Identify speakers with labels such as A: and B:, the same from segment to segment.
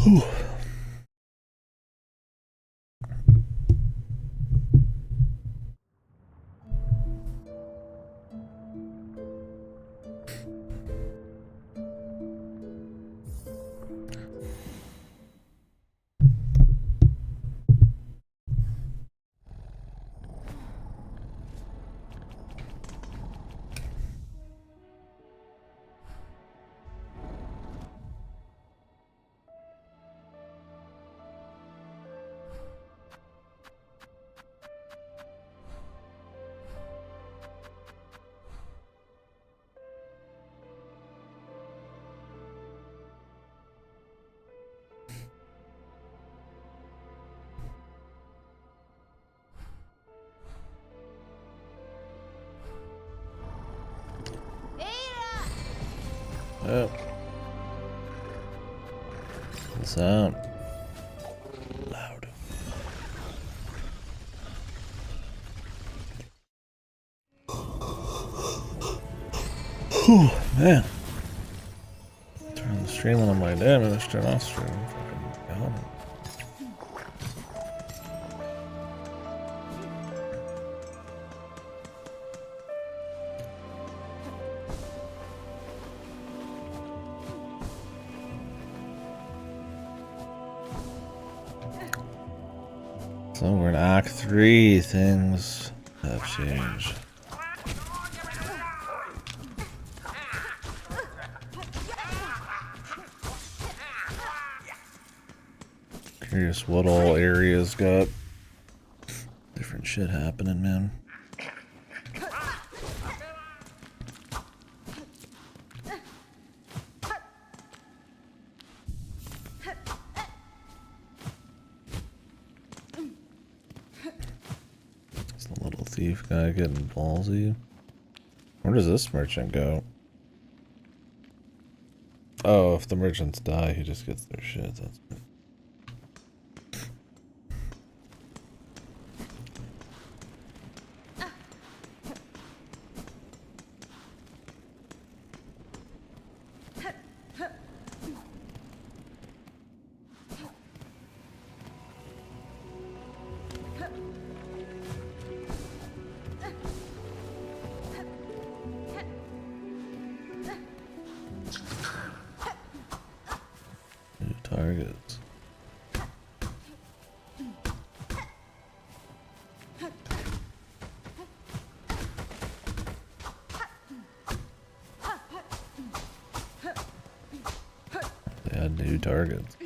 A: Whew. Oh. What's that? Loud. Whew, man. Turn the stream on my damage, turn off stream. Fucking hell. So we're in Act 3, things have changed. Curious what all areas got different shit happening, man. Thief guy getting ballsy. Where does this merchant go? Oh, if the merchants die, he just gets their shit. That's it. Targets. They had new targets.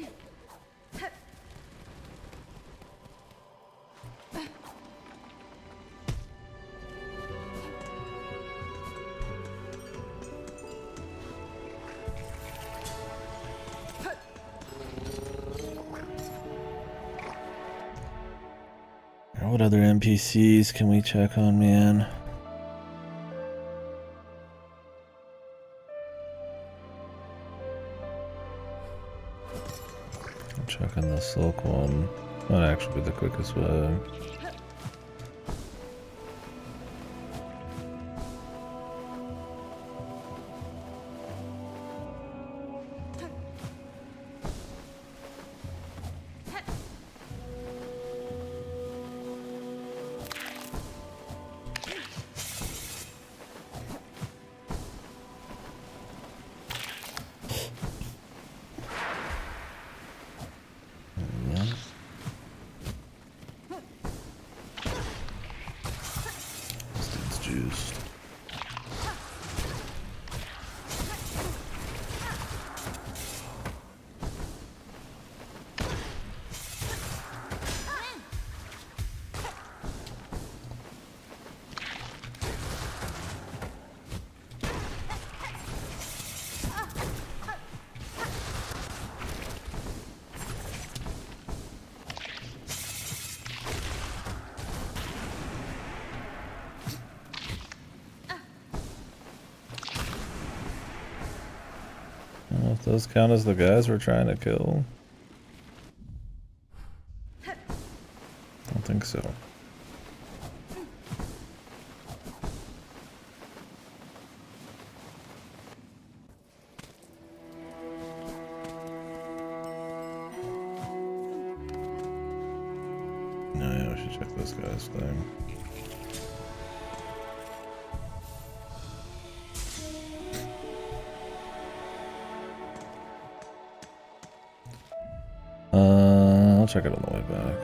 A: What other NPCs can we check on, man? I'm checking the silk one. Might actually be the quickest way. I don't know if those count as the guys we're trying to kill. I don't think so. this guy's thing. I'll check it on the way back.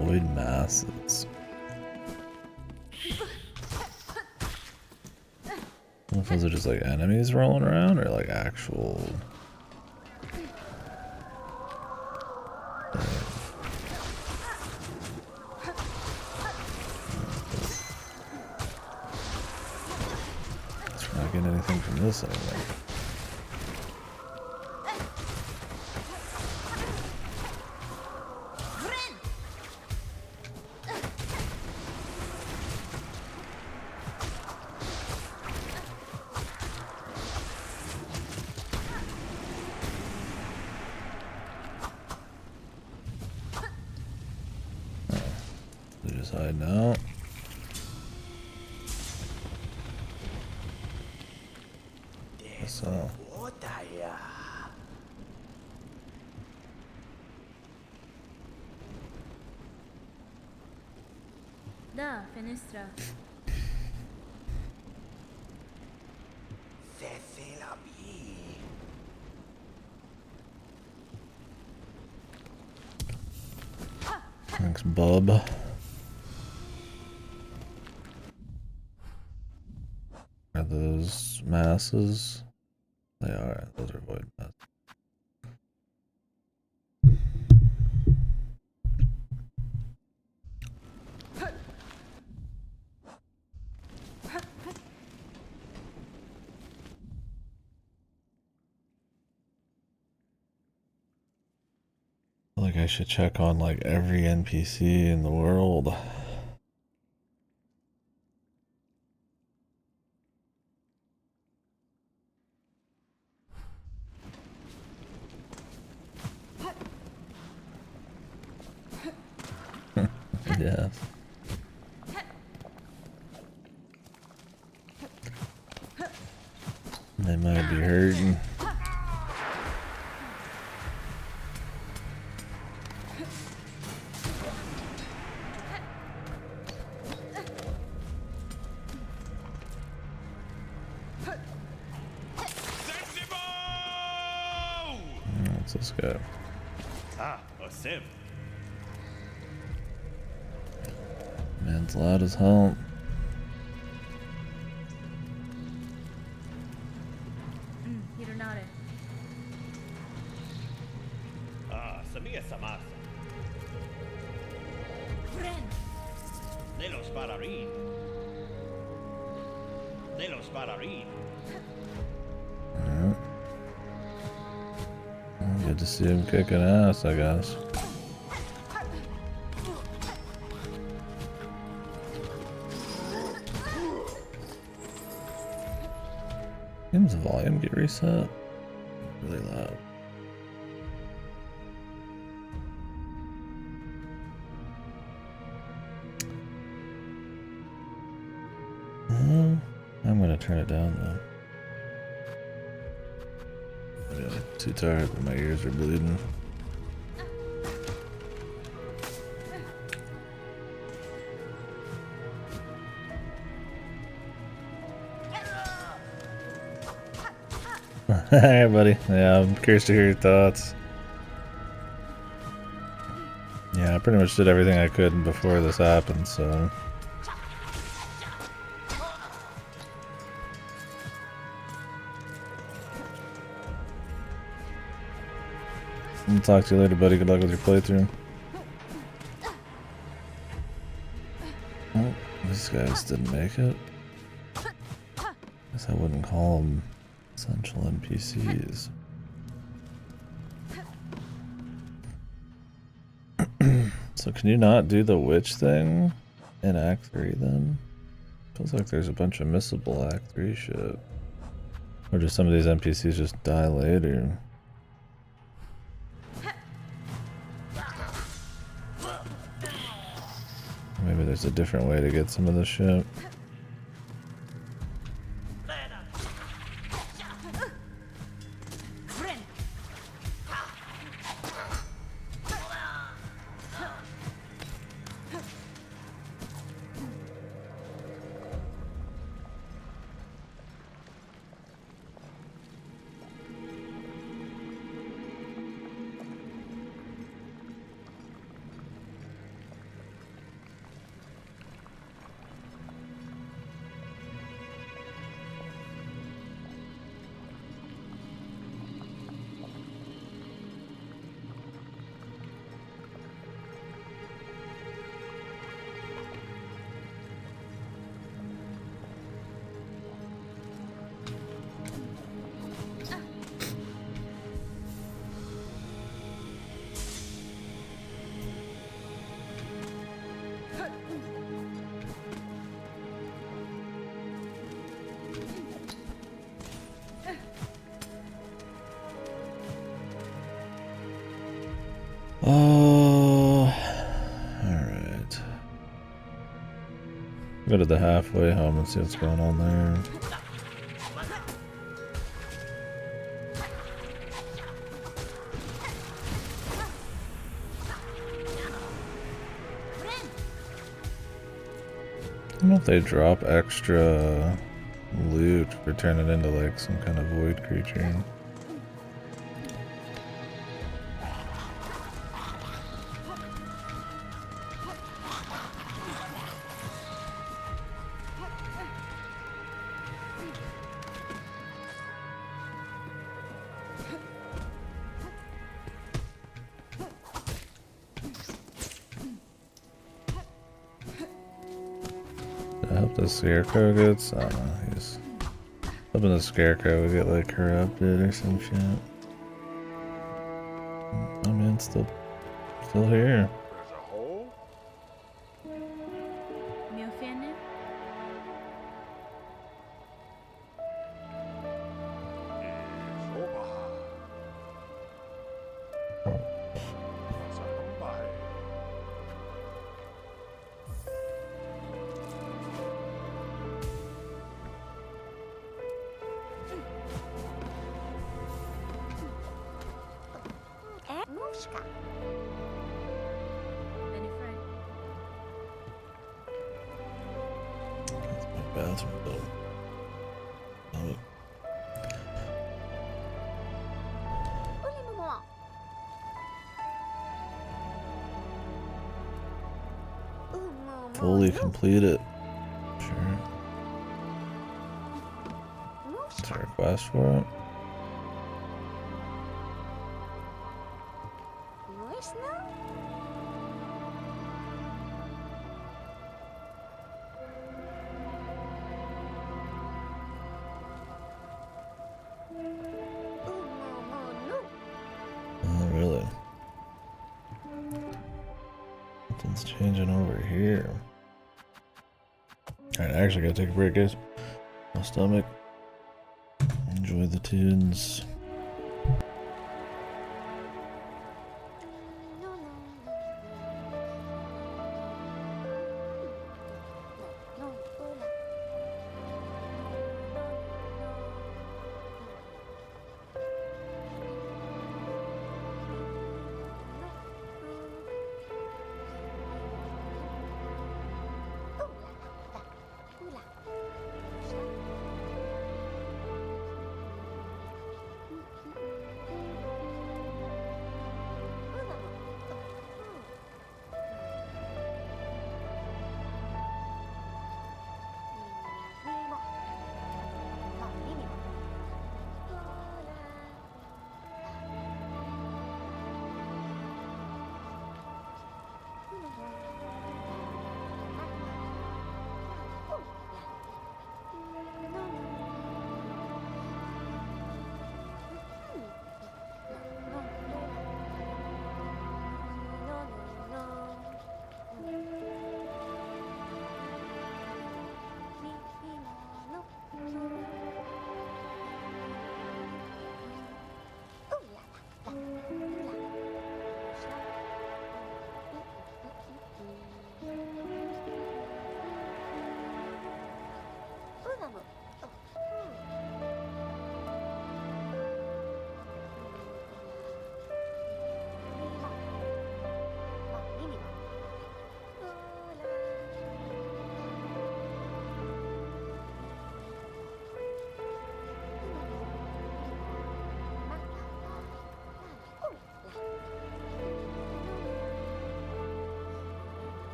A: Avoid masses. I don't know if those are just like enemies rolling around or like actual. We're not getting anything from this anyway. Hiding out. So.
B: Da, fenestra.
A: Thanks, bub. Are those masses? They are. Those are void masses. I feel like I should check on like every NPC in the world. Yes. They might be hurting. What's this guy?
C: Ah, a sim.
A: Man's loud as hell.
B: Hironare.
C: Ah, Samia Samasa.
B: Ren.
C: De los Bararín. De los Bararín.
A: Alright. Good to see him kicking ass, I guess. Game's volume get reset? Really loud. I'm gonna turn it down though. I'm too tired, but my ears are bleeding. Hey buddy, yeah, I'm curious to hear your thoughts. Yeah, I pretty much did everything I could before this happened, so... I'll talk to you later, buddy. Good luck with your playthrough. Oh, these guys didn't make it. Guess I wouldn't call them essential NPCs. So can you not do the witch thing? in Act 3 then? Feels like there's a bunch of missable Act 3 shit. Or do some of these NPCs just die later? Maybe there's a different way to get some of this shit. Alright. Go to the halfway home and see what's going on there. I don't know if they drop extra loot for turning into like some kind of void creature. I hope the scarecrow gets, I don't know, he's hoping the scarecrow would get like corrupted or some shit. I mean, it's still here.
D: There's a hole?
B: Me ofende? Any friend?
A: That's my bathroom though. Oh, fully complete it. Sure. Is there a request for it? Oh, really? Nothing's changing over here. Alright, I actually gotta take a break, guys. My stomach. Enjoy the tunes.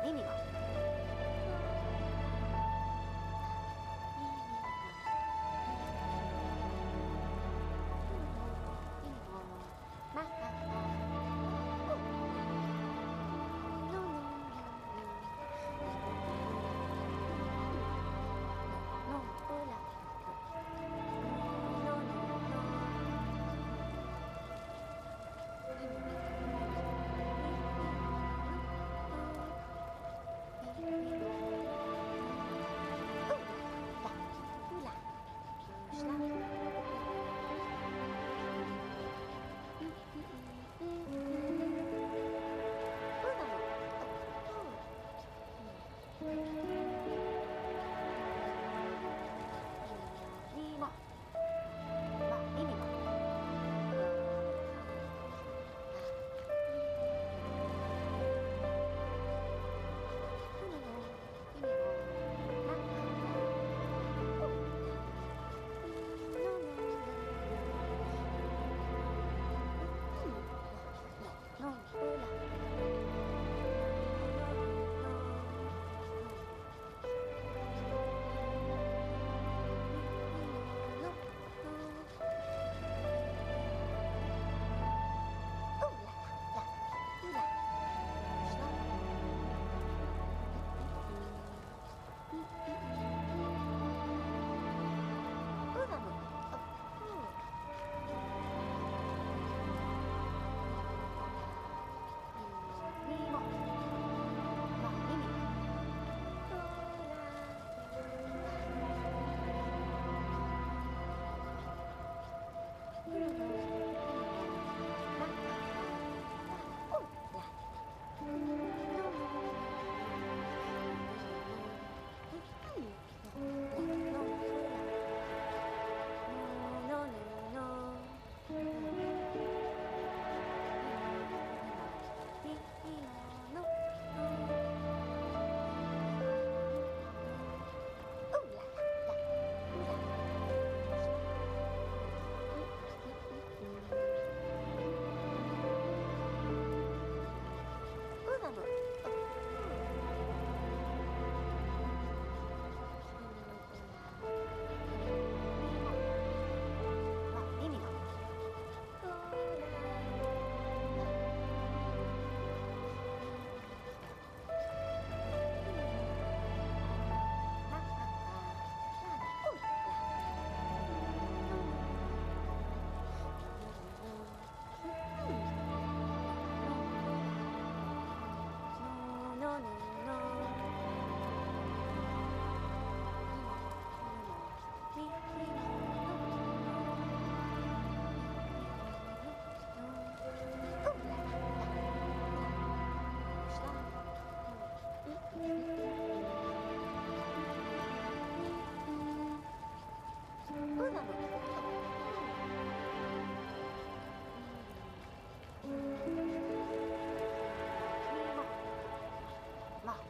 D: 耳が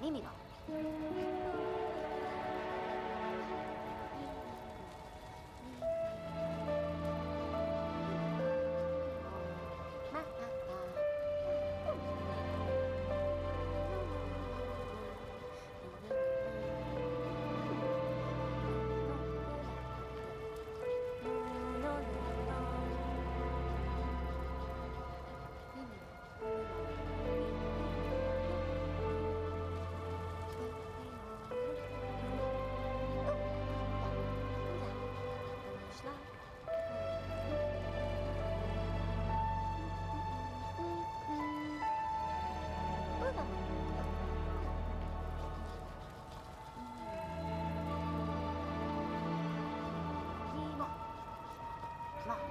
D: 耳が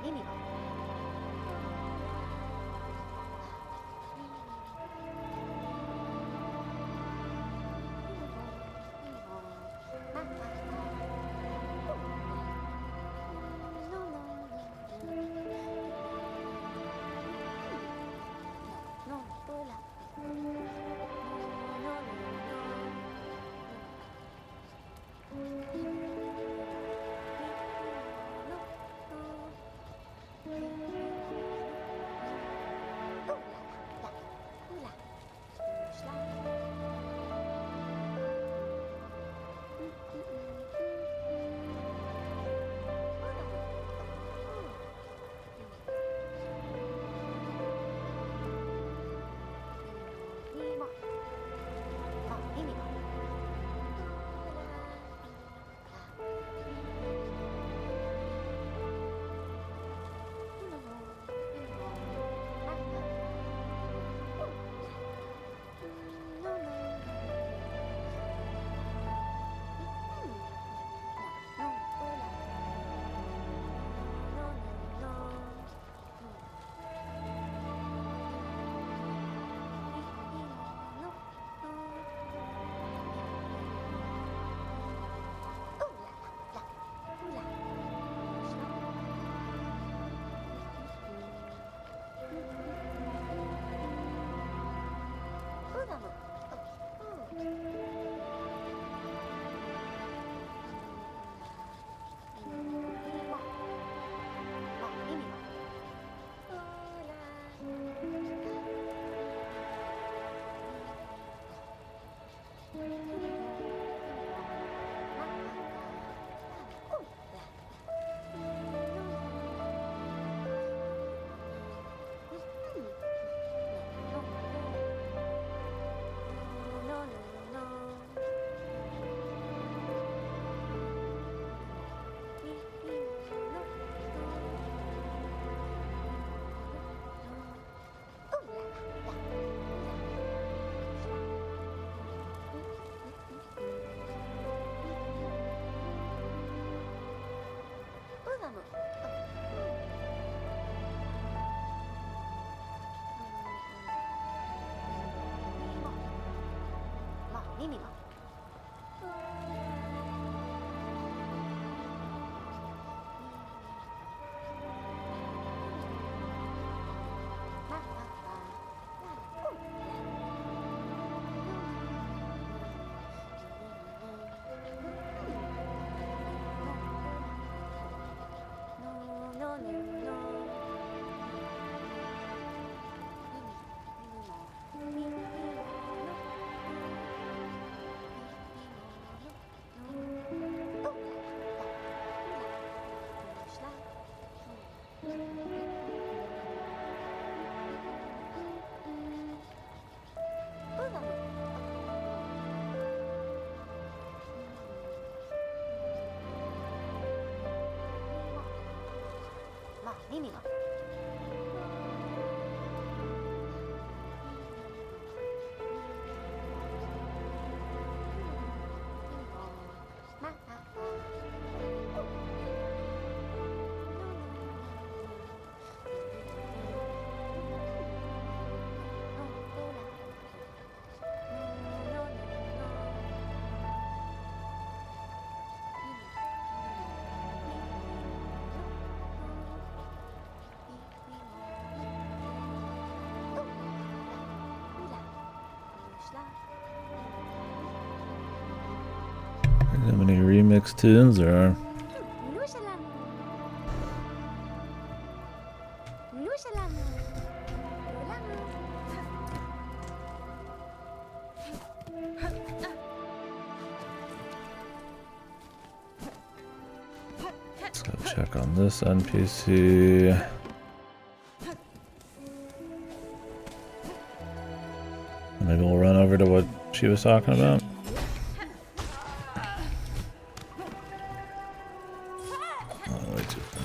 D: 耳が耳もまあ耳も
A: How many remix tunes there are? Let's go check on this NPC. Maybe we'll run over to what she was talking about. Oh, way too far.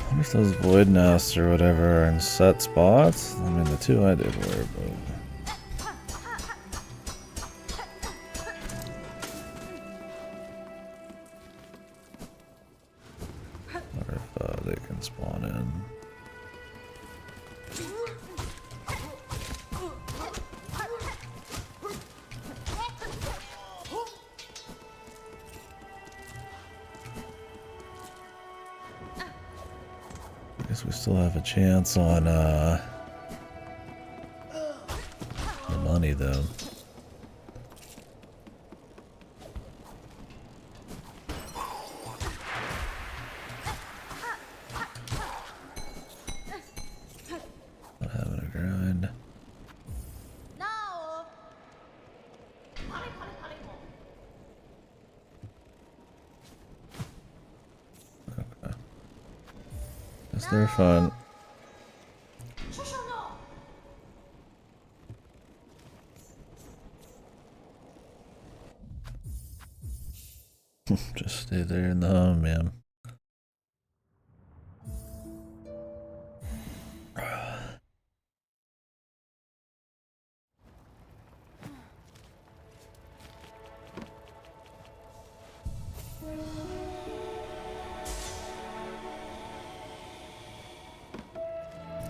A: I wonder if those void nests or whatever are in set spots. I mean, the two I did were, but. Or if they can spawn in. I guess we still have a chance on the money though. Not having a grind. Okay. Guess they're fun. Just stay there in the home, man.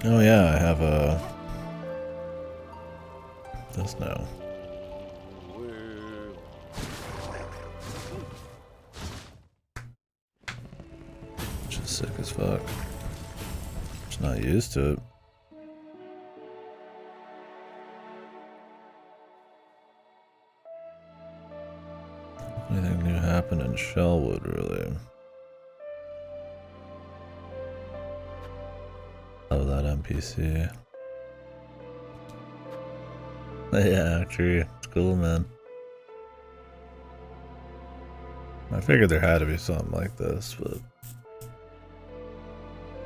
A: Oh yeah, I have a this now. Which is sick as fuck. Just not used to it. Anything new happened in Shellwood, really? Oh, that NPC. Yeah, true. It's cool, man. I figured there had to be something like this, but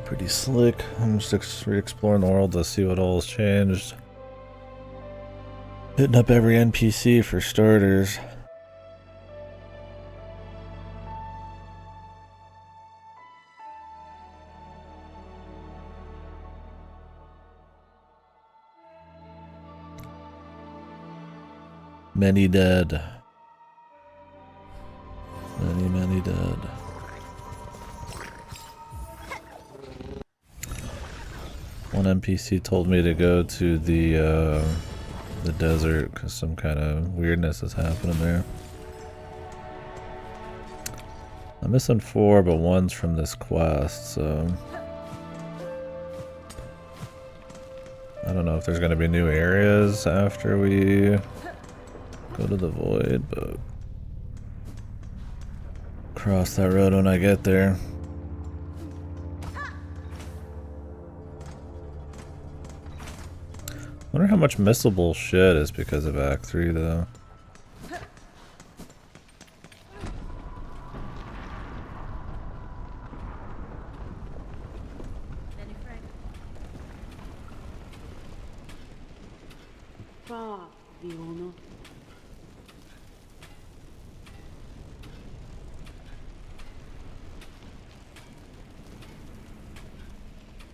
A: pretty slick. I'm just re-exploring the world to see what all has changed. Hitting up every NPC for starters. Many dead. Many dead. One NPC told me to go to the desert because some kind of weirdness is happening there. I'm missing 4, but 1's from this quest, so I don't know if there's gonna be new areas after we go to the void, but cross that road when I get there. Wonder how much missable shit is because of Act 3 though.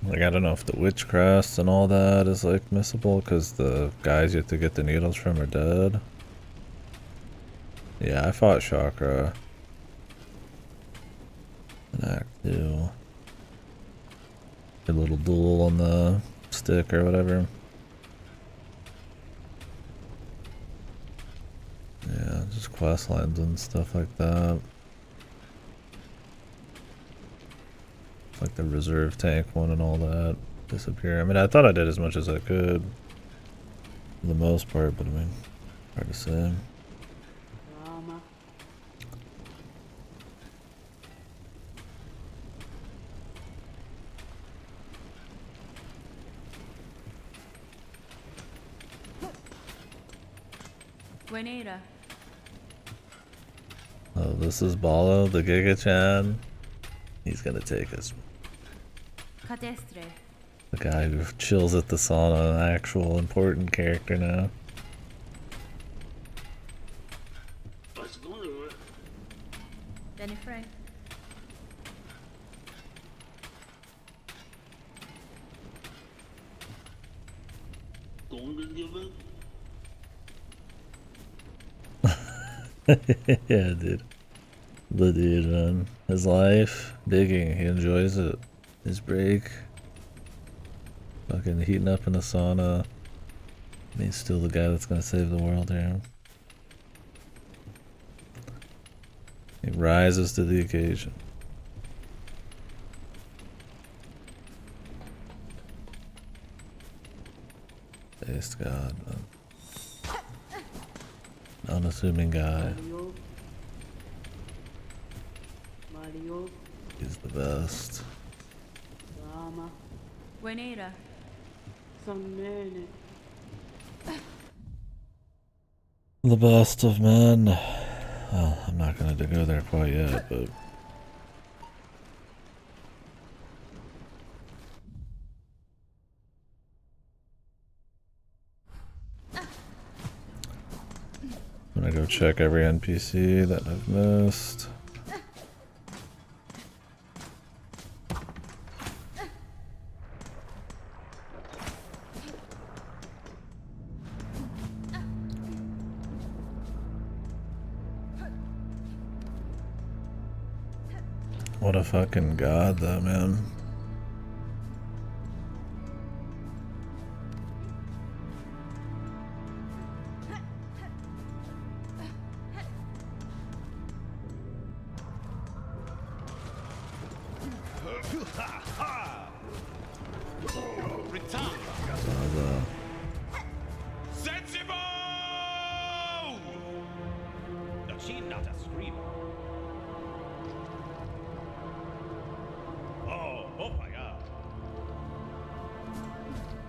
A: Like, I don't know if the witchcrafts and all that is like missable because the guys you have to get the needles from are dead. Yeah, I fought Chakra in Act 2. A little duel on the stick or whatever. Yeah, just quest lines and stuff like that. Like the reserve tank one and all that disappear. I mean, I thought I did as much as I could for the most part, but I mean, hard to say.
B: Buenera.
A: Oh, this is Balo, the Giga-chan. He's gonna take us.
B: Cadestre.
A: The guy who chills at the sauna, an actual important character now.
B: Benefrey.
A: Yeah, dude. The dude, man. His life, digging, he enjoys it. His break. Fucking heating up in the sauna. He's still the guy that's gonna save the world here. He rises to the occasion. Based God, man. Unassuming guy. He's the best.
B: Buenera.
A: The best of men. Well, I'm not gonna go there quite yet, but I'm gonna go check every NPC that I've missed. What a fucking god though, man.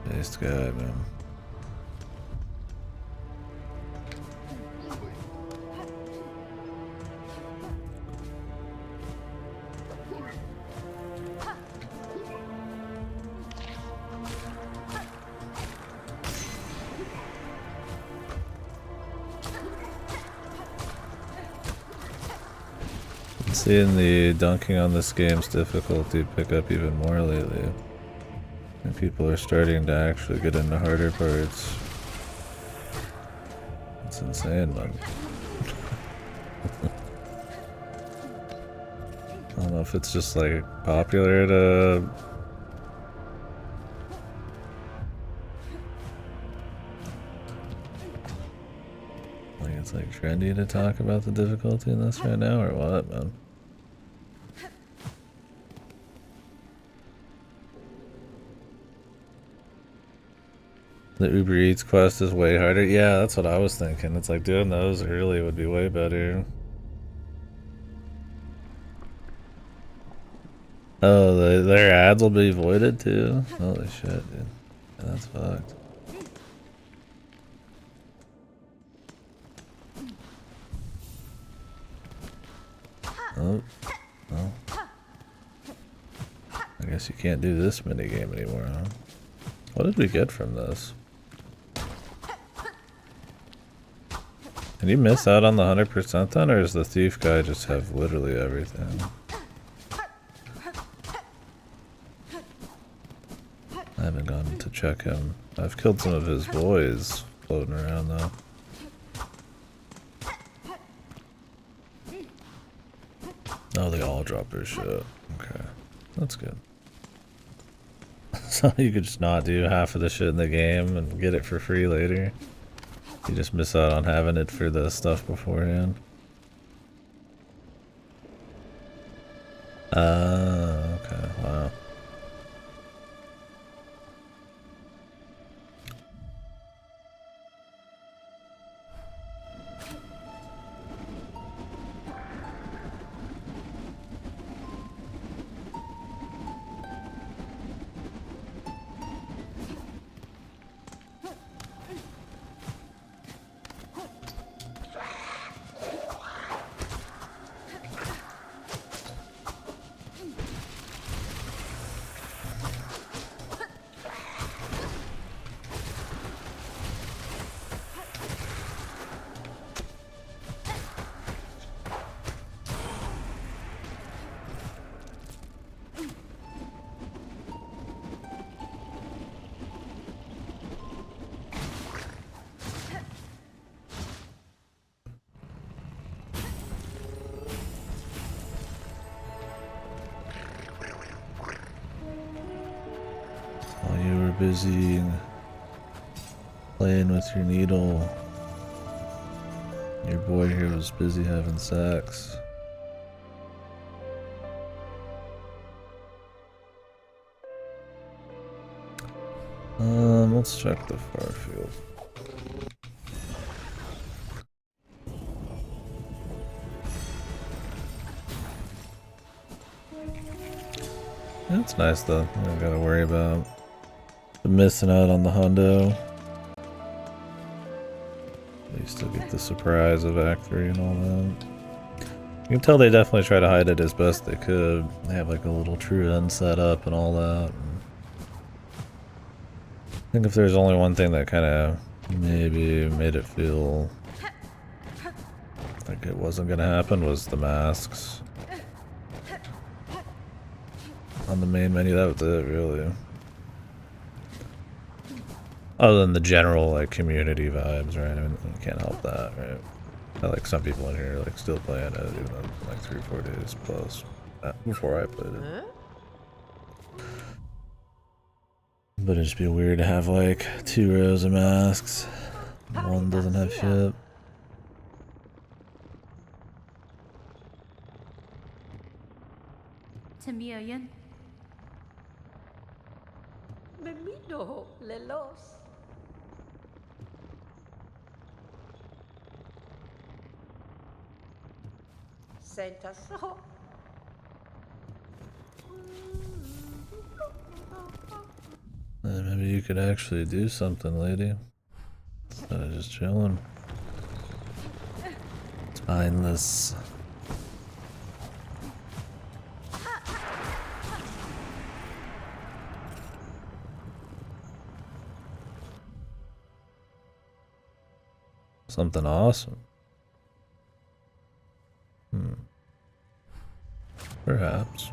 A: Based guy, man. I'm seeing the dunking on this game's difficulty pick up even more lately. And people are starting to actually get into harder parts. It's insane, man. I don't know if it's just like popular to like it's like trendy to talk about the difficulty in this right now or what, man? The Uber Eats quest is way harder. Yeah, that's what I was thinking. It's like doing those early would be way better. Oh, their ads will be voided too? Holy shit, dude. Yeah, that's fucked. Oh. Well. I guess you can't do this minigame anymore, huh? What did we get from this? Can you miss out on the 100% then, or does the thief guy just have literally everything? I haven't gone to check him. I've killed some of his boys floating around though. Oh, they all drop their shit. Okay. That's good. So you could just not do half of the shit in the game and get it for free later. You just miss out on having it for the stuff beforehand. Okay, wow. While you were busy playing with your needle, your boy here was busy having sex. Let's check the far field. That's nice though. I don't gotta worry about missing out on the hundo. You still get the surprise of Act 3 and all that. You can tell they definitely try to hide it as best they could. They have like a little true end set up and all that. I think if there's only one thing that kind of maybe made it feel like it wasn't gonna happen was the masks. On the main menu, that was it, really. Other than the general, like, community vibes, right? I mean, you can't help that, right? Like, some people in here, like, still playing it, even though it's like 3 or 4 days plus before I played it. But it'd just be weird to have, like, 2 rows of masks. One doesn't have shit.
B: Tamiyan.
E: Memino lelos. Sentaso.
A: Maybe you could actually do something, lady. Instead of just chilling. It's mindless. Something awesome. Perhaps.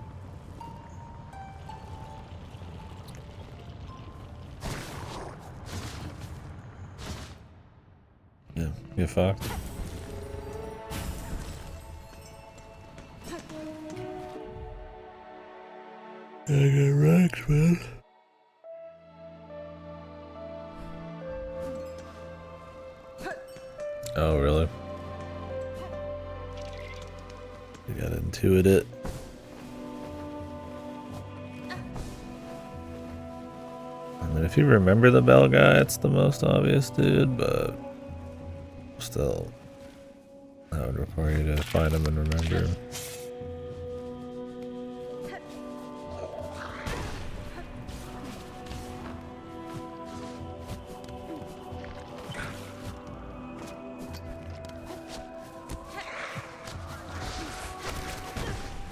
A: Yeah, Get fucked. I get wrecked, man. Oh, really? You gotta intuit it. I mean, if you remember the bell guy, it's the most obvious dude, but still, that would require you to find him and remember him.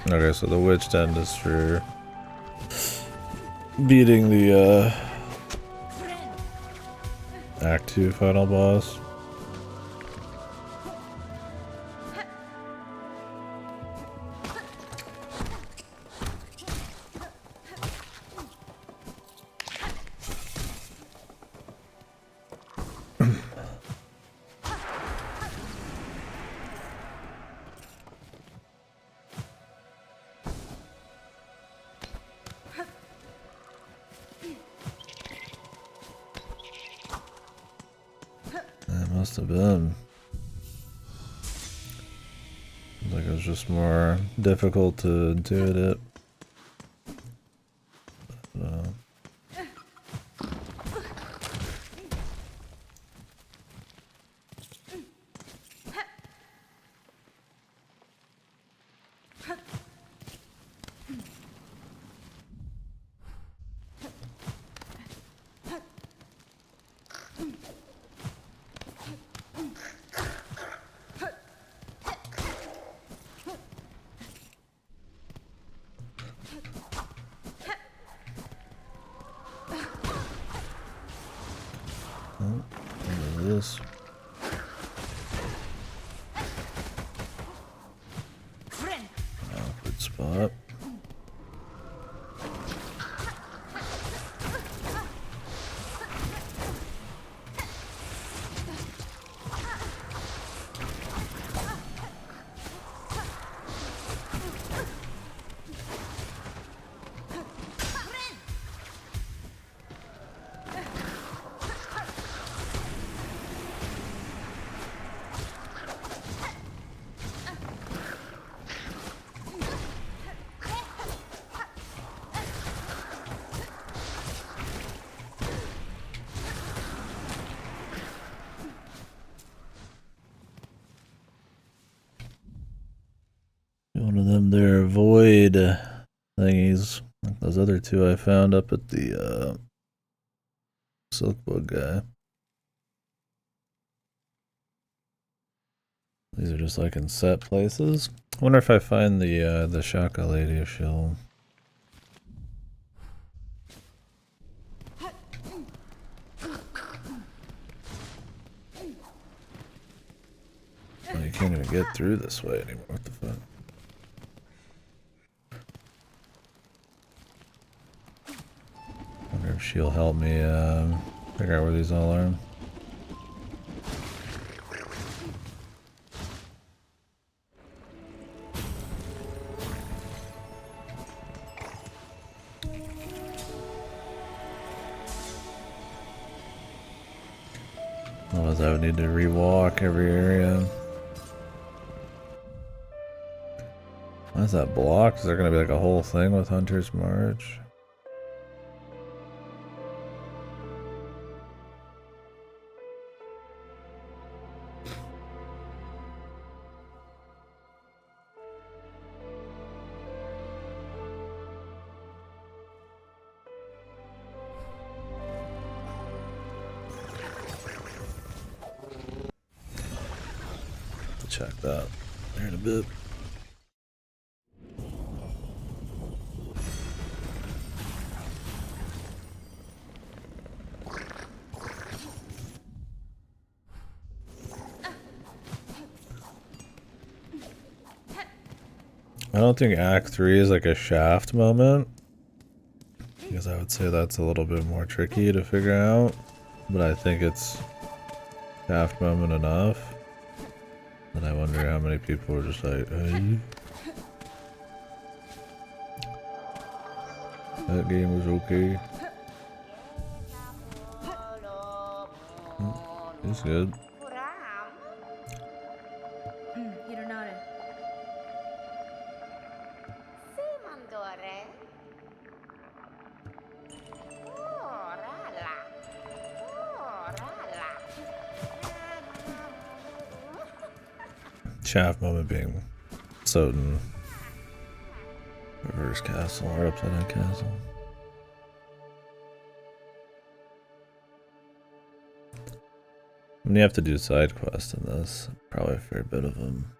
A: Okay, so the witch end is for beating the Act 2 final boss. That must have been. Seems like it was just more difficult to intuit it. But, oh, what is this? Awkward spot. One of them there void thingies, like those other two I found up at the Silkbug guy. These are just like in set places. I wonder if I find the Shaka lady, if she'll. Oh, you can't even get through this way anymore. What the fuck? Wonder if she'll help me figure out where these all are. Otherwise I would need to rewalk every area. Why is that blocked? Is there gonna be like a whole thing with Hunter's March? Check that here in a bit. I don't think Act 3 is like a shaft moment, because I would say that's a little bit more tricky to figure out, but I think it's shaft moment enough. And I wonder how many people were just like, hey, that game was okay. It's good.
B: Hironare.
D: Simandore. Oh, rala. Oh, rala.
A: Shaft moment being Soden. Reverse castle or upside down castle. I mean, you have to do side quests in this. Probably a fair bit of them.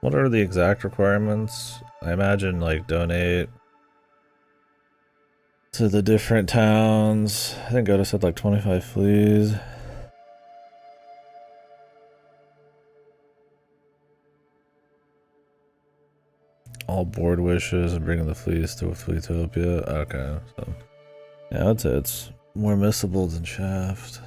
A: What are the exact requirements? I imagine like donate to the different towns. I think Oda said like 25 fleas. All board wishes and bringing the fleas to Fleetopia. Okay, so yeah, I'd say it's more missable than Shaft.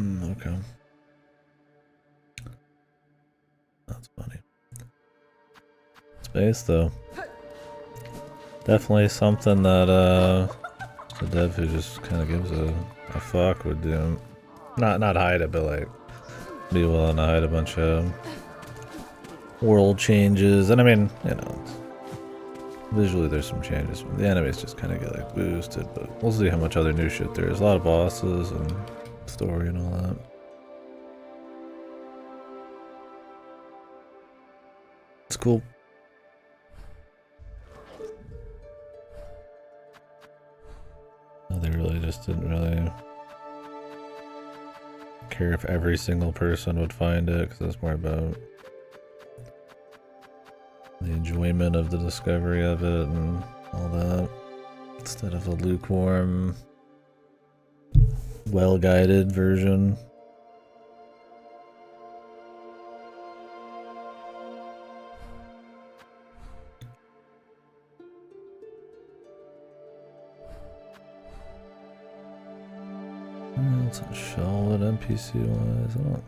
A: Okay. That's funny. Space though. Definitely something that the dev who just kind of gives a fuck would do. Not hide it, but like be willing to hide a bunch of world changes. And I mean, you know, visually there's some changes. The enemies just kind of get like boosted, but we'll see how much other new shit there is. A lot of bosses and story and all that. It's cool. No, they really just didn't really care if every single person would find it, because it's more about the enjoyment of the discovery of it and all that, instead of a lukewarm, well-guided version. What's on Charlotte NPC wise? I don't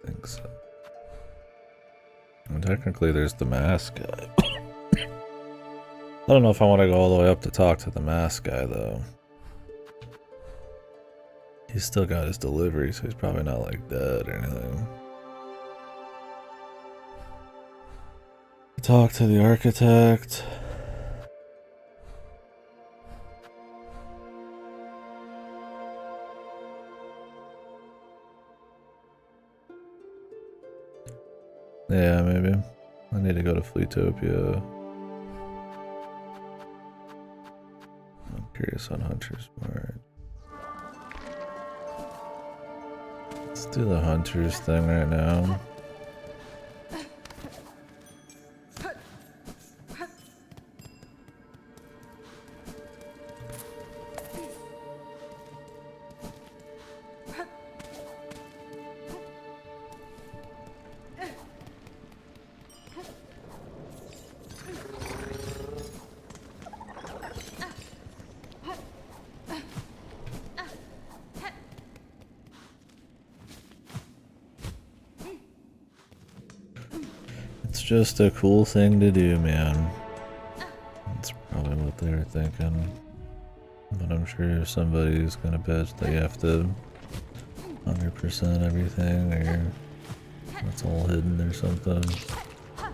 A: think so. And technically there's the mask guy. I don't know if I want to go all the way up to talk to the mask guy though. He's still got his delivery, so he's probably not like dead or anything. Talk to the architect. Yeah, maybe. I need to go to Fleetopia. I'm curious on Hunter's March. Let's do the Hunter's thing right now. Just a cool thing to do, man. That's probably what they were thinking. But I'm sure somebody's gonna bitch that you have to 100% everything, or it's all hidden or something.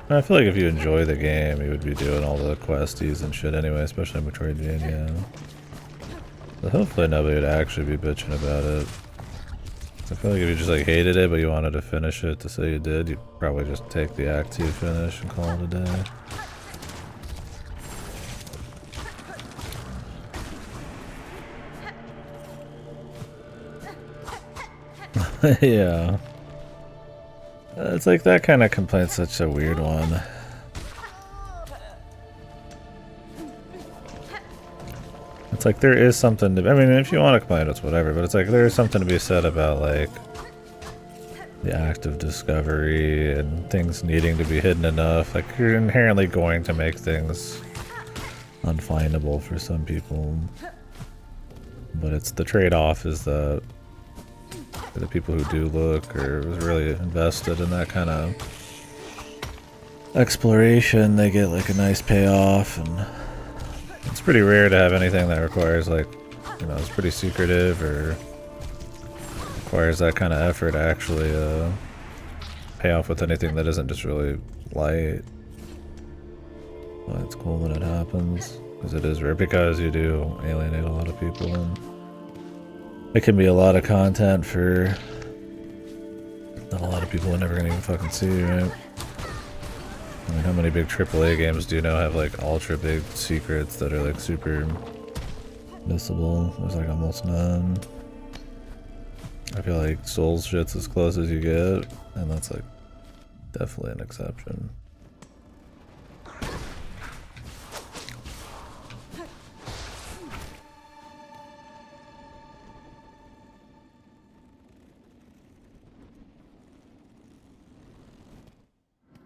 A: I feel like if you enjoy the game, you would be doing all the questies and shit anyway, especially in Metroidvania. But hopefully nobody would actually be bitching about it. I feel like if you just like hated it but you wanted to finish it to say you did, you'd probably just take the act you finish and call it a day. Yeah. It's like that kind of complaint's such a weird one. It's like there is something to, I mean, if you want to complain, it's whatever, but it's like there is something to be said about like the act of discovery and things needing to be hidden enough. Like you're inherently going to make things unfindable for some people. But it's the trade-off is that for the people who do look or was really invested in that kind of exploration, they get like a nice payoff, and it's pretty rare to have anything that requires like, you know, it's pretty secretive or requires that kind of effort to actually pay off with anything that isn't just really light. But it's cool when it happens, because it is rare, because you do alienate a lot of people, and it can be a lot of content for not a lot of people are never gonna even fucking see, right? I mean, how many big AAA games do you know have like ultra big secrets that are like super missable? There's like almost none. I feel like Souls shit's as close as you get, and that's like definitely an exception.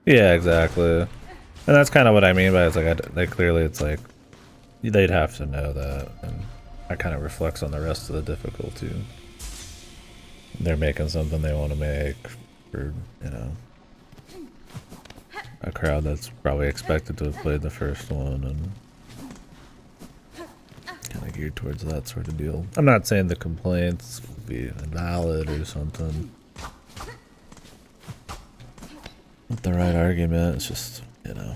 A: Yeah, exactly. And that's kind of what I mean by it's like, clearly it's like, they'd have to know that, and that kind of reflects on the rest of the difficulty. They're making something they want to make for, you know, a crowd that's probably expected to have played the first one and kind of geared towards that sort of deal. I'm not saying the complaints would be invalid or something. Not the right argument, it's just, you know,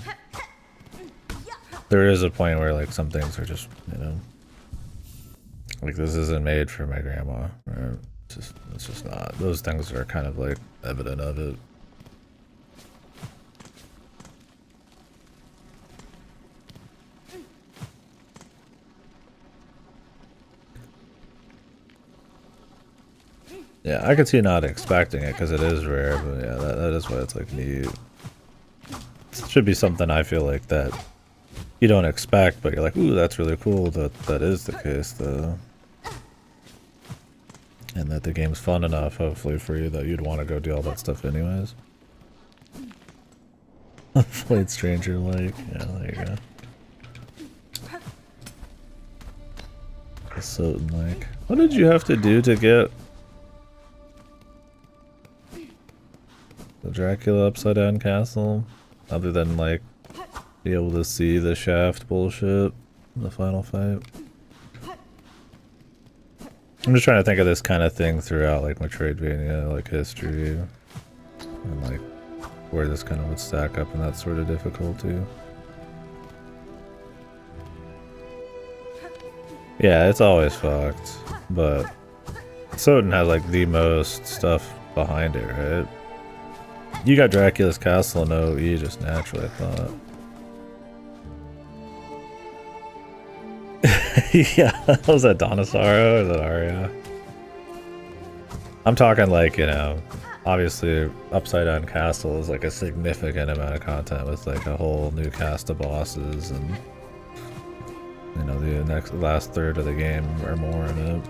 A: there is a point where like some things are just, you know, like this isn't made for my grandma, right? It's just not. Those things are kind of like evident of it. Yeah, I could see not expecting it because it is rare, but yeah, that is why it's like neat. It should be something I feel like that you don't expect, but you're like, ooh, that's really cool that is the case, though. And that the game's fun enough, hopefully, for you that you'd want to go do all that stuff anyways. Played Stranger like, yeah, there you go. Soten like. What did you have to do to get the Dracula upside down castle? Other than like be able to see the shaft bullshit in the final fight. I'm just trying to think of this kind of thing throughout like Metroidvania, like history, and like where this kind of would stack up in that sort of difficulty. Yeah, it's always fucked, but Soten has like the most stuff behind it, right? You got Dracula's Castle in OE just naturally, I thought. Yeah, was that Donisaro or is that Arya? I'm talking like, you know, obviously Upside Down Castle is like a significant amount of content with like a whole new cast of bosses and, you know, the last third of the game or more in it.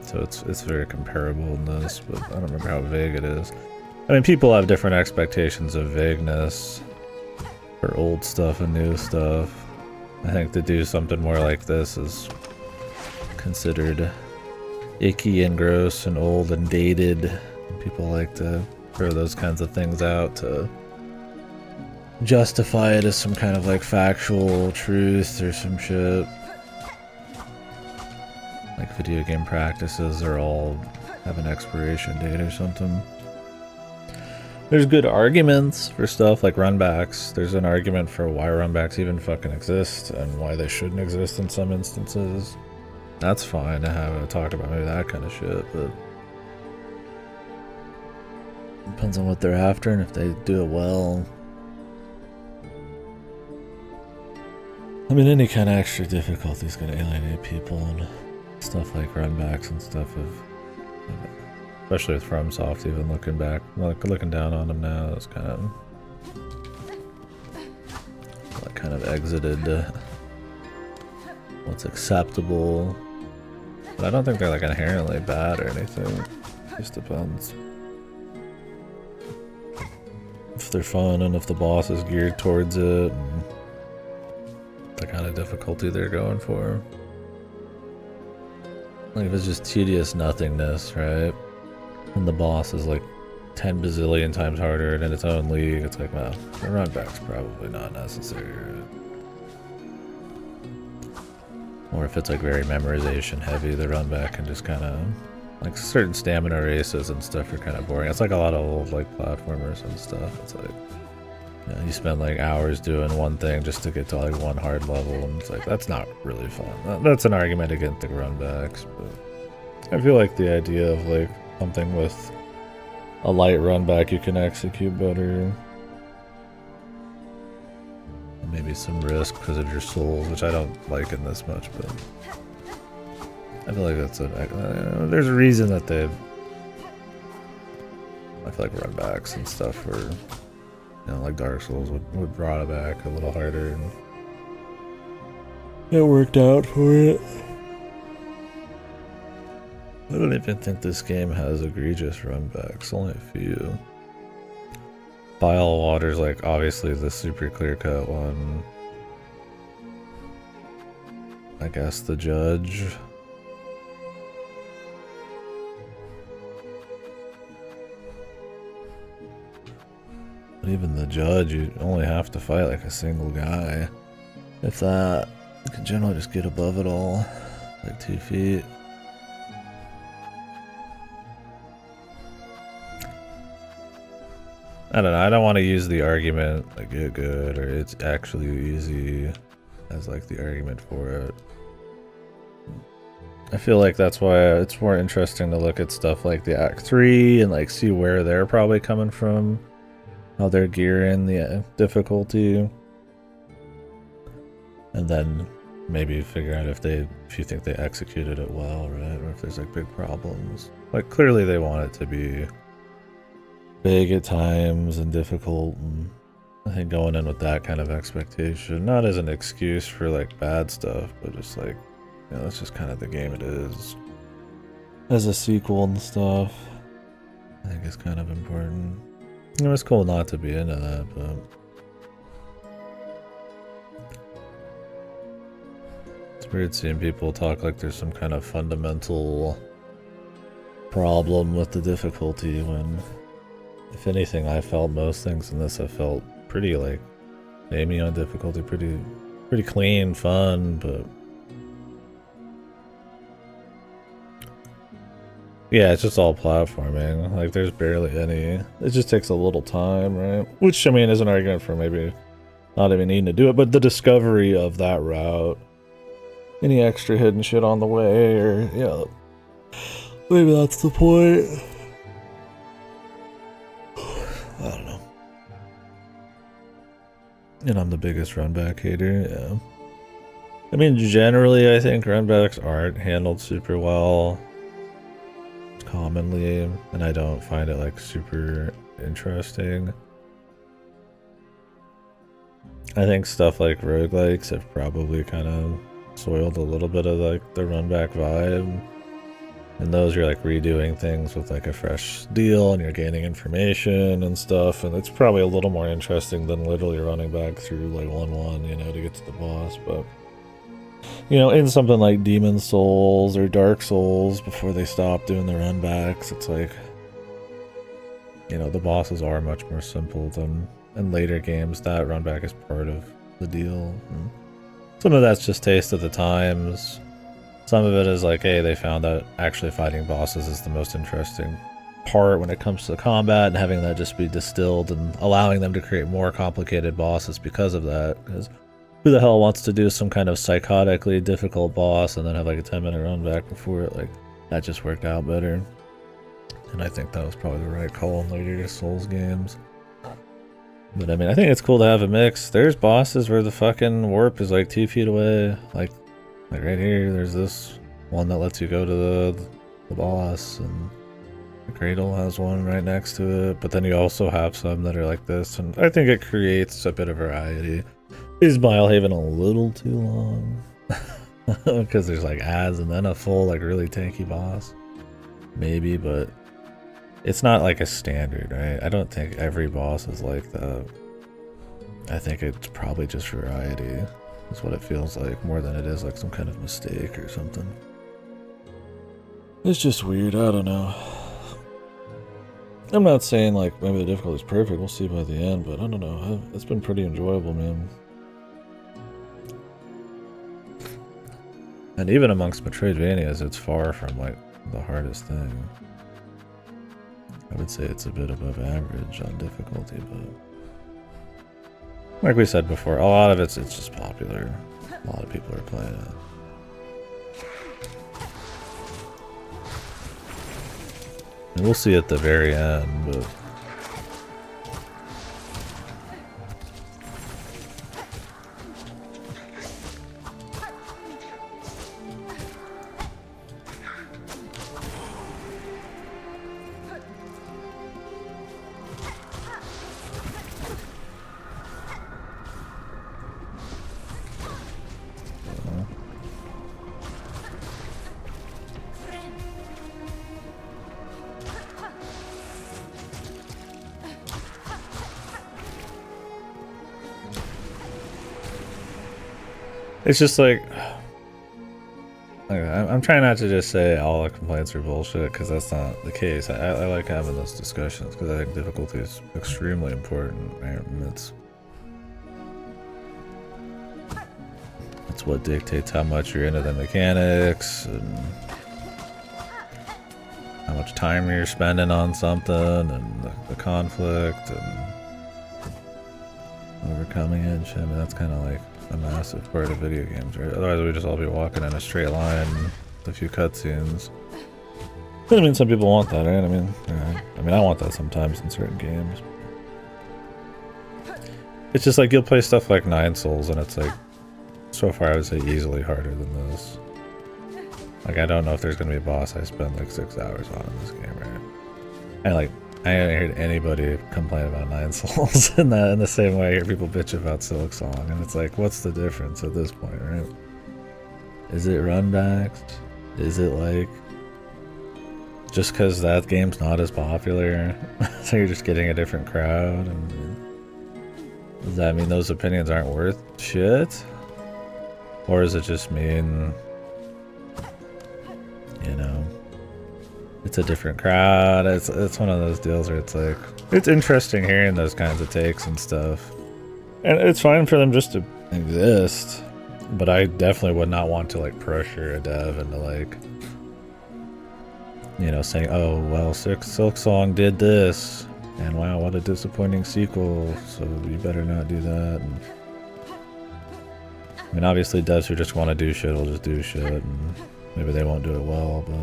A: So it's very comparable in this, but I don't remember how vague it is. I mean, people have different expectations of vagueness for old stuff and new stuff. I think to do something more like this is considered icky and gross and old and dated. People like to throw those kinds of things out to justify it as some kind of like factual truth or some shit. Like video game practices are all have an expiration date or something. There's good arguments for stuff like runbacks. There's an argument for why runbacks even fucking exist and why they shouldn't exist in some instances. That's fine to have a talk about maybe that kind of shit, but depends on what they're after and if they do it well. I mean, any kind of extra difficulty is going to alienate people, and stuff like runbacks and stuff of, especially with FromSoft, even looking back, looking down on them now, it's kind of exited what's acceptable. But I don't think they're like inherently bad or anything. It just depends if they're fun and if the boss is geared towards it. And difficulty they're going for. Like if it's just tedious nothingness, right? And the boss is like 10 bazillion times harder and in its own league, it's like, well, the run back's probably not necessary, right? Or if it's like very memorization heavy, the run back can just kind of, like certain stamina races and stuff are kind of boring. It's like a lot of old like platformers and stuff. It's like, you know, you spend like hours doing one thing just to get to like one hard level, and it's like, that's not really fun. That's an argument against the run backs, but I feel like the idea of like something with a light run back you can execute better. Maybe some risk because of your souls, which I don't like in this much, but I feel like that's there's a reason that they, I feel like run backs and stuff were, you know, like Dark Souls would draw it back a little harder, and it worked out for it. I don't even think this game has egregious run backs, only a few. Bile of Water's like obviously the super clear-cut one. I guess the Judge. But even the Judge, you only have to fight like a single guy. If that, you can generally just get above it all, like 2 feet. I don't know, I don't want to use the argument like you're good or it's actually easy as like the argument for it. I feel like that's why it's more interesting to look at stuff like the Act 3 and like see where they're probably coming from, how they're gearing the difficulty, and then maybe figure out if you think they executed it well, right? Or if there's like big problems. Like clearly they want it to be big at times and difficult, and I think going in with that kind of expectation, not as an excuse for like bad stuff, but just like, you know, that's just kind of the game it is. As a sequel and stuff, I think it's kind of important. You know, it's cool not to be into that, but it's weird seeing people talk like there's some kind of fundamental problem with the difficulty when, if anything, I felt most things in this, I felt pretty like aiming on difficulty, pretty clean, fun, but yeah, it's just all platforming. Like there's barely any, it just takes a little time, right? Which I mean is an argument for maybe not even needing to do it, but the discovery of that route, any extra hidden shit on the way, or yeah, maybe that's the point. I don't know. And I'm the biggest runback hater, yeah. I mean, generally, I think runbacks aren't handled super well, commonly, and I don't find it, like, super interesting. I think stuff like roguelikes have probably kind of soiled a little bit of, like, the runback vibe. And those you're like redoing things with like a fresh deal and you're gaining information and stuff, and it's probably a little more interesting than literally running back through like 1-1, you know, to get to the boss. But you know, in something like Demon Souls or Dark Souls, before they stop doing the runbacks, it's like, you know, the bosses are much more simple than in later games. That runback is part of the deal. And some of that's just taste of the times. Some of it is like, hey, they found that actually fighting bosses is the most interesting part when it comes to the combat, and having that just be distilled and allowing them to create more complicated bosses because of that. Because who the hell wants to do some kind of psychotically difficult boss and then have like a 10-minute run back before it? Like, that just worked out better. And I think that was probably the right call in later Souls games. But I mean, I think it's cool to have a mix. There's bosses where the fucking warp is like 2 feet away. Like right here, there's this one that lets you go to the boss, and the Cradle has one right next to it, but then you also have some that are like this, and I think it creates a bit of variety. Is Milehaven a little too long? Because there's like ads and then a full like really tanky boss? Maybe, but it's not like a standard, right? I don't think every boss is like that. I think it's probably just variety. That's what it feels like, more than it is like some kind of mistake or something. It's just weird, I don't know. I'm not saying like maybe the difficulty's perfect, we'll see by the end, but I don't know. It's been pretty enjoyable, man. And even amongst Metroidvanias, it's far from like the hardest thing. I would say it's a bit above average on difficulty, but like we said before, a lot of it's just popular. A lot of people are playing it. And we'll see at the very end, but it's just like I'm trying not to just say all the complaints are bullshit, because that's not the case. I like having those discussions because I think difficulty is extremely important, right? And it's what dictates how much you're into the mechanics and how much time you're spending on something, and the conflict and overcoming it and shit. I mean, that's kind of like a massive part of video games, right? Otherwise we'd just all be walking in a straight line with a few cutscenes. I mean, some people want that, right? I mean, I want that sometimes in certain games. It's just like you'll play stuff like 9 Souls and it's like, so far I would say easily harder than this. Like, I don't know if there's gonna be a boss I spend like 6 hours on in this game, right? And like, I haven't heard anybody complain about 9 Souls in the same way I hear people bitch about Silksong, and it's like, what's the difference at this point, right? Is it runbacks? Is it like just because that game's not as popular, so you're just getting a different crowd? And does that mean those opinions aren't worth shit? Or does it just mean, you know, it's a different crowd? It's one of those deals where it's like, it's interesting hearing those kinds of takes and stuff. And it's fine for them just to exist, but I definitely would not want to like pressure a dev into like, you know, saying, oh, well, Silksong did this, and wow, what a disappointing sequel, so you better not do that. And, I mean, obviously devs who just want to do shit will just do shit, and maybe they won't do it well, but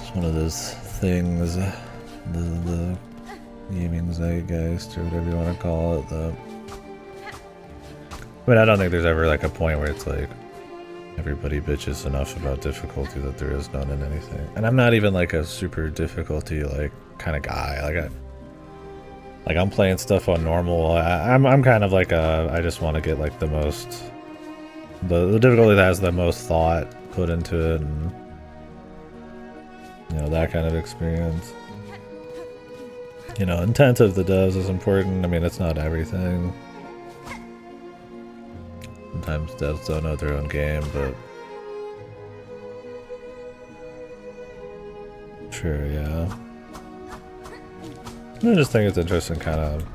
A: it's one of those things, the gaming zeitgeist, or whatever you want to call it, that, I mean, I don't think there's ever like a point where it's like everybody bitches enough about difficulty that there is none in anything. And I'm not even like a super difficulty like kind of guy. Like I'm playing stuff on normal. I'm kind of like I just want to get like the most, the difficulty that has the most thought put into it, and you know, that kind of experience. You know, intent of the devs is important. I mean, it's not everything. Sometimes devs don't know their own game, but sure, yeah. I just think it's interesting kind of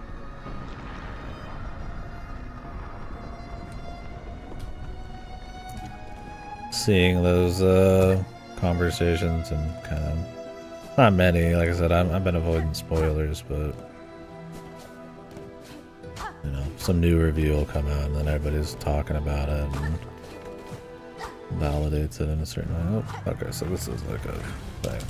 A: seeing those conversations, and kind of, not many, like I said, I've been avoiding spoilers, but you know, some new review will come out and then everybody's talking about it and validates it in a certain way. Oh, okay, so this is like a thing.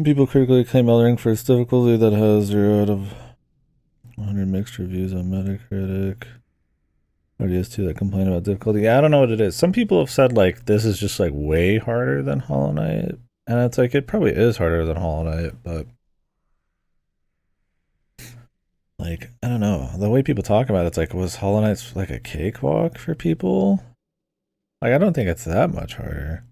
A: People critically acclaim Elden Ring for its difficulty that has 0 out of 100 mixed reviews on Metacritic. RDS2 that complain about difficulty. Yeah, I don't know what it is. Some people have said like this is just like way harder than Hollow Knight, and it's like it probably is harder than Hollow Knight, but like I don't know. The way people talk about it's like was Hollow Knight's like a cakewalk for people? Like I don't think it's that much harder.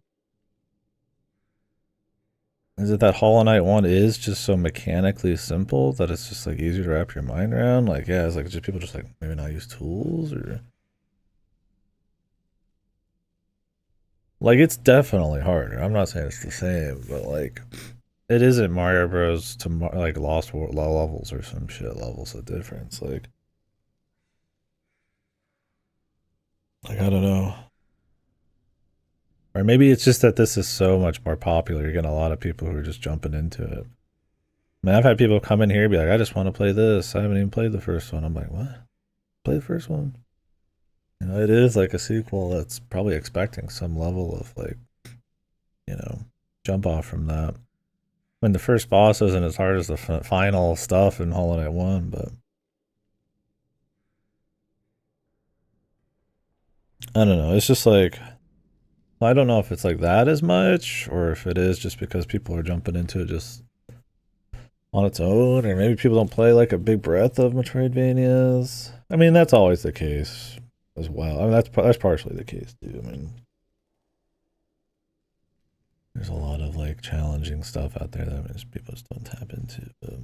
A: Is it that Hollow Knight 1 is just so mechanically simple that it's just like easier to wrap your mind around? Like yeah, it's like just people just like maybe not use tools or like it's definitely harder. I'm not saying it's the same, but like it isn't Mario Bros to like Lost World levels or some shit levels of difference. Like I don't know. Or maybe it's just that this is so much more popular. You're getting a lot of people who are just jumping into it. I mean, I've had people come in here and be like, I just want to play this. I haven't even played the first one. I'm like, what? Play the first one? You know, it is like a sequel that's probably expecting some level of like, you know, jump off from that. When the first boss isn't as hard as the final stuff in Hollow Knight 1, but I don't know. It's just like, I don't know if it's like that as much or if it is just because people are jumping into it just on its own, or maybe people don't play like a big breadth of Metroidvanias. I mean, that's always the case as well. I mean, that's partially the case too. I mean, there's a lot of like challenging stuff out there that most people just don't tap into. But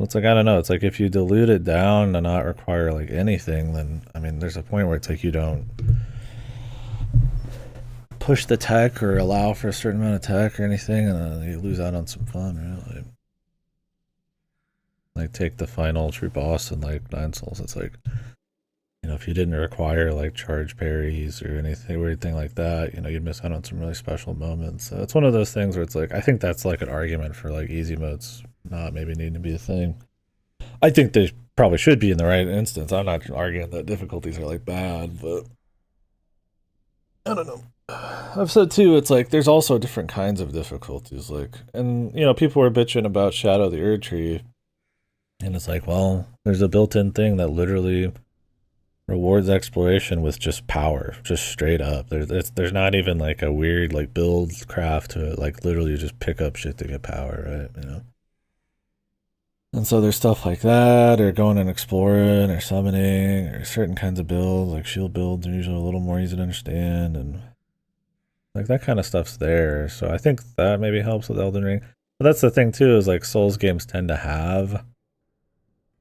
A: it's like I don't know. It's like if you dilute it down to not require like anything, then I mean, there's a point where it's like you don't push the tech or allow for a certain amount of tech or anything, and then you lose out on some fun, really. Like take the final true boss in like Nine Souls. It's like, you know, if you didn't require like charge parries or anything like that, you know, you'd miss out on some really special moments. So it's one of those things where it's like I think that's like an argument for like easy modes not maybe needing to be a thing. I think they probably should be in the right instance. I'm not arguing that difficulties are like bad, but I don't know. I've said too, it's like there's also different kinds of difficulties. Like, and you know, people were bitching about Shadow of the Erd Tree, and it's like, well, there's a built-in thing that literally rewards exploration with just power, just straight up. There's not even like a weird like build craft to it. Like literally, you just pick up shit to get power, right? You know. And so there's stuff like that, or going and exploring, or summoning, or certain kinds of builds, like shield builds are usually a little more easy to understand, and like that kind of stuff's there. So I think that maybe helps with Elden Ring. But that's the thing too, is like Souls games tend to have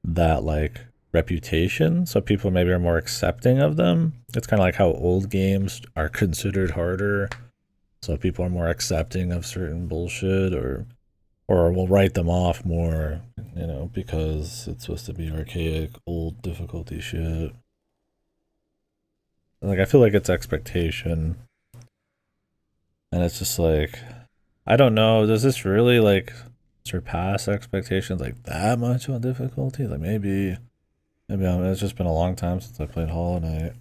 A: that like reputation, so people maybe are more accepting of them. It's kind of like how old games are considered harder, so people are more accepting of certain bullshit, or will write them off more, you know, because it's supposed to be archaic, old difficulty shit. Like I feel like it's expectation, and it's just like I don't know. Does this really like surpass expectations like that much on difficulty? Like maybe it's just been a long time since I played Hollow Knight.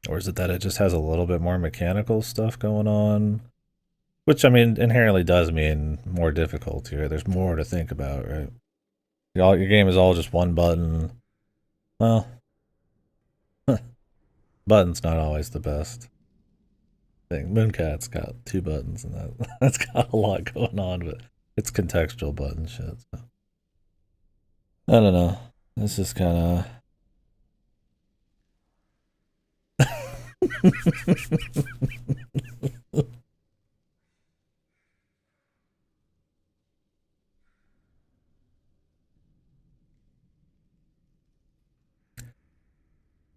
A: Or is it that it just has a little bit more mechanical stuff going on? Which, I mean, inherently does mean more difficulty, right? There's more to think about, right? Your game is all just one button. Well, button's not always the best thing. Mooncat's got 2 buttons, and that's got a lot going on, but it's contextual button shit. So. I don't know. This is kind of.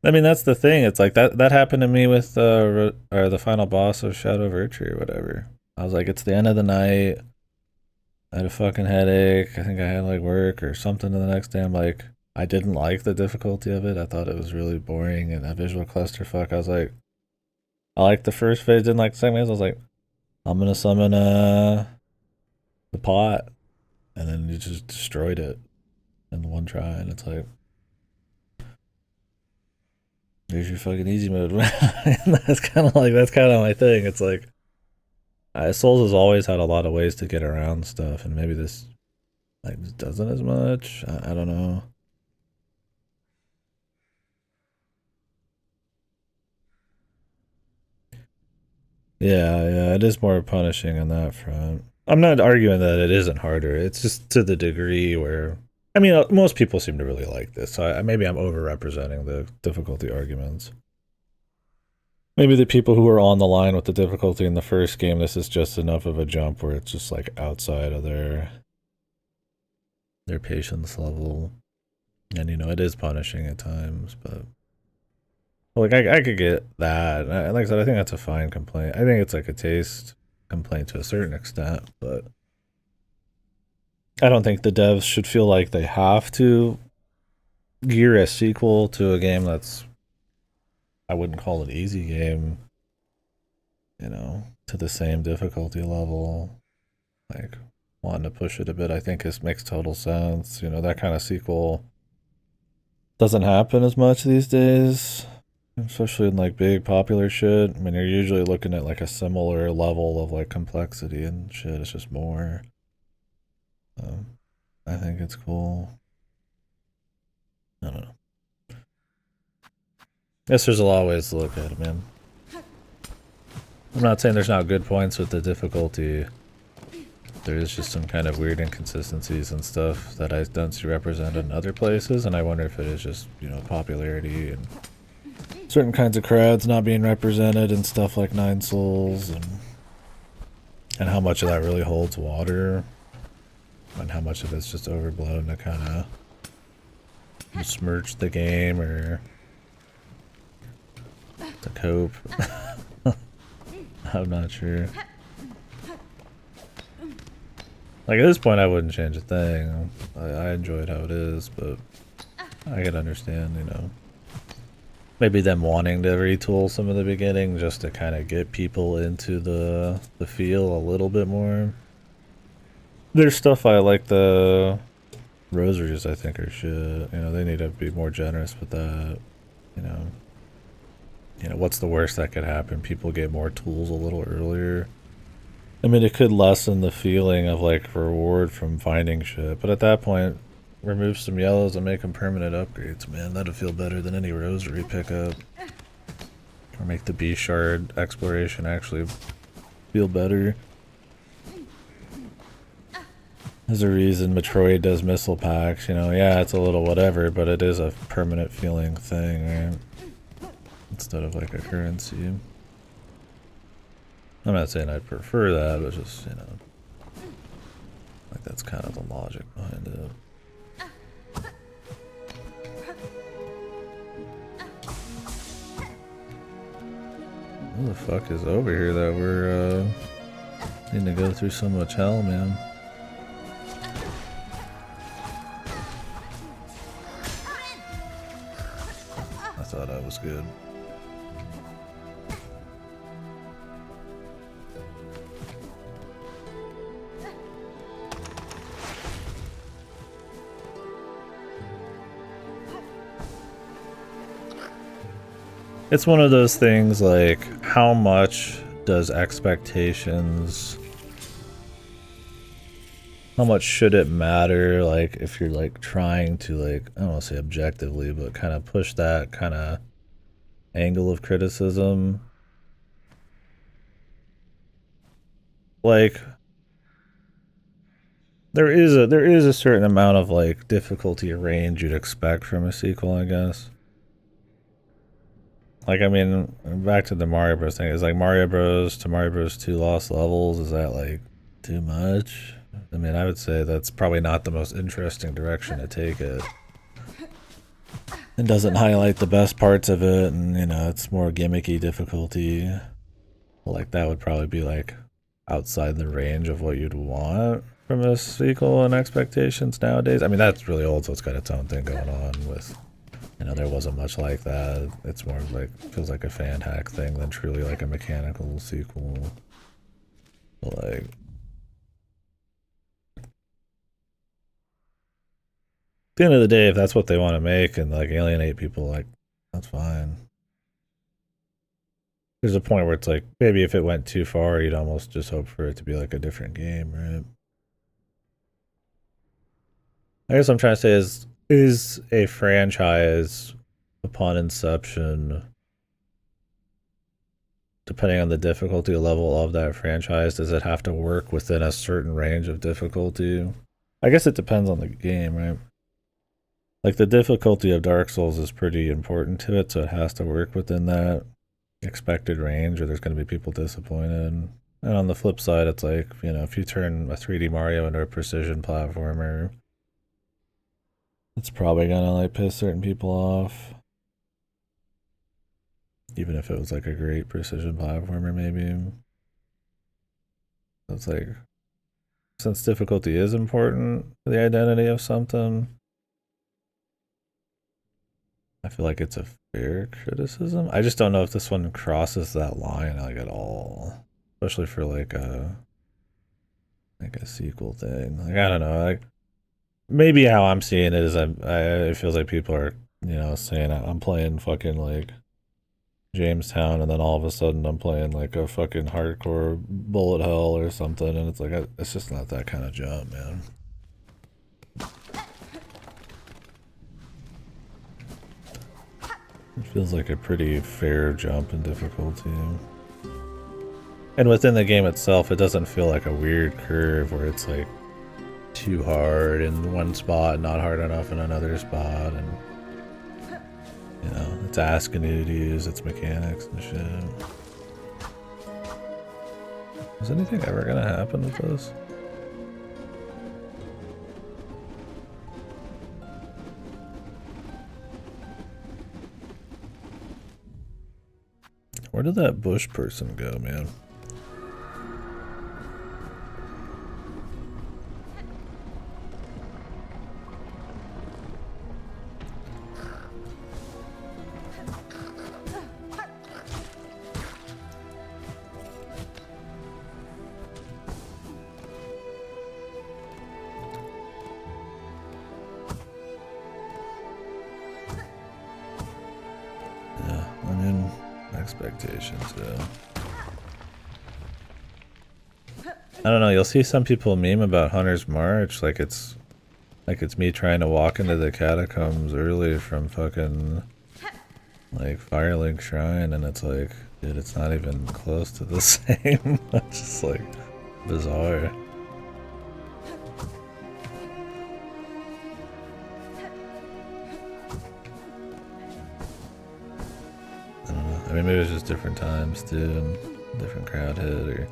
A: I mean, that's the thing. It's like that happened to me with or the final boss of Shadow of Virtue or whatever. I was like, it's the end of the night. I had a fucking headache. I think I had like work or something the next day. I'm like, I didn't like the difficulty of it. I thought it was really boring and a visual clusterfuck. I was like, I liked the first phase, didn't like the second phase. I was like, I'm gonna summon the pot, and then you just destroyed it in one try, and it's like, There's your fucking easy mode. That's kind of my thing. It's like Souls has always had a lot of ways to get around stuff, and maybe this like just doesn't as much. I don't know. Yeah, it is more punishing on that front. I'm not arguing that it isn't harder. It's just to the degree where, I mean, most people seem to really like this. So maybe I'm overrepresenting the difficulty arguments. Maybe the people who are on the line with the difficulty in the first game, this is just enough of a jump where it's just like outside of their patience level. And it is punishing at times, but like I could get that. Like I said, I think that's a fine complaint. I think it's like a taste complaint to a certain extent, but I don't think the devs should feel like they have to gear a sequel to a game that's, I wouldn't call it easy game, to the same difficulty level. Like wanting to push it a bit, I think makes total sense. That kind of sequel doesn't happen as much these days, especially in like big popular shit. I mean, you're usually looking at like a similar level of like complexity and shit. It's just more. I think it's cool. I don't know. Guess there's a lot of ways to look at it, man. I'm not saying there's not good points with the difficulty. There is just some kind of weird inconsistencies and stuff that I don't see represented in other places, and I wonder if it is just, popularity and certain kinds of crowds not being represented and stuff like Nine Souls, and how much of that really holds water, and how much of it's just overblown to kind of besmirch the game or to cope. I'm not sure. Like, at this point, I wouldn't change a thing. I enjoyed how it is, but I could understand, maybe them wanting to retool some of the beginning just to kind of get people into the feel a little bit more. There's stuff I like, the rosaries I think are shit. They need to be more generous with that. What's the worst that could happen? People get more tools a little earlier. I mean, it could lessen the feeling of like reward from finding shit, but at that point, remove some yellows and make them permanent upgrades, man. That'd feel better than any rosary pickup. Or make the B shard exploration actually feel better. There's a reason Metroid does missile packs, yeah, it's a little whatever, but it is a permanent feeling thing, right? Instead of like a currency. I'm not saying I'd prefer that, but just, like that's kind of the logic behind it. Who the fuck is over here that we're, needing to go through so much hell, man? I thought I was good. It's one of those things like, how much does expectations, how much should it matter, like, if you're like trying to like, I don't want to say objectively, but kind of push that kind of angle of criticism? Like, there is a certain amount of like difficulty range you'd expect from a sequel, I guess. Like, I mean, back to the Mario Bros. Thing, is like Mario Bros. To Mario Bros. 2 Lost Levels, is that like too much? I mean, I would say that's probably not the most interesting direction to take it. It doesn't highlight the best parts of it, and it's more gimmicky difficulty. Like, that would probably be like outside the range of what you'd want from a sequel and expectations nowadays. I mean, that's really old, so it's got its own thing going on with. There wasn't much like that. It's more like, feels like a fan hack thing than truly like a mechanical sequel. But like, at the end of the day, if that's what they want to make and like alienate people, like, that's fine. there's a point where it's like, maybe if it went too far, you'd almost just hope for it to be like a different game, right? I guess what I'm trying to say is a franchise upon inception, depending on the difficulty level of that franchise, does it have to work within a certain range of difficulty? I guess it depends on the game, right? Like the difficulty of Dark Souls is pretty important to it, so it has to work within that expected range or there's going to be people disappointed. And on the flip side, it's like, you know, if you turn a 3D Mario into a precision platformer, it's probably going to like piss certain people off. Even if it was like a great precision platformer, maybe. So it's like, since difficulty is important to the identity of something, I feel like it's a fair criticism. I just don't know if this one crosses that line like at all, especially for like a sequel thing. Like I don't know, like maybe how I'm seeing it is it feels like people are, you know, saying I'm playing fucking like Jamestown and then all of a sudden I'm playing like a fucking hardcore bullet hell or something, and it's like it's just not that kind of jump, man. It feels like a pretty fair jump in difficulty. And within the game itself, it doesn't feel like a weird curve where it's like too hard in one spot and not hard enough in another spot. And, you know, it's asking you to use its mechanics and shit. Is anything ever gonna happen with this? Where did that bush person go, man? Yeah, I mean, expectations, yeah. I don't know, you'll see some people meme about Hunter's March like it's me trying to walk into the catacombs early from fucking like Firelink Shrine, and it's like, dude, it's not even close to the same. It's just like bizarre. I don't know. I mean, maybe it's just different times too, and different crowd hit, or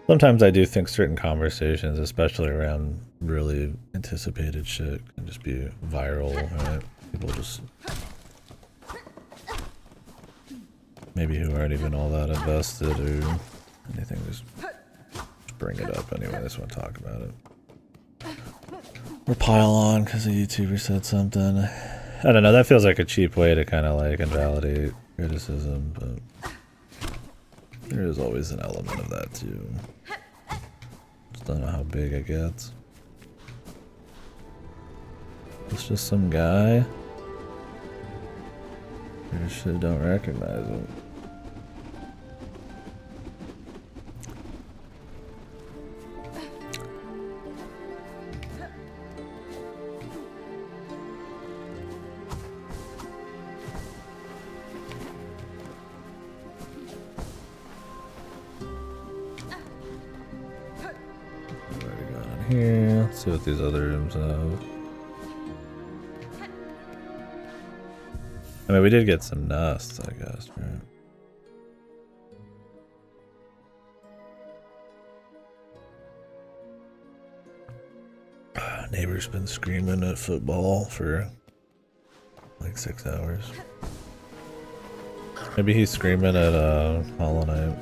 A: sometimes I do think certain conversations, especially around really anticipated shit, can just be viral, right? People just maybe who aren't even all that invested or anything, just bring it up anyway. I just want to talk about it. Or pile on because a YouTuber said something. I don't know, that feels like a cheap way to kind of like invalidate criticism, but there is always an element of that too. Just don't know how big it gets. It's just some guy. I just don't recognize him. Already gone in here. Let's see what these other rooms have. I mean, we did get some nests, I guess, right? Neighbor's been screaming at football for like 6 hours. Maybe he's screaming at Hollow Knight.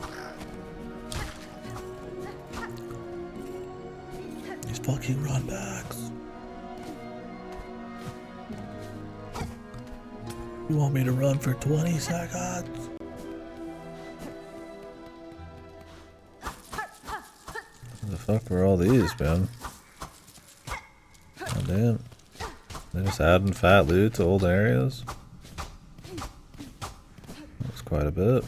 A: These fucking runbacks. You want me to run for 20 seconds? What the fuck were all these, man? Oh damn. They're just adding fat loot to old areas? That's quite a bit.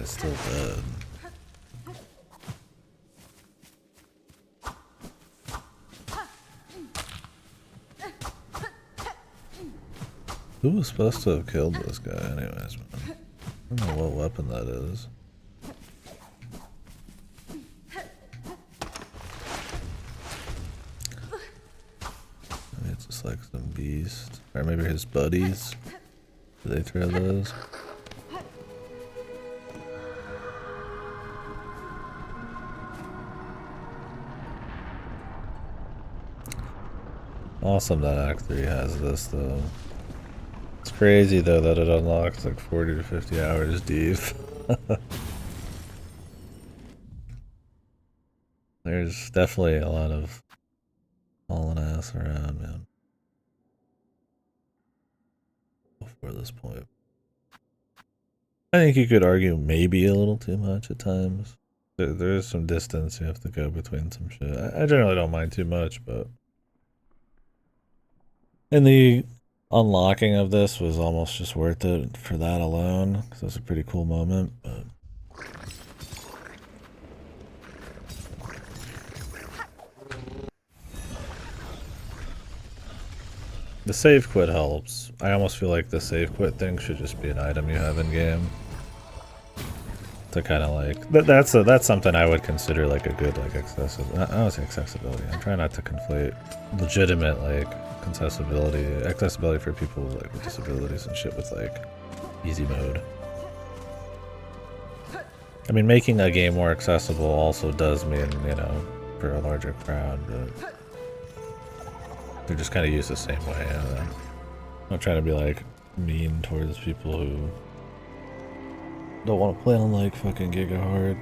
A: He's still dead. Who was supposed to have killed this guy anyways, man? I don't know what weapon that is. Maybe it's just like some beast. Or maybe his buddies. Do they throw those? Awesome that Act 3 has this though. It's crazy though that it unlocks like 40 to 50 hours deep. There's definitely a lot of hauling ass around, man. Before this point. I think you could argue maybe a little too much at times. There is some distance you have to go between some shit. I generally don't mind too much, but... And the unlocking of this was almost just worth it for that alone, because it was a pretty cool moment, but... The save quit helps. I almost feel like the save quit thing should just be an item you have in game. To kind of like that's something I would consider like a good like accessibility. I don't say accessibility. I'm trying not to conflate legitimate like accessibility for people like with disabilities and shit with like easy mode. I mean, making a game more accessible also does mean, you know, for a larger crowd, but they're just kind of used the same way. I'm not trying to be like mean towards people who don't want to play on like fucking Giga Hard.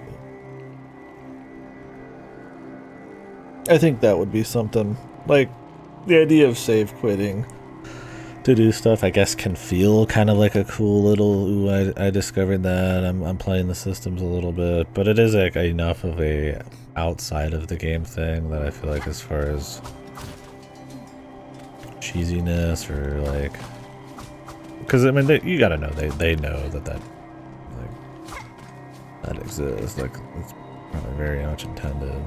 A: I think that would be something like the idea of save quitting to do stuff. I guess can feel kind of like a cool little. Ooh, I discovered that I'm playing the systems a little bit, but it is like enough of a outside of the game thing that I feel like as far as cheesiness or like, because I mean you gotta know they know that exists. Like it's probably very much intended.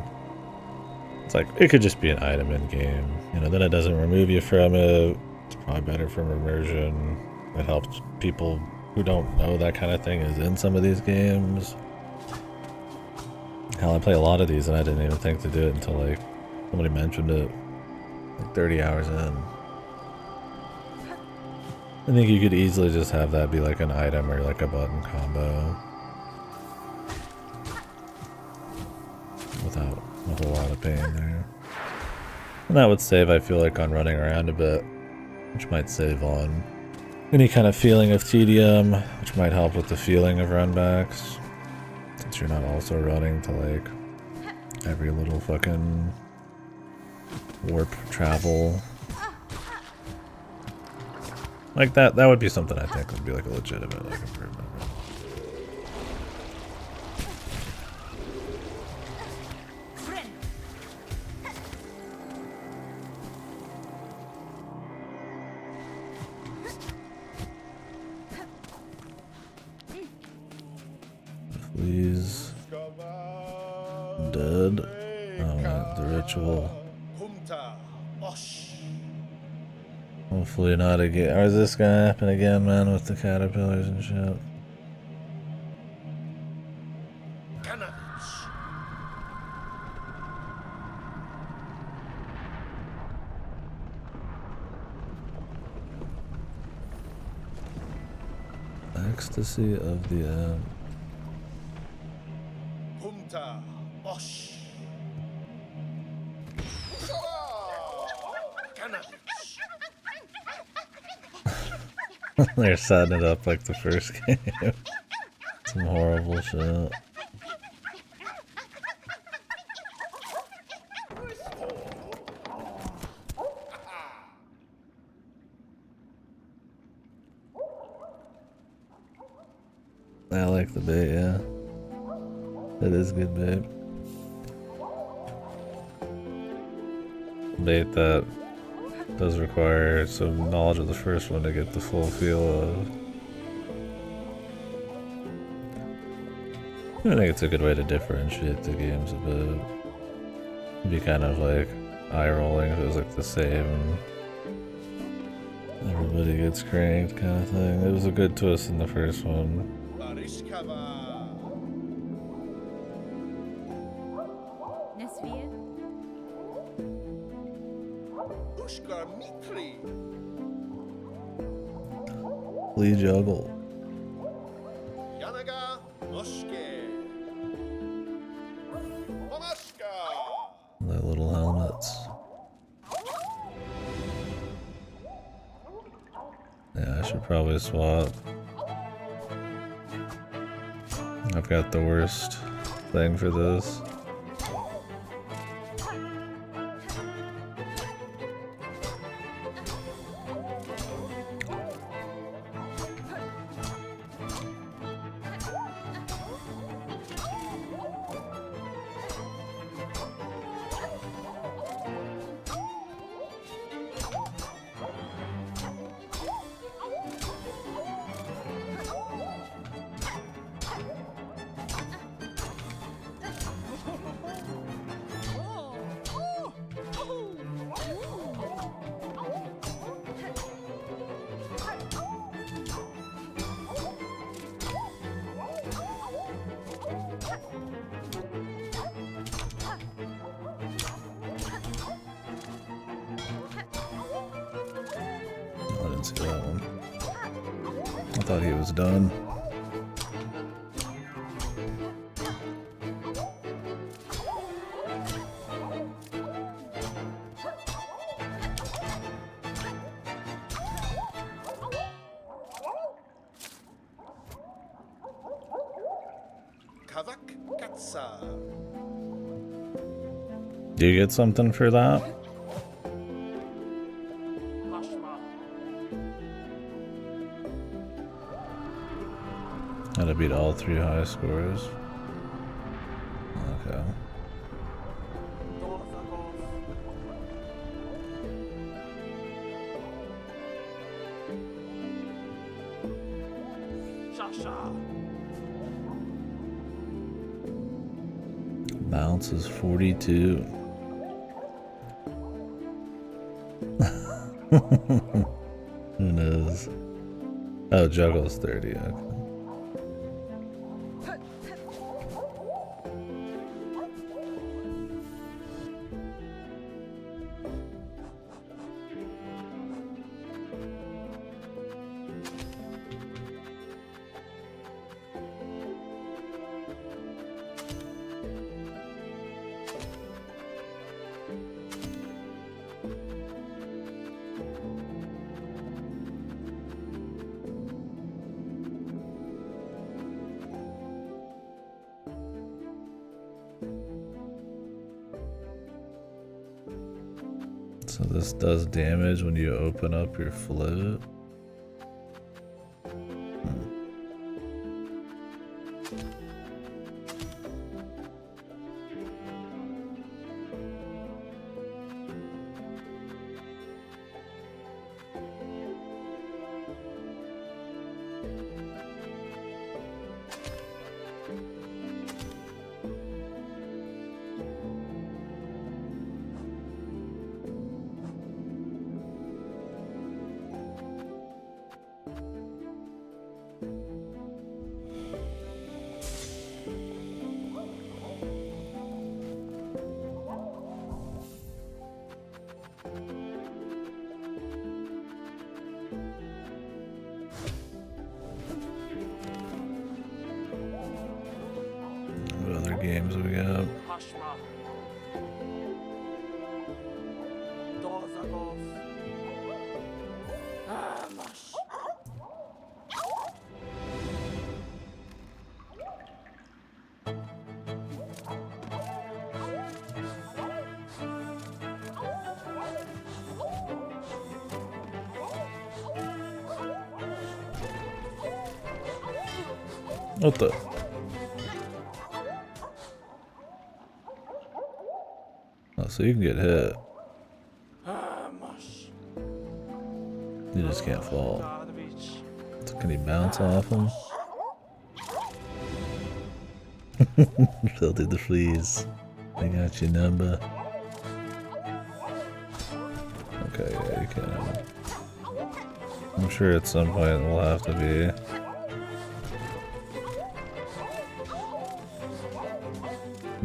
A: It's like it could just be an item in game, you know. Then it doesn't remove you from it. It's probably better from immersion. It helps people who don't know that kind of thing is in some of these games. Hell, I play a lot of these and I didn't even think to do it until like somebody mentioned it like 30 hours in. I think you could easily just have that be like an item or like a button combo without a whole lot of pain there. And that would save, I feel like, on running around a bit, which might save on any kind of feeling of tedium, which might help with the feeling of runbacks, since you're not also running to like every little fucking warp travel. Like that would be something I think would be like a legitimate like improvement. Please. Dead. Oh wait, the ritual. Hopefully not again. Or is this gonna happen again, man, with the caterpillars and shit? Ecstasy of the end. They're setting it up like the first game. Some horrible shit. I like the bait, yeah. It is good bait. Bait that does require some knowledge of the first one to get the full feel of. I think it's a good way to differentiate the games a bit. It'd be kind of like eye rolling if it was like the same. Everybody gets cranked kind of thing. It was a good twist in the first one.
B: Nesvia?
A: Lee juggle. Their little helmets. Yeah, I should probably swap. I've got the worst thing for this. I didn't see that one. I thought he was done. Do you get something for that? Gotta beat all 3 high scores. Okay. Bounce is 42. Who knows? Oh, juggle's 30. Okay. So this does damage when you open up your float. What other games we got? What the? Oh, so you can get hit. You just can't fall. So can he bounce off him? Filthy the fleas. I got your number. Okay, yeah, you can. I'm sure at some point it will have to be.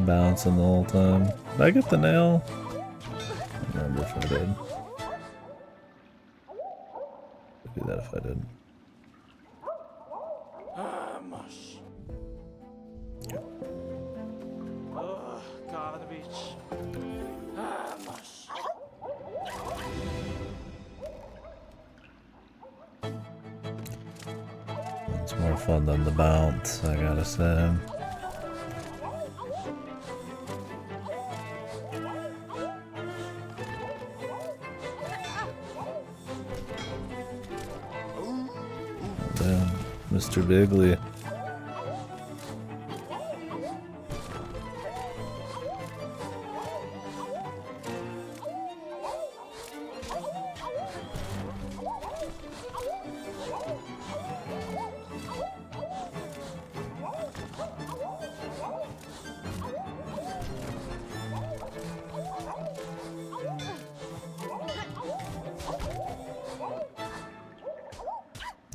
A: Bouncing the whole time. Did I get the nail? I don't remember if I did. I'd do that if I did. It's more fun than the bounce, I gotta say. Damn, Mr. Bigley.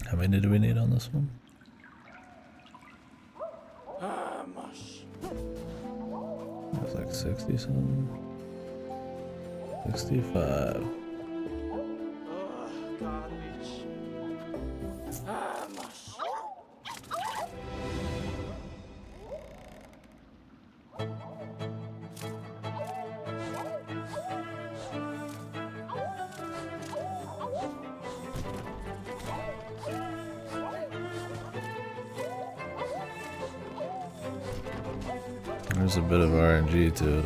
A: How many do we need on this one? It's like 60 something. 65. There's a bit of RNG to it,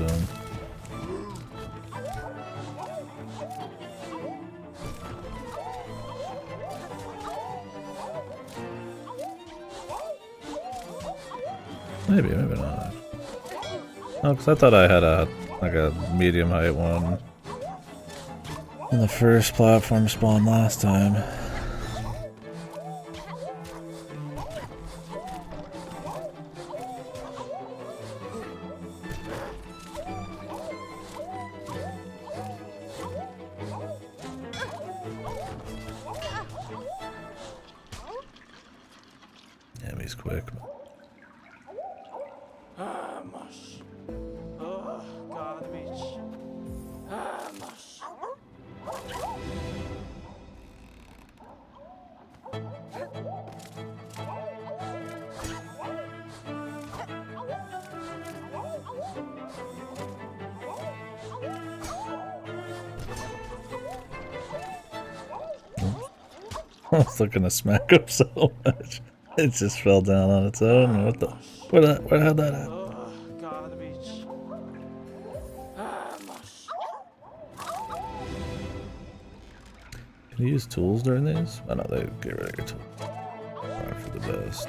A: Maybe, maybe not. Oh, because I thought I had a medium height one in the first platform spawn last time. Damn, he's quick. I was looking to smack him so much. It just fell down on its own. What the? Where had that at? Can you use tools during these? Oh no, they get rid of your tools. Probably for the best.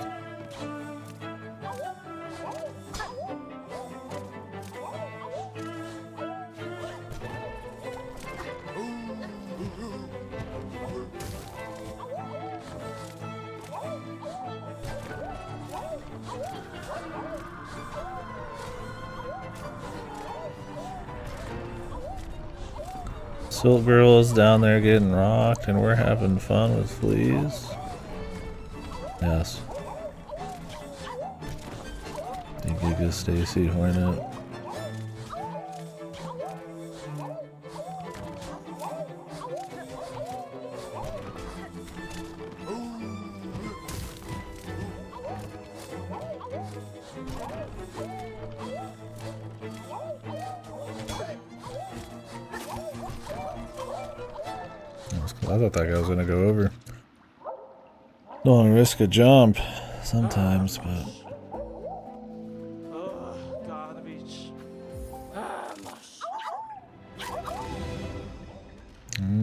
A: Silk Girl is down there getting rocked and we're having fun with fleas. Yes. You Giga Stacy Hornet. I thought that guy was gonna go over. Don't want to risk a jump sometimes, but.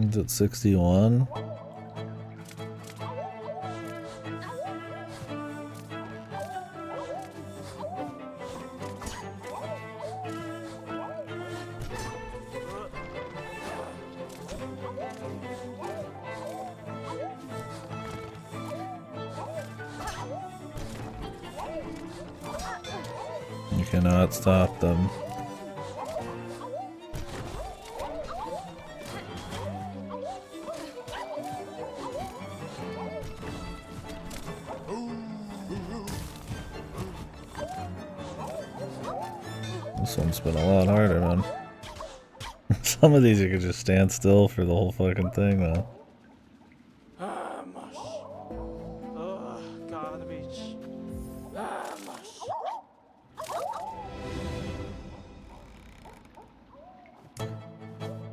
A: It's at 61. cannot stop them. This one's been a lot harder, man. Some of these you could just stand still for the whole fucking thing, though.
F: Garbage.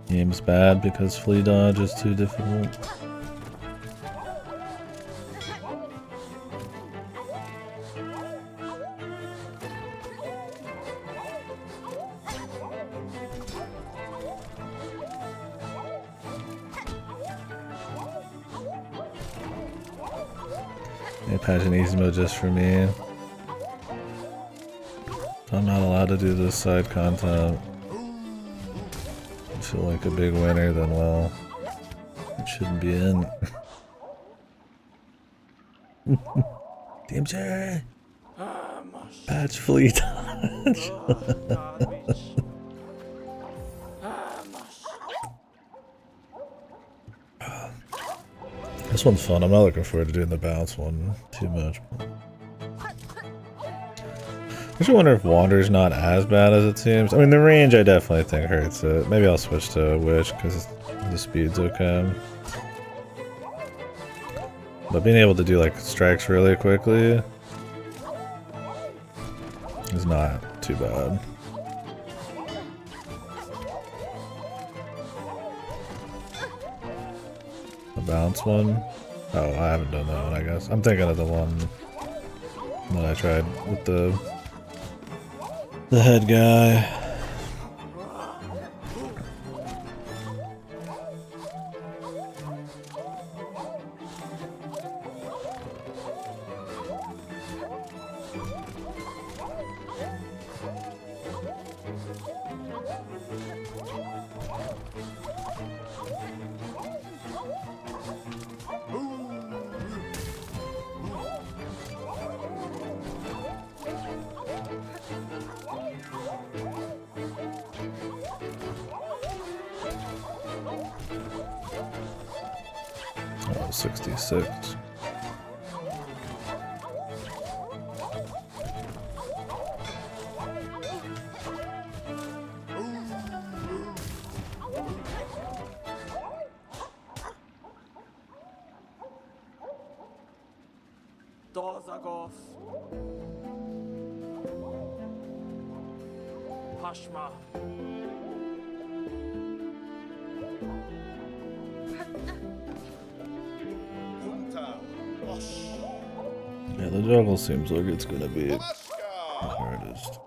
A: Game's bad because flea dodge is too difficult. Pageant easy mode just for me. I'm not allowed to do this side content. I feel like a big winner, then well, it shouldn't be in. DMJ! Patch fleet dodge. This one's fun. I'm not looking forward to doing the bounce one too much. I actually wonder if Wander's not as bad as it seems. I mean, the range I definitely think hurts it. Maybe I'll switch to Wish because the speed's okay. But being able to do like strikes really quickly is not too bad. Bounce one? Oh, I haven't done that one, I guess. I'm thinking of the one that I tried with the head guy. Oh, 66.
F: Dozagov. Pashma.
A: Yeah, the juggle seems like it's gonna be the hardest.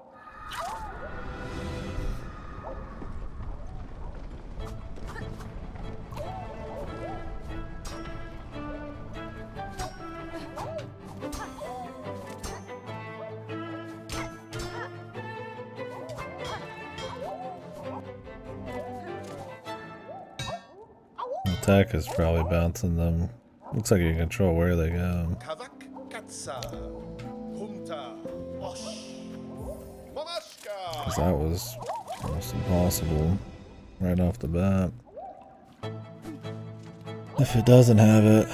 A: Attack is probably bouncing them. Looks like you can control where they go. Because that was almost impossible right off the bat. If it doesn't have it.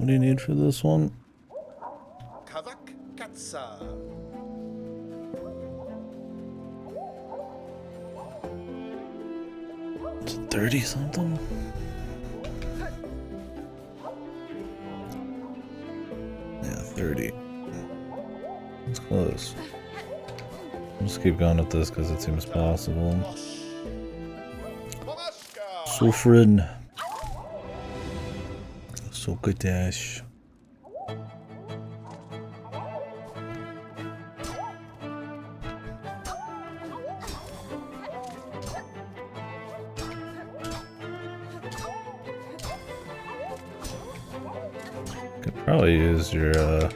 A: What do you need for this one?
G: Kavak Katsa.
A: It's 30 something? Yeah, 30. It's close. I'll just keep going with this because it seems possible. Sofrin. Sokatash. Could probably use your, yeah.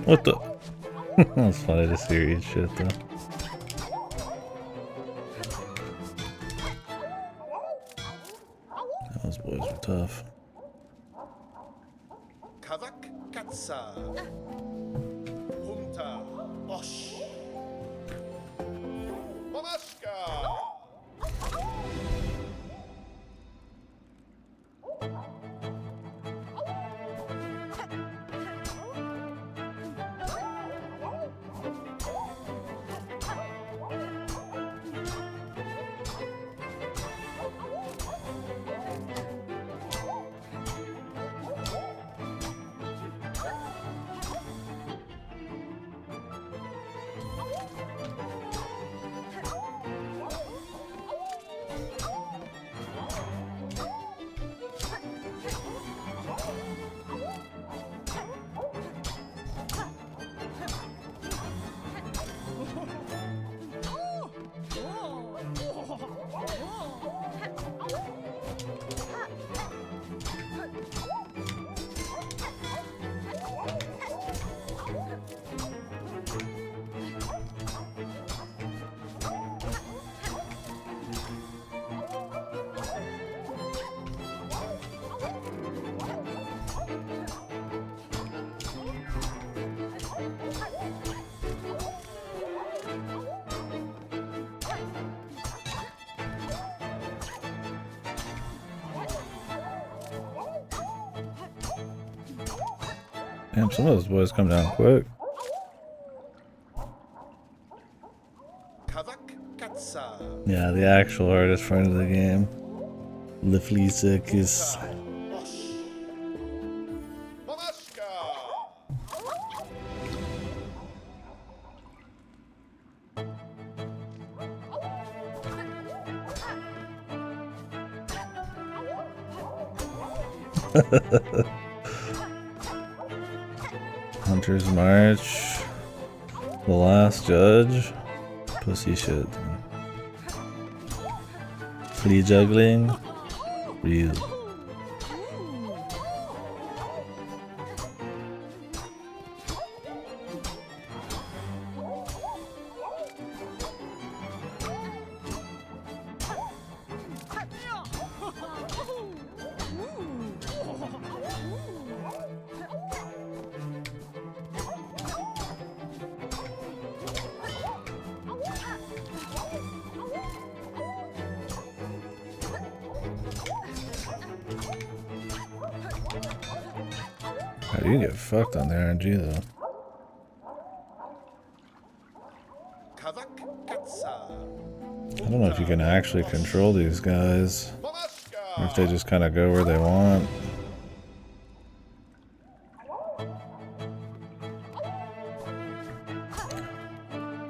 A: What the? That's funny to see her eat shit though. Those boys are tough.
G: Kavak Katsa. Hunta. Osh. Mamashka.
A: Damn, some of those boys come down quick.
G: Kavak Katsa.
A: Yeah, the actual hardest part of the game. The flea circus.
G: Osh. Mamashka.
A: Hunter's March. The Last Judge. Pussy shit. Flea juggling. Real. God, you can get fucked on the RNG though.
G: Kavak Katsa.
A: I don't know if you can actually control these guys, or if they just kind of go where they want.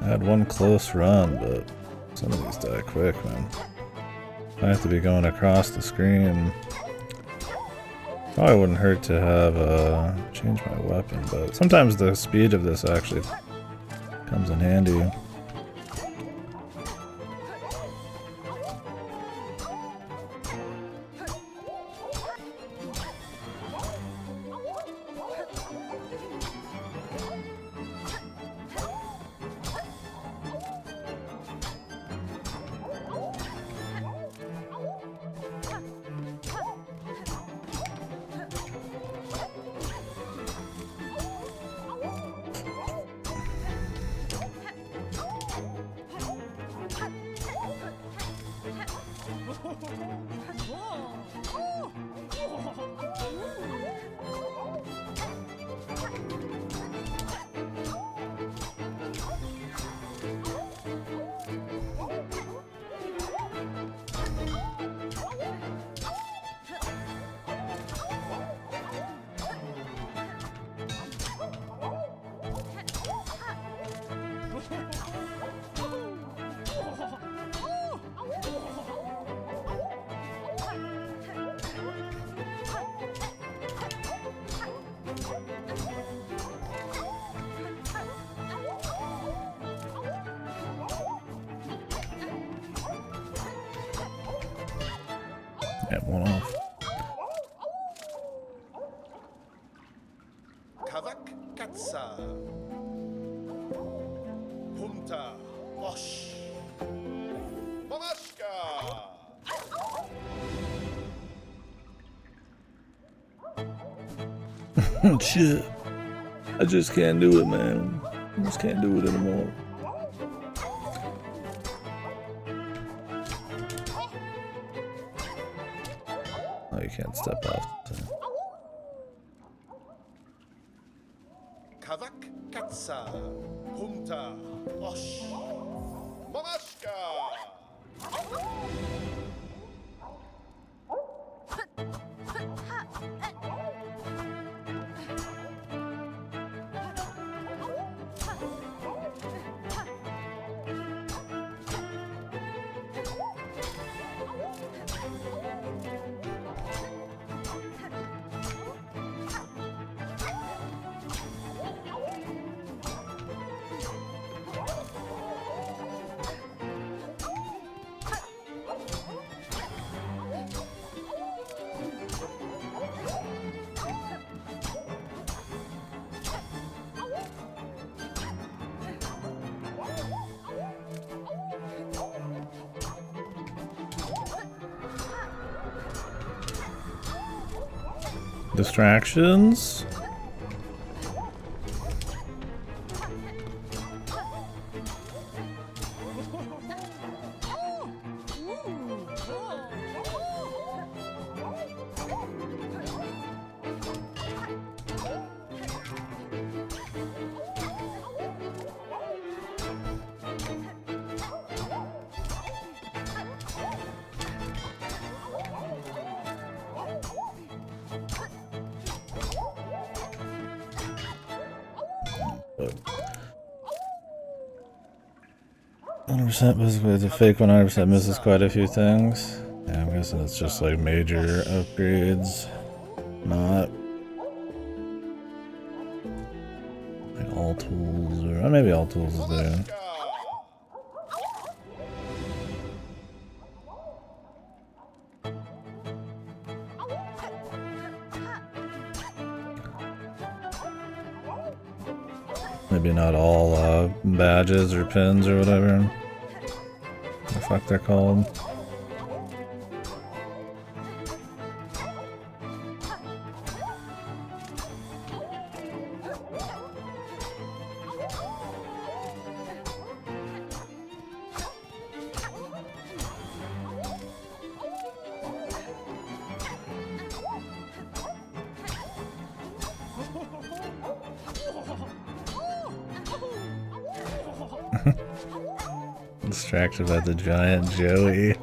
A: I had one close run, but some of these die quick, man. I have to be going across the screen. Probably wouldn't hurt to have change my weapon, but sometimes the speed of this actually comes in handy. Yeah, one off.
G: Kavak Katsa. Humta. Bosh. Mamashka.
A: Shit. I just can't do it, man. I just can't do it anymore. Oh, you can't step off.
G: Kavak Katsa. Humta. Bosh. Mamashka.
A: Distractions? But 100% basically the fake 100% misses quite a few things. Yeah, I'm guessing it's just like major upgrades, not like all tools, or maybe all tools is there.
G: Mamashka.
A: Maybe not all badges or pins or whatever the fuck they're called. Distracted by the giant Joey.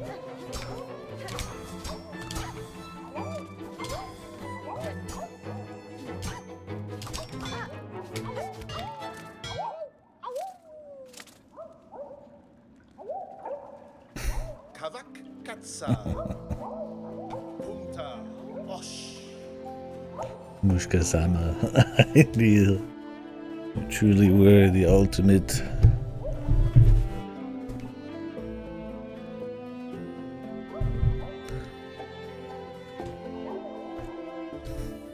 G: Kavak Katsa. Humta. Bosh.
A: Mushka-sama. Ideal. You truly were the ultimate.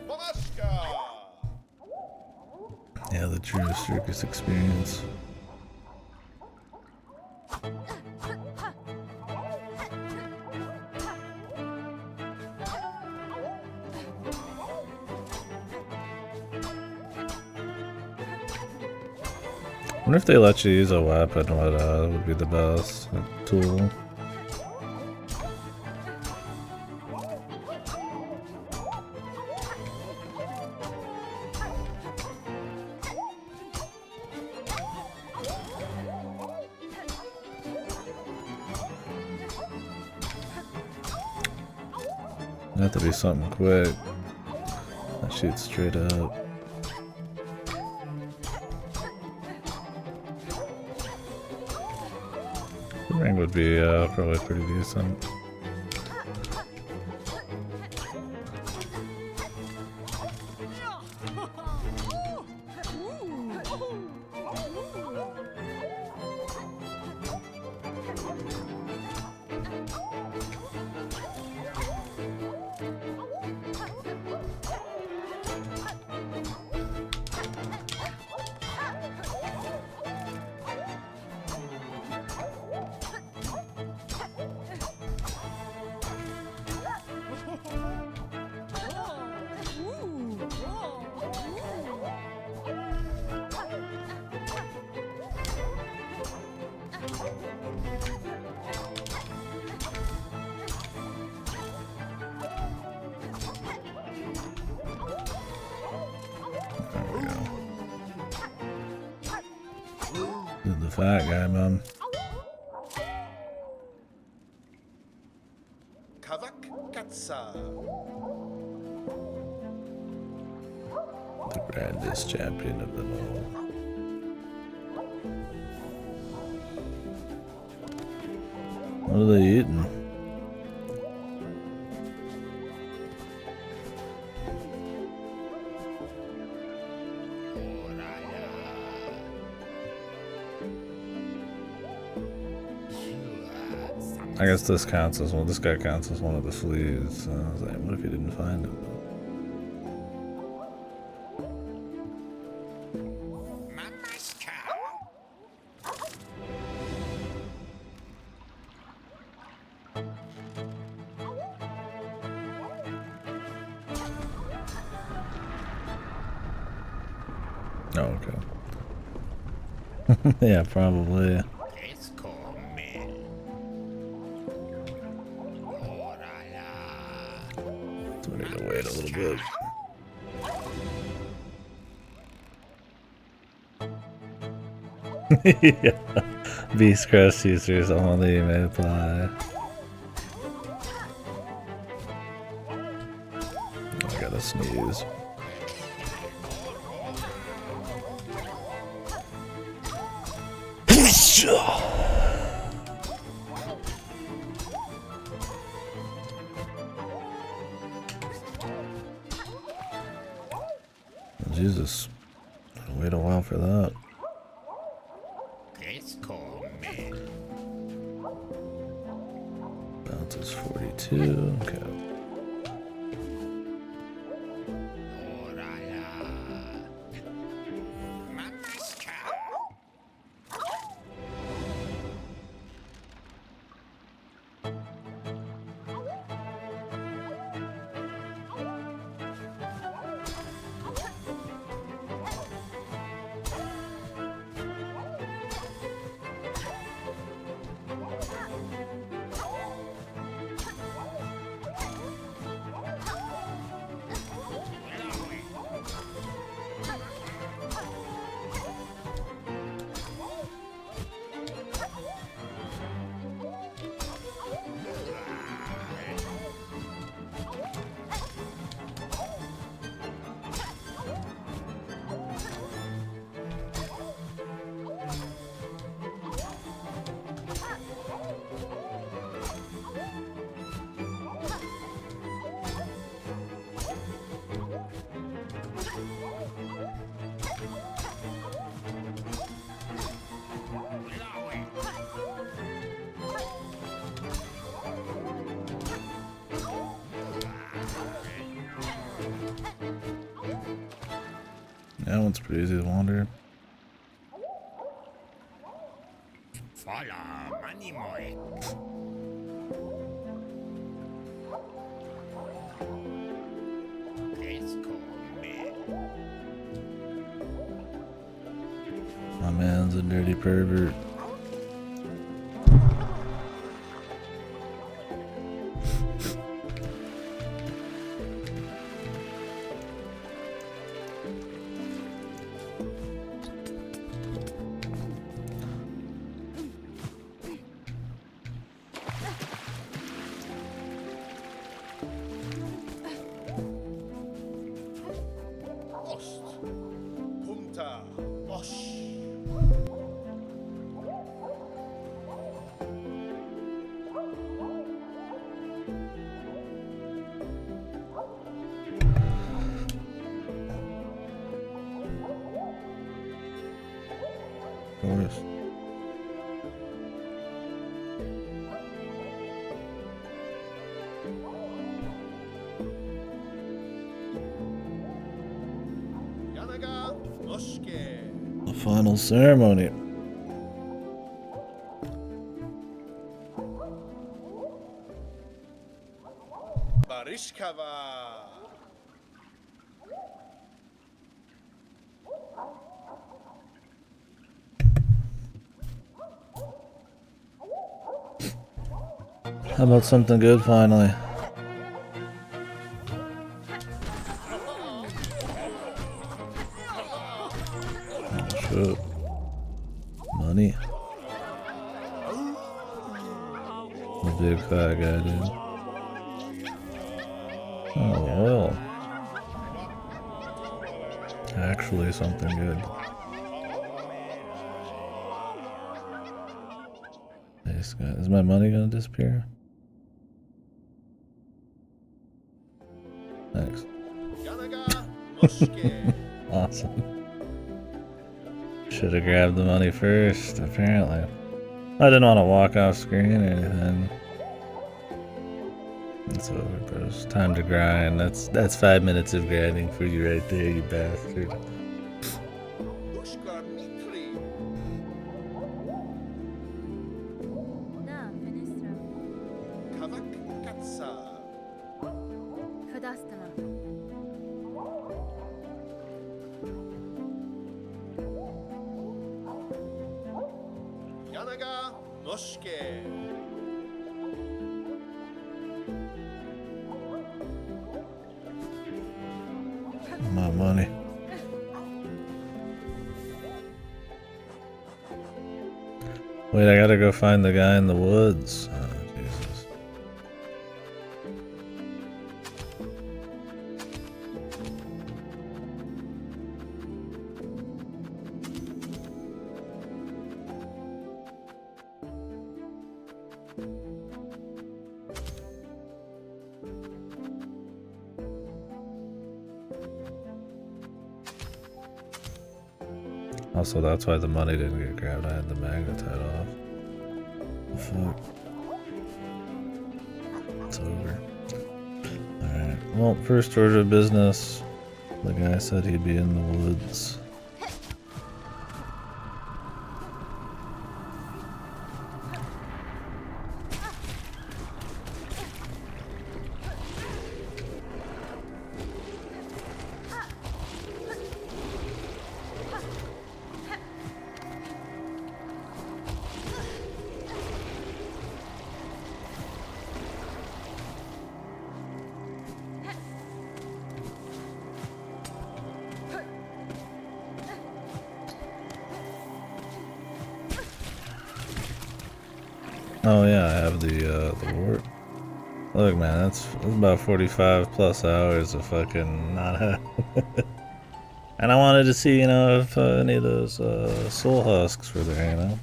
G: Mamashka.
A: Yeah, the true circus experience. I wonder if they let you use a weapon, what would be the best tool? It'd have to be something quick that shoots straight up. The ring would be probably pretty decent. fat guy, man.
G: Kavak Katsa.
A: The grandest champion of them all. What are they eating? I guess this counts as one. This guy counts as one of the fleas. So I was like, what if you didn't find him? Oh, okay. Yeah, probably. So we need to wait a little bit. Yeah. Beast crust users only may apply. I gotta sneeze. Jesus, gotta wait a while for that. Bounce is 42. Okay. That one's pretty easy to wander. My man's a dirty pervert.
G: Ost. Punta. Osh.
A: Of course.
G: Yanaga. Oshke.
A: The final ceremony.
G: Barishkava.
A: How about something good finally? Oh, shit. Money. The big fat guy, dude. Oh, oil. Actually something good. Nice guy. Is my money gonna disappear? Thanks.
G: Yanaga Moshke.
A: Awesome. Should have grabbed the money first, apparently. I didn't want to walk off screen or anything. It's over, bros. Time to grind. That's 5 minutes of grinding for you right there, you bastard.
G: Ushkar Mitri.
B: Da, Fenestra.
G: Kavak Katsa.
B: Fadastana.
G: Yanaga Moshke.
A: My money. Wait, I gotta go find the guy in the woods. Oh, Jesus. Also, that's why the money didn't get grabbed. I had the magnetite off. The fuck? It's over. Alright. Well, first order of business. The guy said he'd be in the woods. Oh yeah, I have the warp. Look, man, that's about 45 plus hours of fucking not And I wanted to see, you know, if any of those soul husks were there, you know.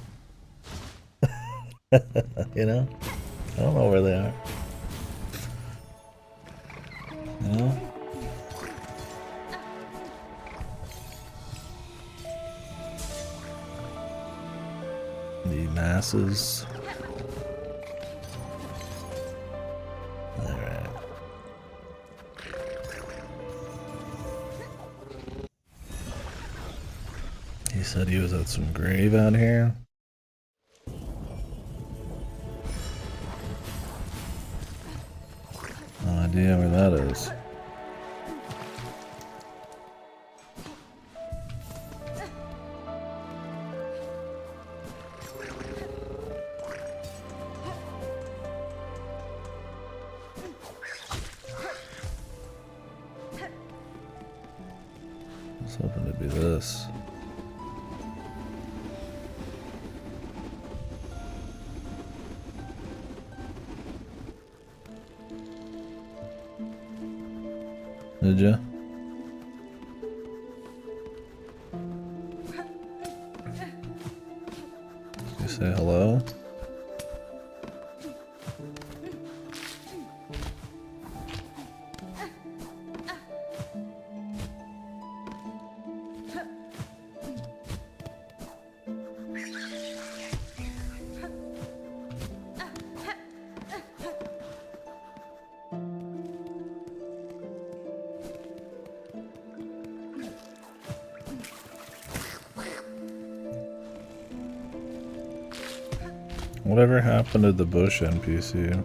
A: You know, I don't know where they are. You know. The masses. Alright. He said he was at some grave out here. No idea where that is. I was hoping to be this. Did ya? You say hello? Whatever happened to the bush NPC?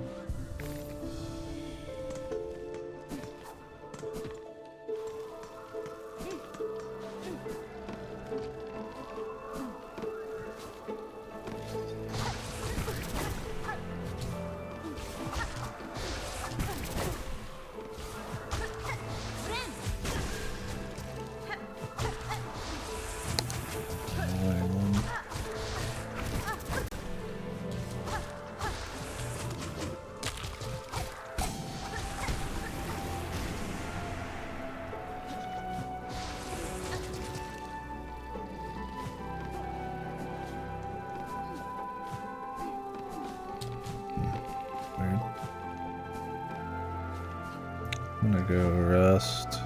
A: I'm gonna go rest.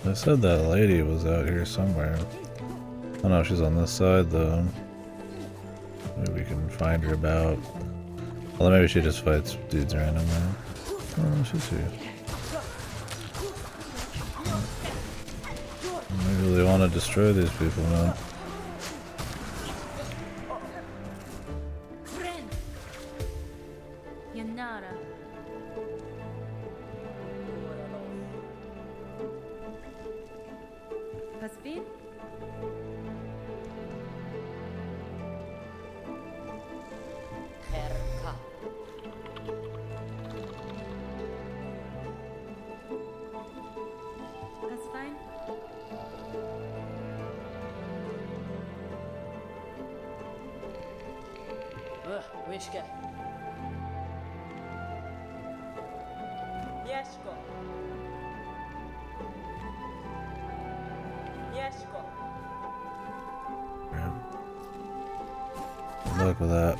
A: I said that lady was out here somewhere. Oh no, she's on this side though. Maybe we can find her about. Well, maybe she just fights dudes randomly. Oh, she's here. Maybe they want to destroy these people now.
B: Friend. Yanara. Hasbin?
E: Herka.
B: That's fine.
E: Wishke. Jesko. Jesko.
A: Yeah. Good luck with that.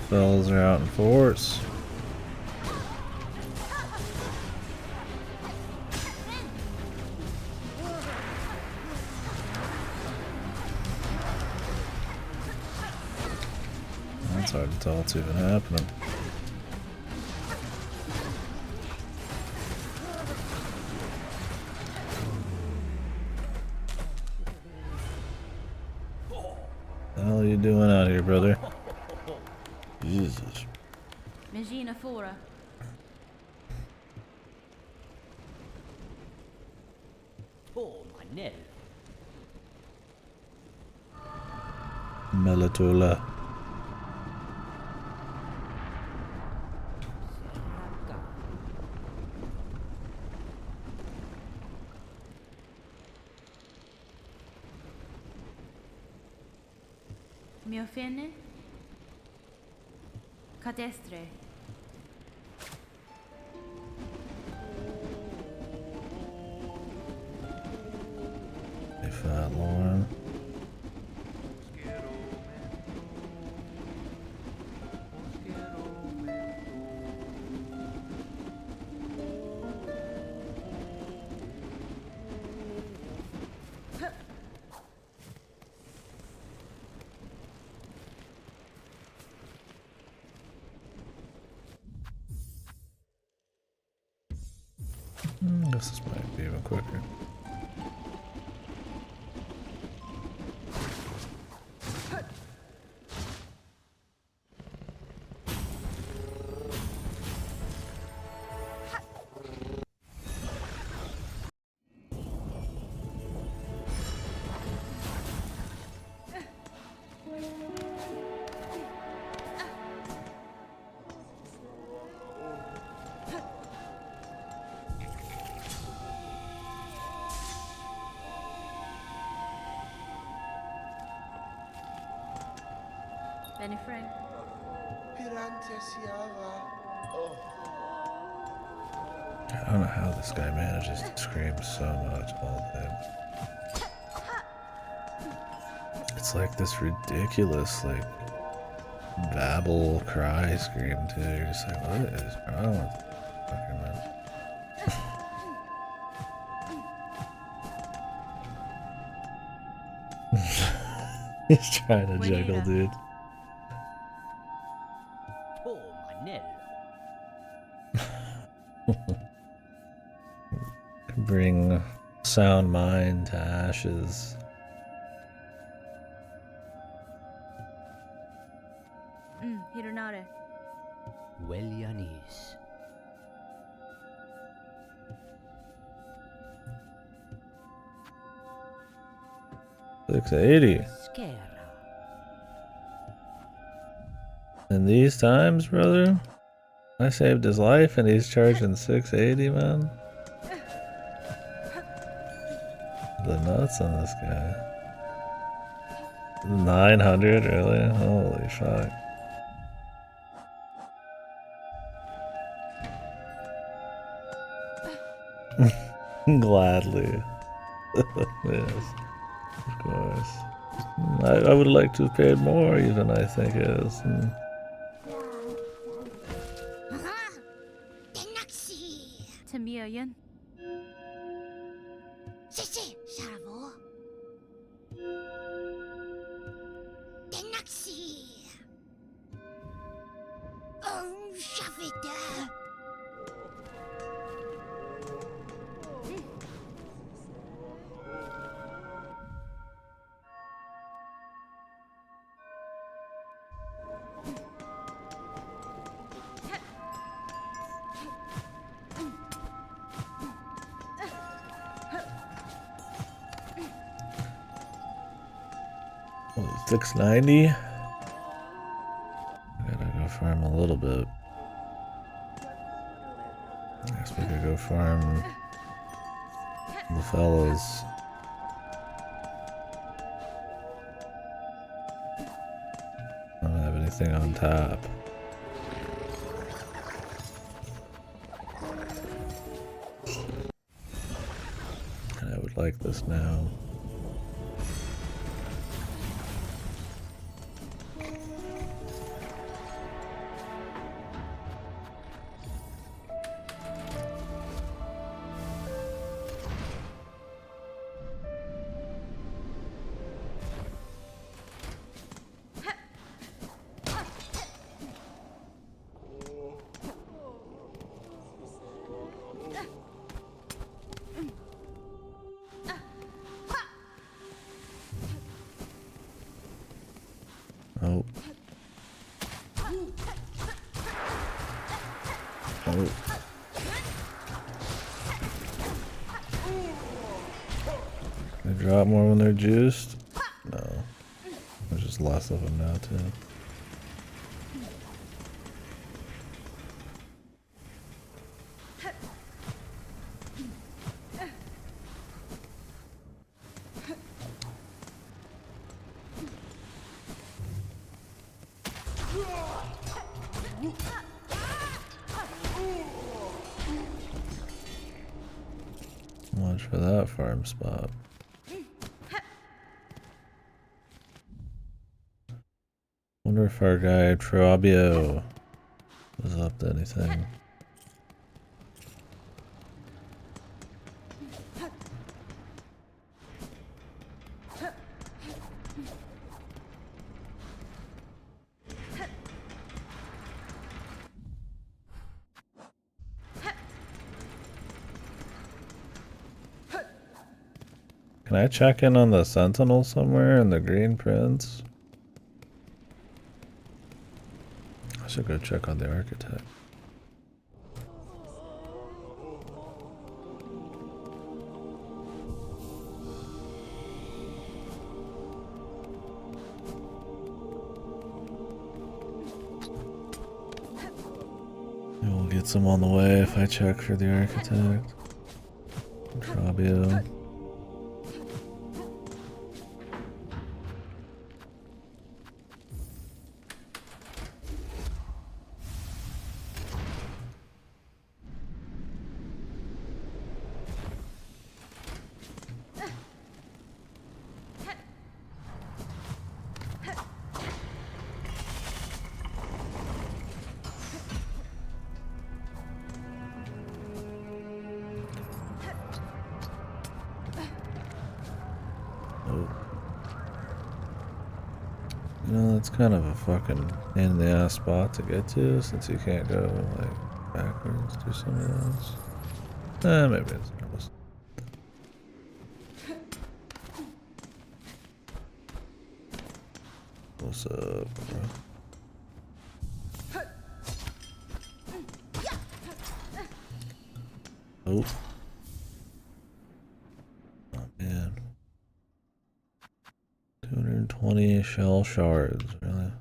A: Fellas are out in force. It's hard to tell what's even happening. What the hell are you doing out here, brother? Jesus.
B: Megina Fora.
H: Oh, my nell.
A: Melatola.
B: Mio fene? Cadestre.
A: Hey, fat Lauren. This might be even quicker.
B: Benifred.
G: Pirante Siava. Oh,
A: I don't know how this guy manages to scream so much all day. It's like this ridiculous, like, babble cry scream too. You're just like, what is wrong with this fucking man? He's trying to juggle, dude.
H: Oh, my Ned.
A: Bring sound mind to ashes.
B: Hironare.
H: Wellianis.
A: 680.
H: Scare.
A: In these times, brother, I saved his life and he's charging 680, man. The nuts on this guy. 900, really? Holy fuck. Gladly. Yes, of course. I would like to have paid more, even, I think it is.
B: Tamiyan.
D: Sisi, Sarvo. Tenaxi. Shavita.
A: Oh, 690? I gotta go farm a little bit. I guess we could go farm the fellas. I don't have anything on top. And I would like this now. Oh. Oh. They drop more when they're juiced? No. There's just less of them now, too. Much for that farm spot. Wonder if our guy Trabio was up to anything. Can I check in on the Sentinel somewhere in the Green Prince? I should go check on the Architect. Maybe we'll get some on the way if I check for the Architect. Trabio. You know, that's kind of a fucking pain in the ass spot to get to since you can't go like backwards to some of those. Maybe it's almost. What's up, bro? Oh. Oh man. 220 shell shards, really?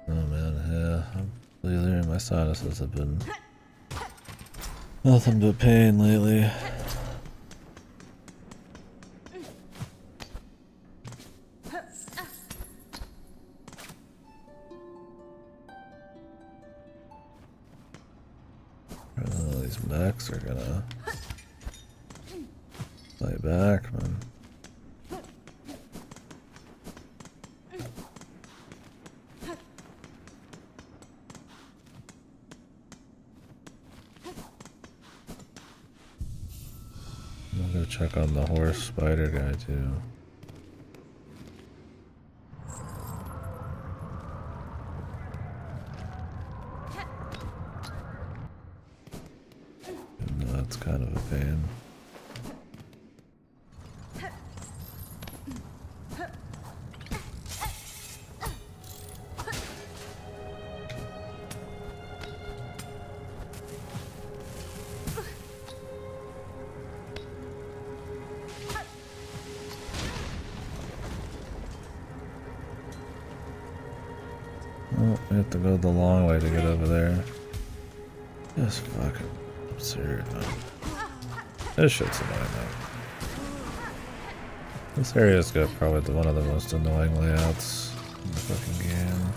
A: Oh man, yeah. Lately my sinuses have been nothing but pain lately. Oh, these mechs are gonna fight back, man. I'm gonna go check on the horse spider guy too. Even though that's kind of a pain. Oh, we have to go the long way to get over there. Just fucking absurd, man. This shit's annoying, though. This area's got probably one of the most annoying layouts in the fucking game.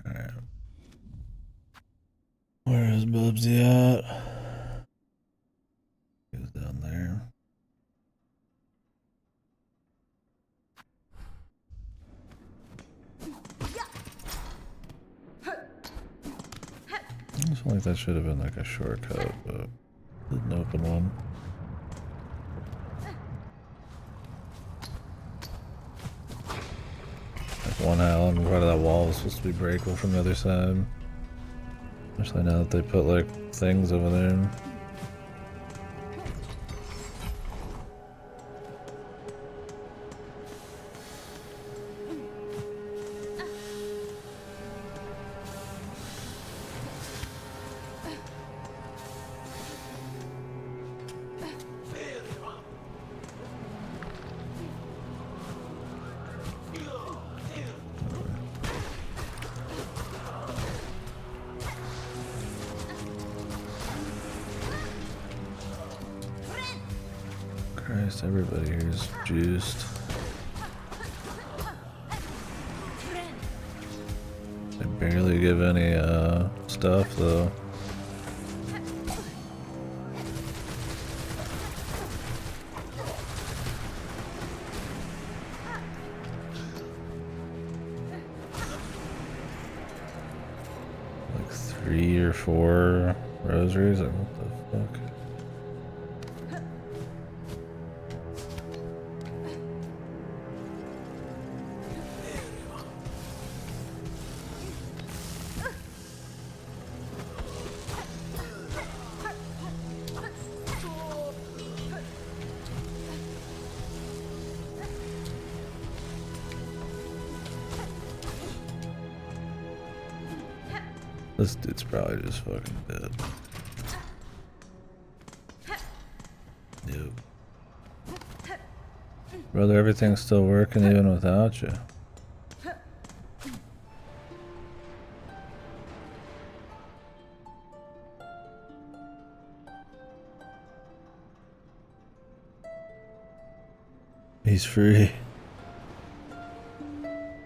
A: Alright. Where is Bubsy at? He was down there. I just feel like that should have been like a shortcut, but didn't open one. Like one island, part of that wall was supposed to be breakable from the other side. Especially now that they put like things over there. Christ, everybody here is juiced. They barely give any stuff though. Like 3 or 4 rosaries, like what the fuck? This dude's probably just fucking dead. Yep. Brother, everything's still working even without you. He's free.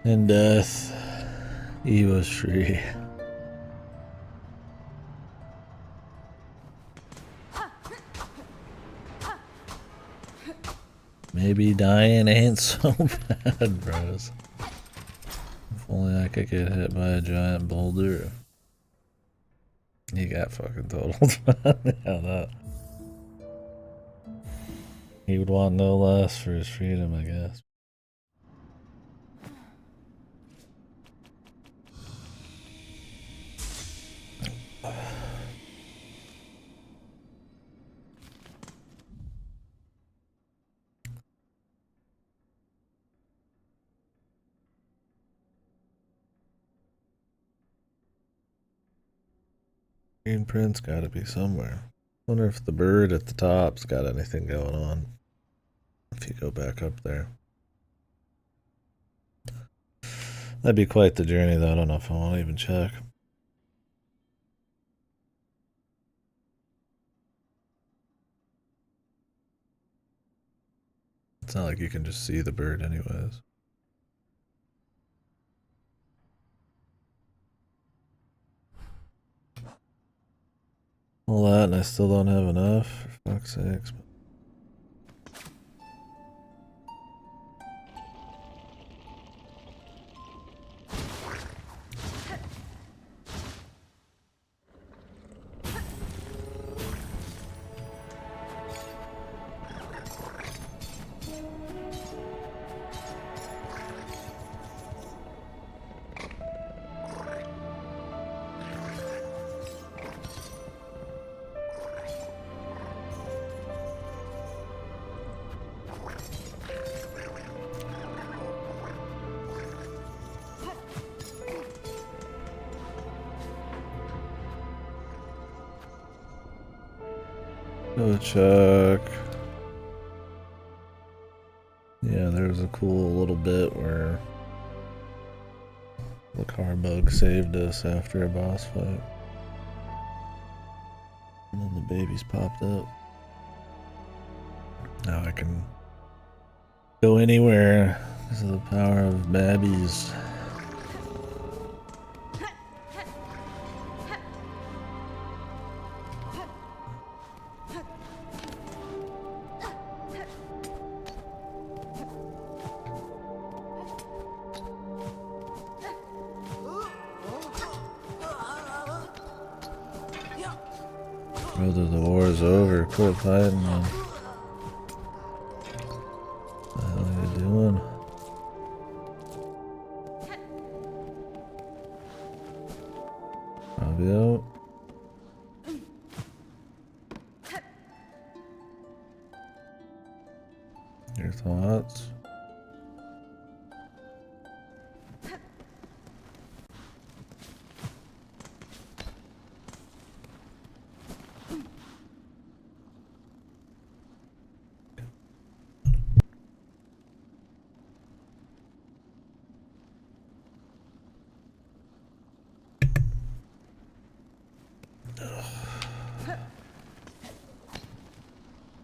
A: In death, he was free. Maybe dying ain't so bad, bros. If only I could get hit by a giant boulder. He got fucking totaled. Yeah, that. He would want no less for his freedom, I guess. Green print's gotta be somewhere. Wonder if the bird at the top's got anything going on. If you go back up there. That'd be quite the journey though. I don't know if I want to even check. It's not like you can just see the bird anyways. All that and I still don't have enough, for fuck's sakes. Go check. Yeah, there was a cool little bit where the car bug saved us after a boss fight. And then the babies popped up. Now I can go anywhere because of the power of babbies. Brother, the war is over. Quit fighting, man. What the hell are you doing? Fabio? Your thoughts?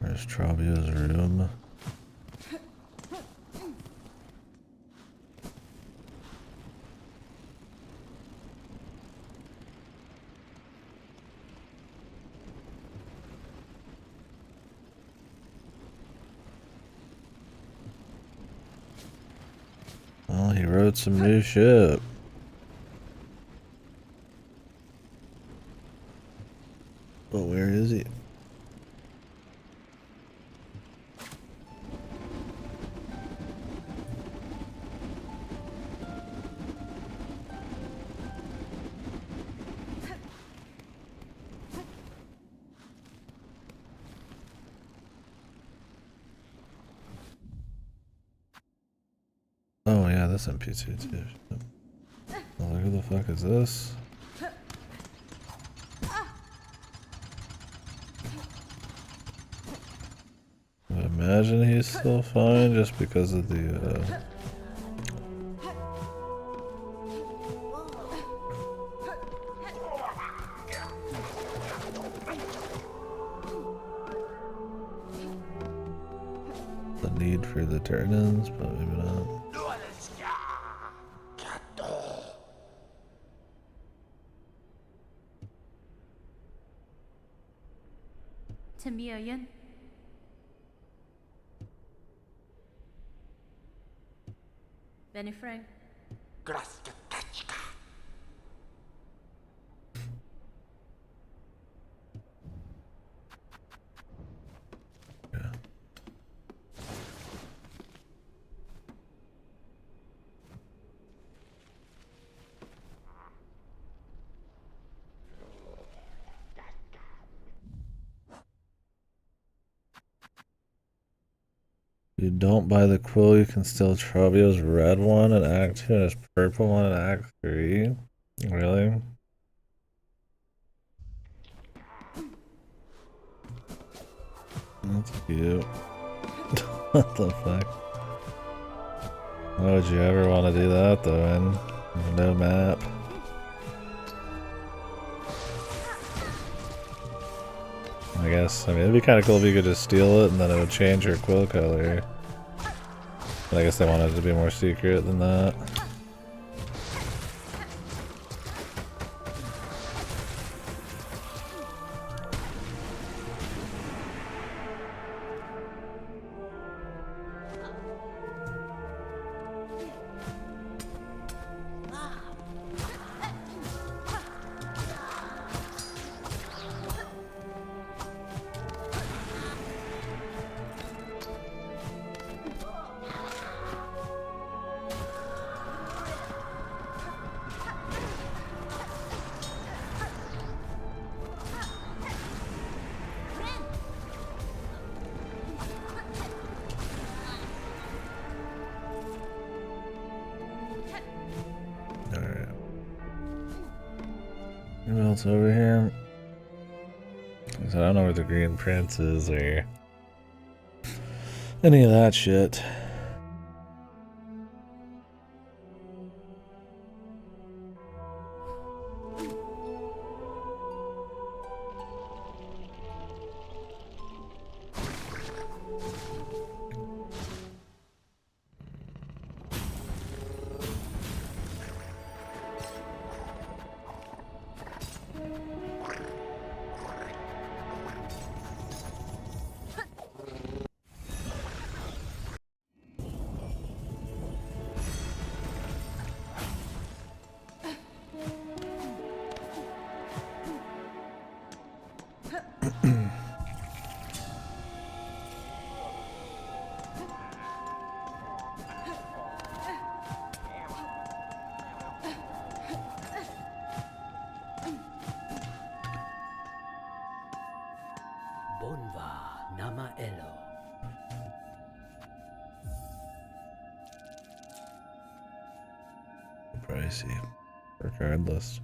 A: Where's Trabio's room? wrote some new shit. But where is he? Oh yeah, this NPC too. Oh, who the fuck is this? I imagine he's still fine just because of the need for the turn-ins, but maybe not.
B: Tamiyan. Benny Frank.
A: Yeah. You don't buy the quill, you can steal Trovio's red one in Act 2 and his purple one in Act 3. Really? That's cute. What the fuck? Why would you ever want to do that though, man? There's no map. I guess, I mean, it'd be kind of cool if you could just steal it and then it would change your quill color. But I guess they wanted it to be more secret than that. Who else over here? I don't know where the Green Prince is or any of that shit.
H: Bonva Nama Elo.
A: Pricey. Regardless.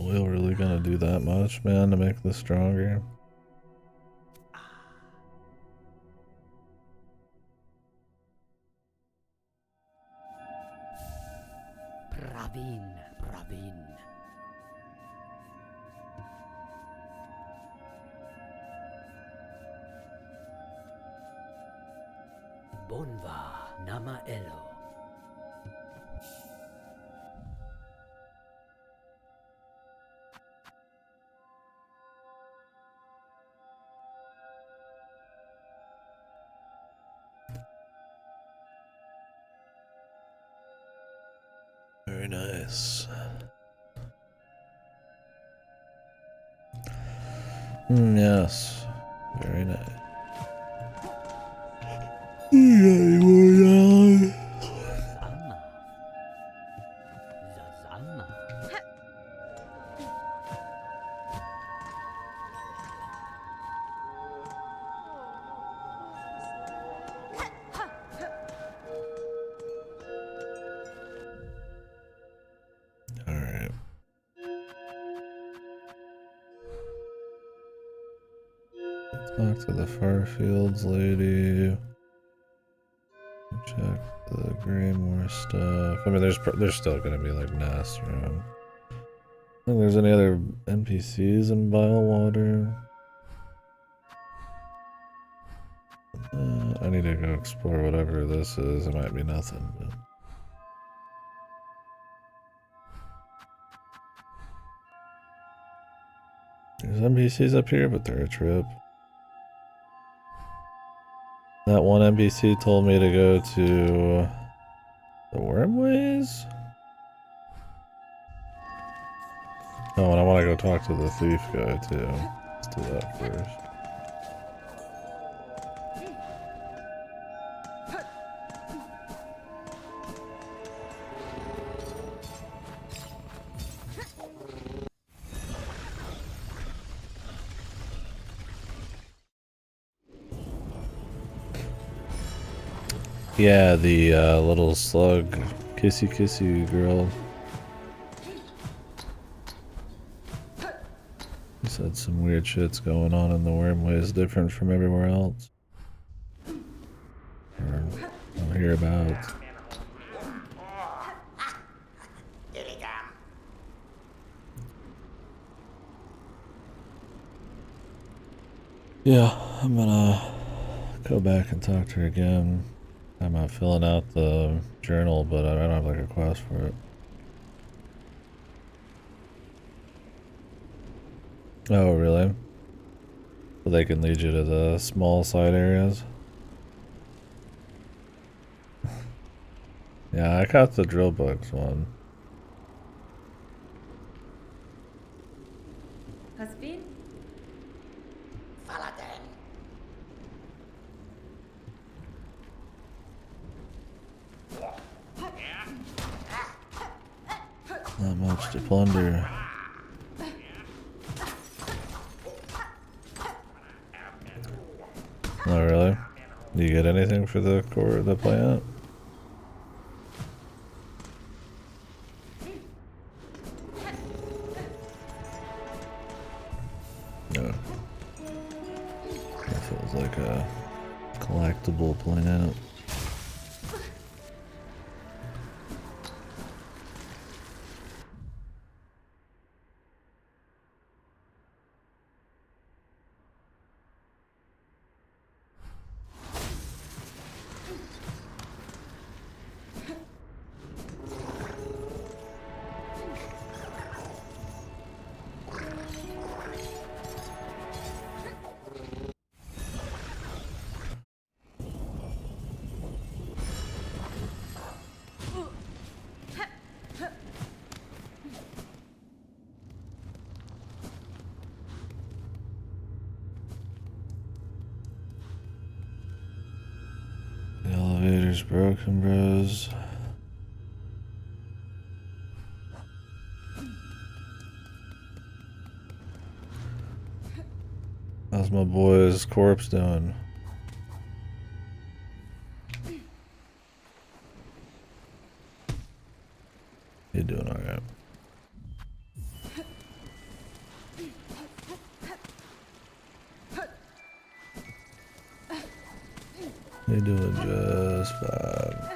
A: Oil really gonna do that much, man, to make this stronger?
H: Praveen. Bonva Nama Elo.
A: Very nice. Yes. Very nice.
H: Zalma. Zazalma.
A: Alright. Talk to the Farfields lady. Check the Greymore stuff. I mean, there's still gonna be like nests around. I don't think there's any other NPCs in Bylewater. I need to go explore whatever this is. It might be nothing, but. There's NPCs up here, but they're a trip. That one NPC told me to go to the Wormways? Oh, and I want to go talk to the thief guy too. Let's do that first. Yeah, the little slug, kissy kissy girl. He said some weird shit's going on in the Wormways, different from everywhere else. Or I'll hear about. Yeah, I'm gonna go back and talk to her again. I'm not filling out the journal, but I don't have like a quest for it. Oh, really? So they can lead you to the small side areas? Yeah, I caught the drill bugs one.
B: Caspin?
G: Faladen.
A: Not much to plunder. Oh, really? Do you get anything for the core of the plant? No. That feels like a collectible plant. The elevator's broken, bros. How's my boy's corpse doing? You doing alright? You're doing just fine.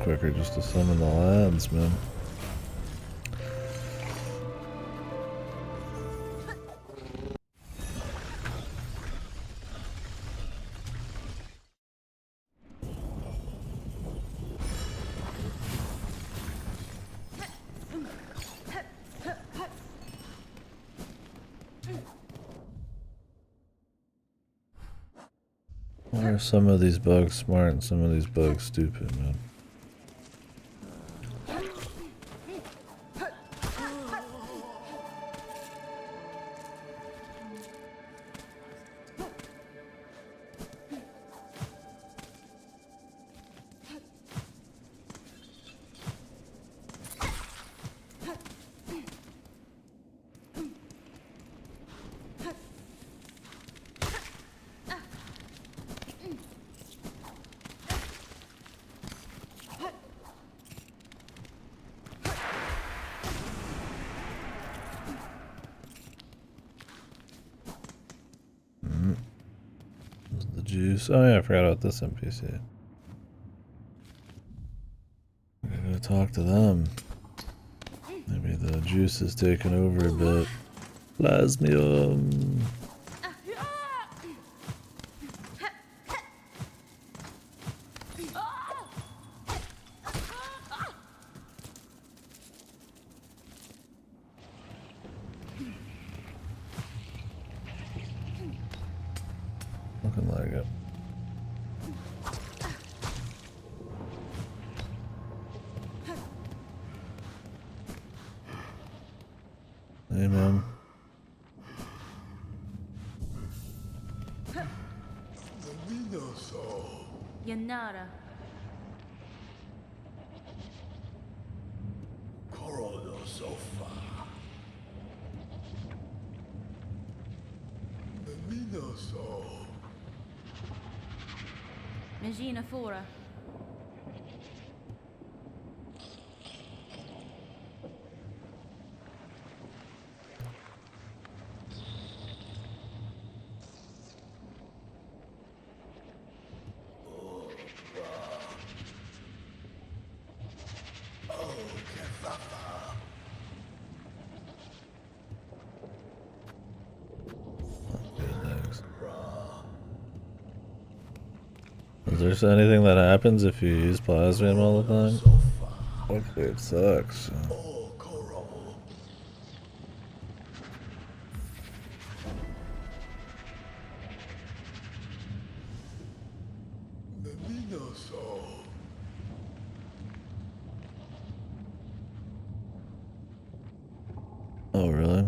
A: quicker just to summon the lads, man. Why are some of these bugs smart and some of these bugs stupid, man? The juice. Oh yeah, I forgot about this NPC. I'm gonna talk to them. Maybe the juice is taking over a bit. Plasmium. Looking like it. Hey, man.
B: Yanara. Magina Fora.
A: Is there anything that happens if you use Plasmium all the time? Hopefully it sucks. Oh, really?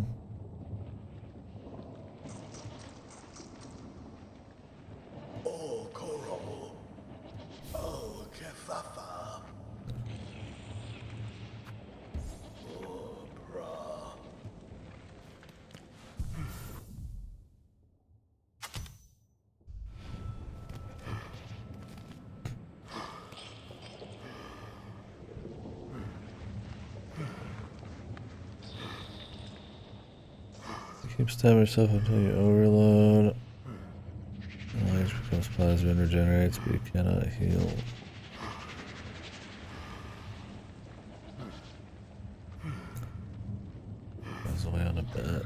A: Keep stabbing yourself until you overload. Life becomes plasma and regenerates, but you cannot heal. That's the way on a bet.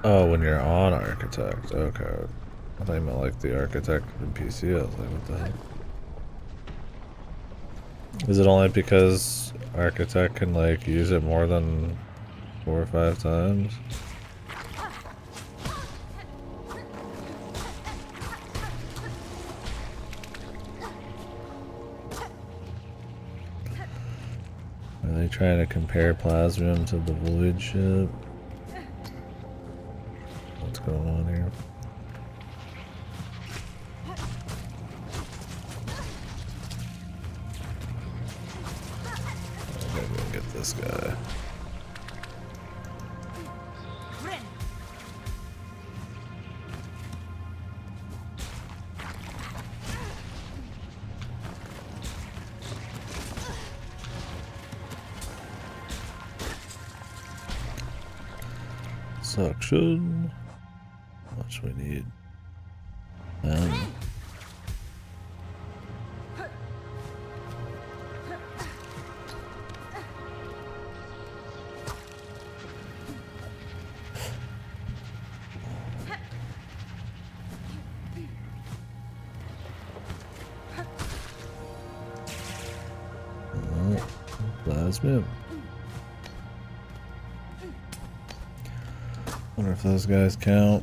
A: Oh, when you're on Architect. Okay. I thought you meant like the Architect in PC. I was like, what the heck? Is it only because Architect can like use it more than 4 or 5 times? Are they trying to compare Plasmium to the Void ship? What's going on here? Maybe we'll get this guy. Suction. How much we need? Plasma. Wonder if those guys count.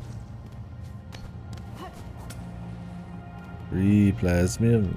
A: 3 plasmium.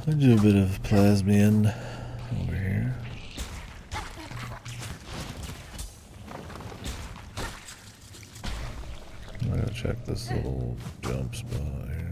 A: I'll do a bit of plasmian over here. I'm gonna check this little jump spot here.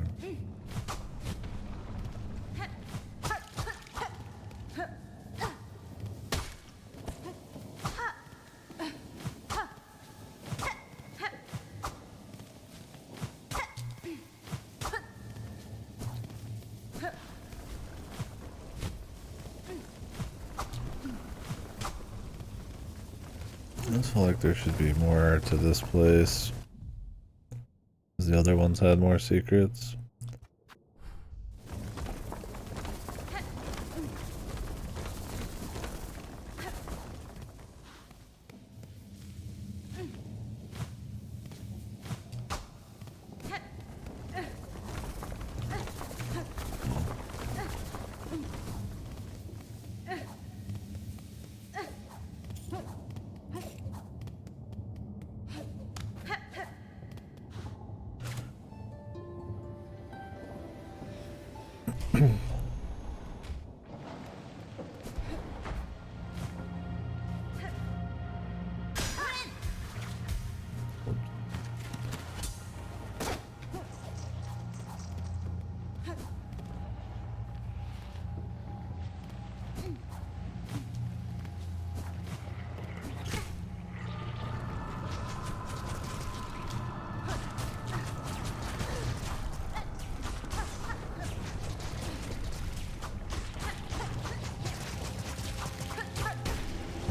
A: I just feel like there should be more to this place. Because the other ones had more secrets.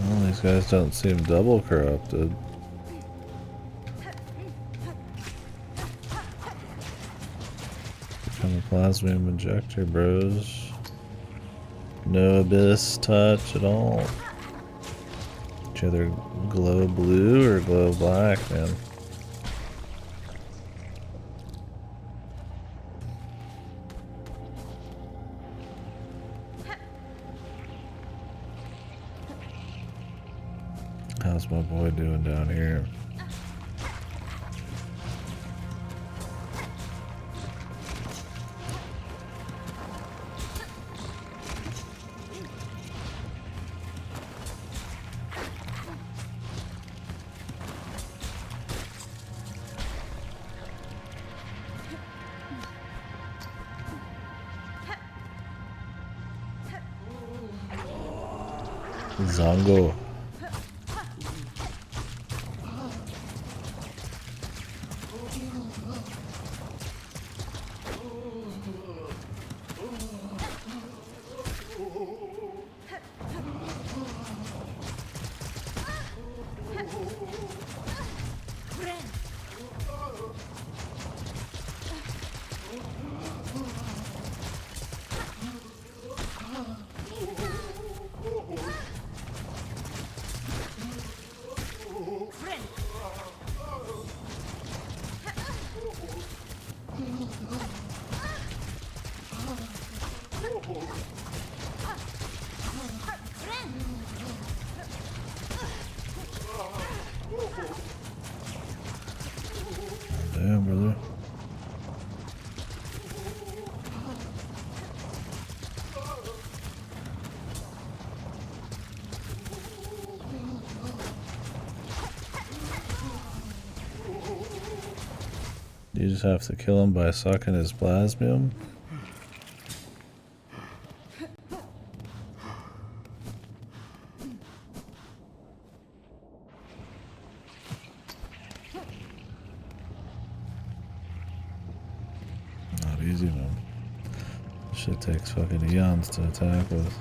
A: Well, these guys don't seem double corrupted. Become a plasmium injector, bros. No abyss touch at all. Each other glow blue or glow black, man. How's my boy doing down here? Zongo. You just have to kill him by sucking his plasmium? Not easy, man. Shit takes fucking eons to attack with.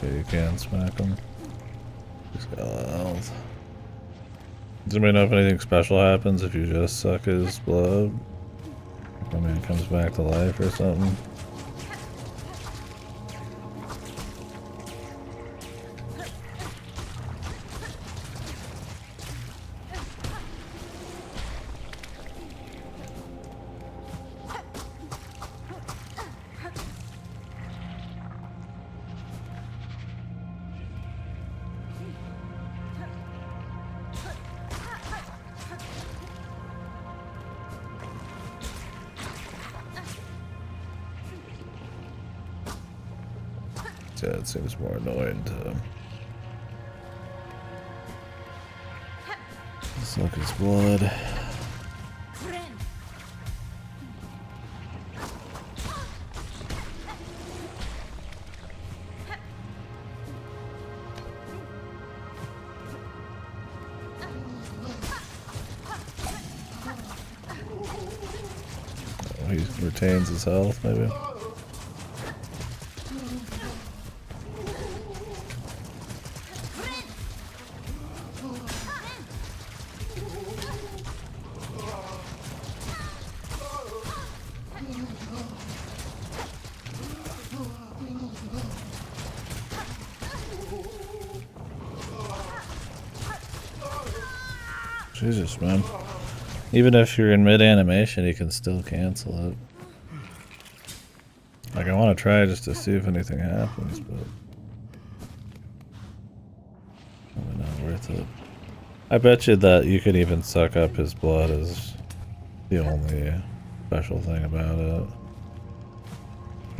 A: Okay, you can smack him. He's got a lot of health. Does anybody know if anything special happens if you just suck his blood? I mean, it comes back to life or something? Yeah, it seems more annoying to suck his blood. Oh, he retains his health, maybe. Jesus, man. Even if you're in mid-animation, you can still cancel it. Like, I want to try just to see if anything happens, but probably not worth it. I bet you that you could even suck up his blood is the only special thing about it.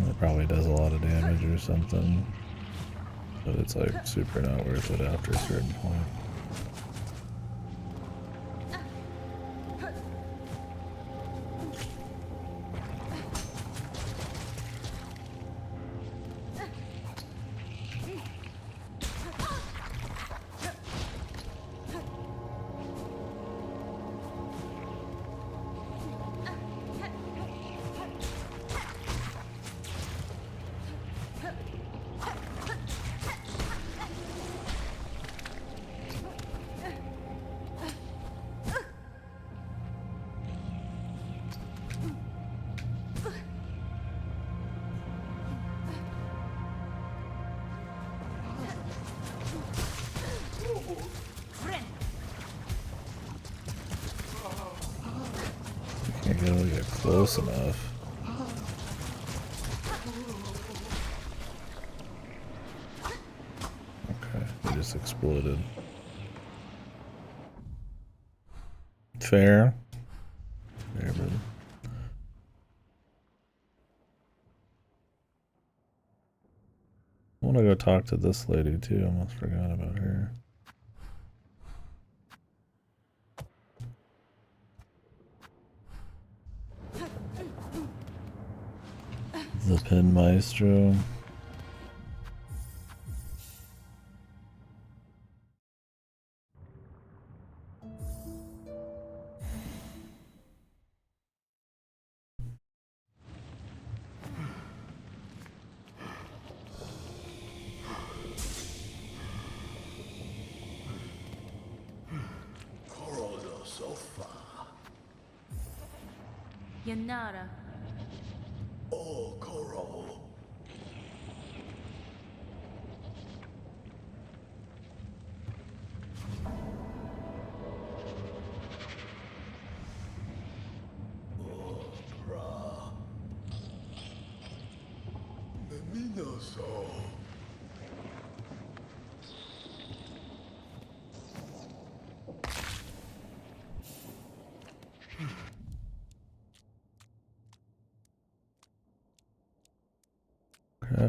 A: It probably does a lot of damage or something, but it's like super not worth it after a certain point. Can't really get close enough. Okay, he just exploded. Fair. Fair, but I want to go talk to this lady too. I almost forgot about her. The Pin Maestro.
B: Yanara.
G: Oh, Koro.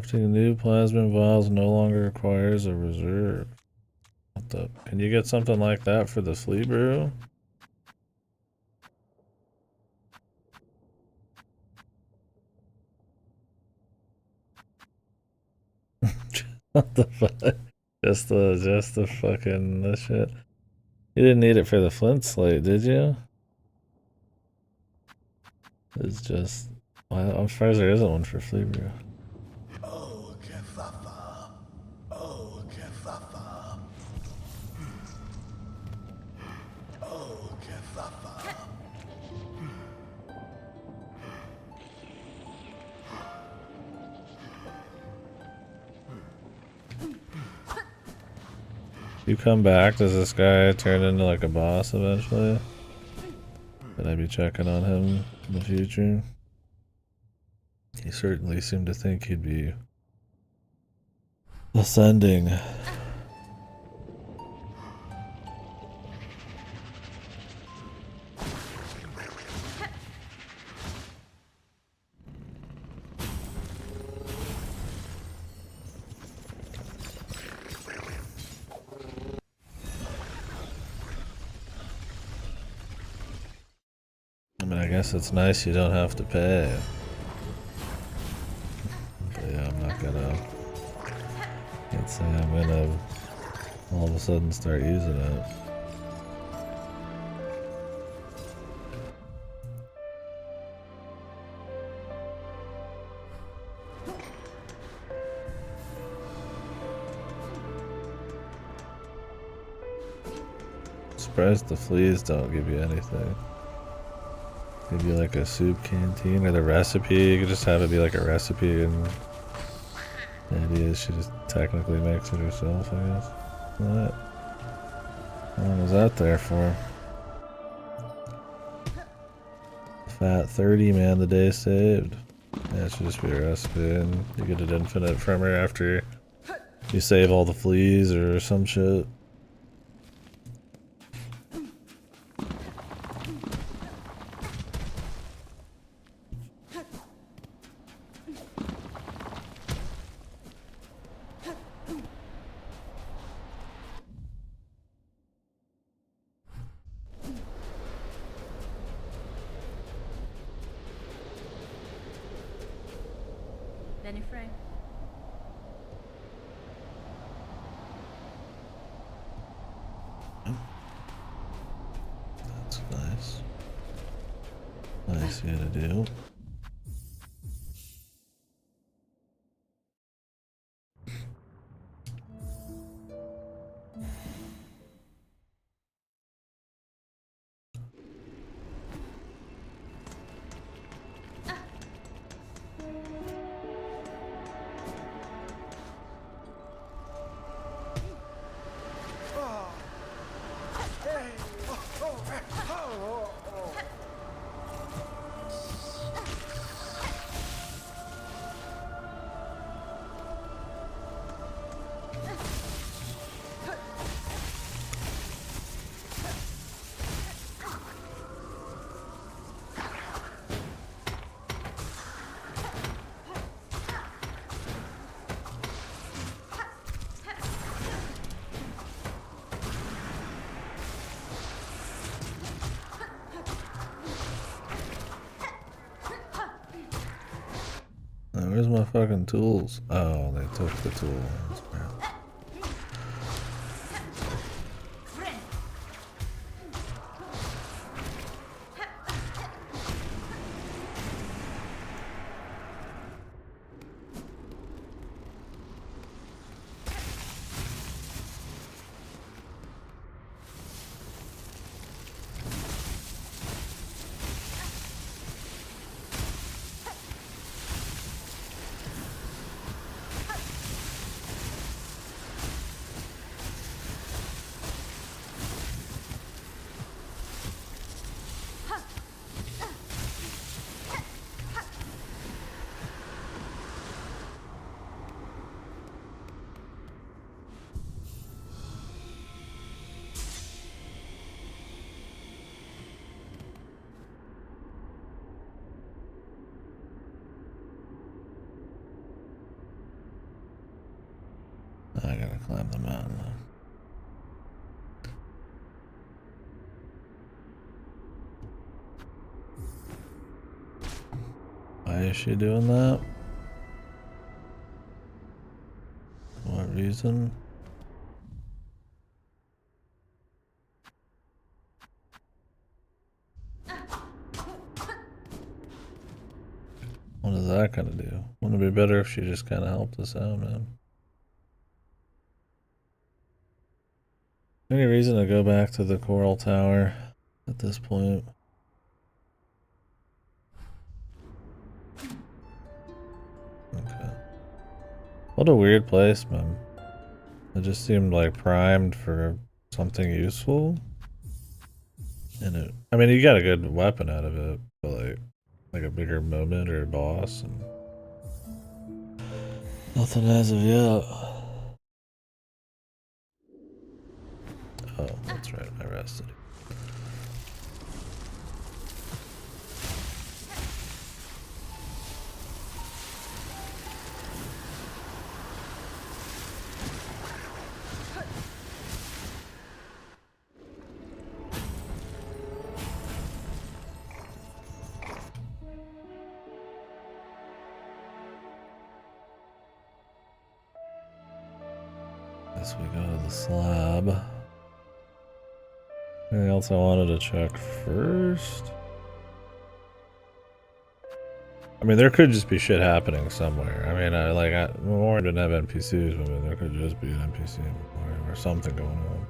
A: Crafting new plasma vials no longer requires a reserve. What the? Can you get something like that for the flea brew? What the fuck? Just the fucking this shit. You didn't need it for the flint slate, did you? It's just. Well, I'm surprised there isn't one for flea brew.
G: Oh, Kefafa. Oh, Kefafa. Oh, Kefafa.
A: You come back, does this guy turn into like a boss eventually? Could I be checking on him in the future? He certainly seemed to think he'd be ascending. I mean, I guess it's nice you don't have to pay. But yeah, I'm not gonna. Can't say I'm gonna all of a sudden start using it. Surprised the fleas don't give you anything. Give you like a soup canteen or the recipe. You could just have it be like a recipe, and the idea is she just technically makes it herself, I guess. What? How long was that there for? Fat 30, man, the day saved. Yeah, it should just be a recipe, and you get it infinite from her after you save all the fleas or some shit.
B: Benny Frank.
A: That's nice. Nice of you to do. Where's my fucking tools? Oh, they took the tools. climb the mountain. Why is she doing that? What reason? What is that gonna do? Wouldn't it be better if she just kind of helped us out, man? Any reason to go back to the coral tower at this point? Okay. What a weird place, man. It just seemed like primed for something useful. And it, I mean, you got a good weapon out of it, but like a bigger moment or boss, and nothing as of yet. Oh, that's right, I rested. Guess we go to the slab. Anything else I wanted to check first? I mean, there could just be shit happening somewhere. I mean, Memorial didn't have NPCs, but I mean, there could just be an NPC in Memorial or something going on.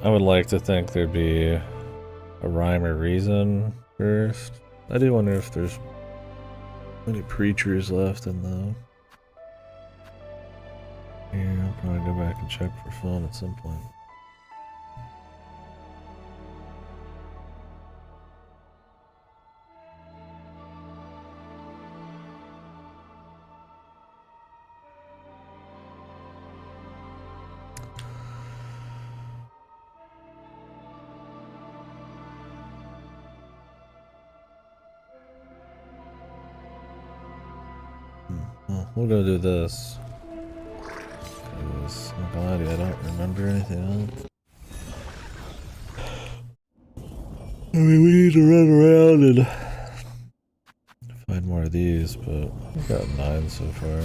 A: I would like to think there'd be a rhyme or reason first. I do wonder if there's any preachers left in the... Yeah, I'll probably go back and check for fun at some point. Well, we'll go do this. Because, I'm not gonna lie to you, I don't remember anything else. I mean, we need to run around and find more of these, but we've got 9 so far.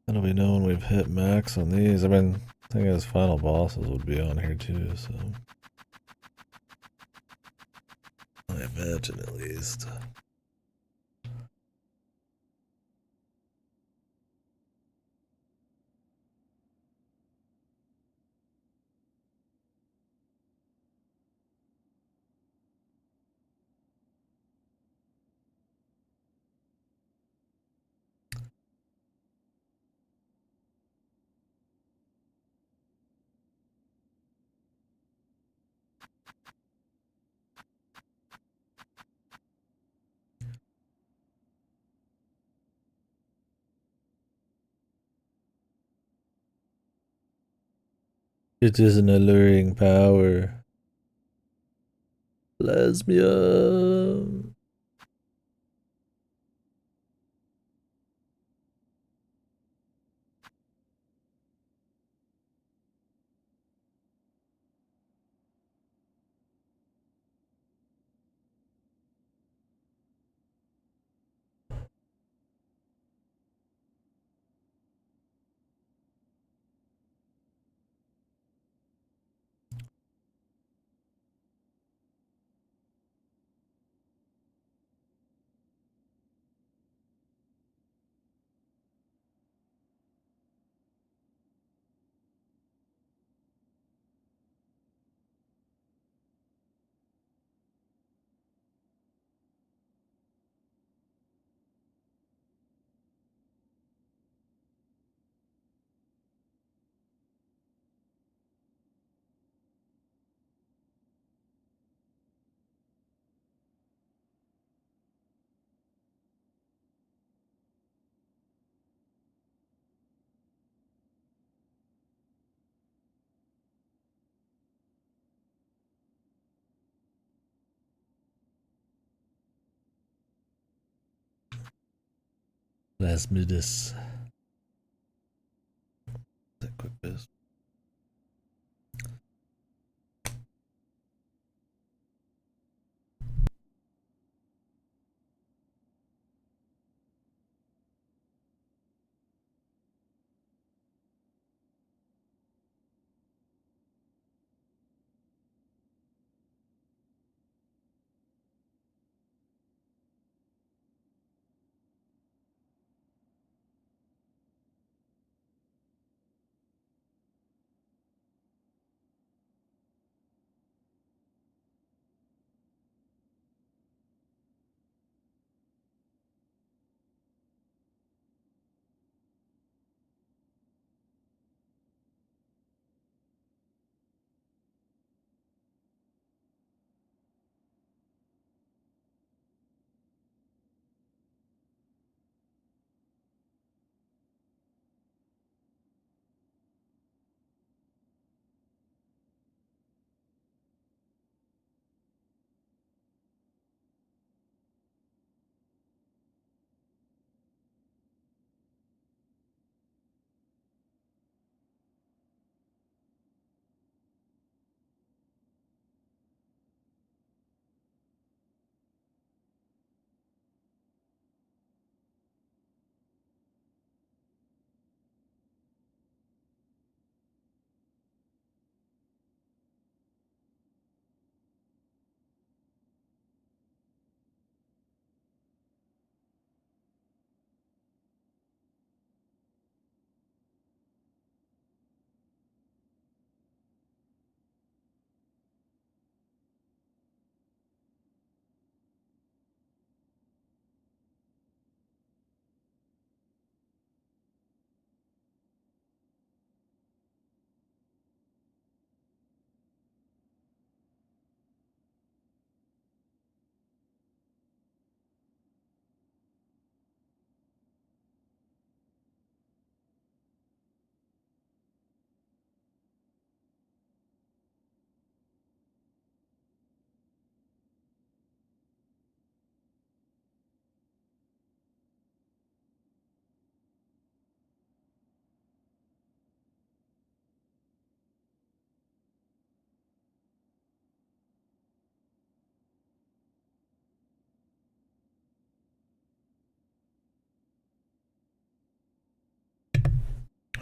A: How do we know when we've hit max on these? I mean, I think his final bosses would be on here too, so... I imagine at least. It is an alluring power. Lesbian. Last minutes. That quick biz.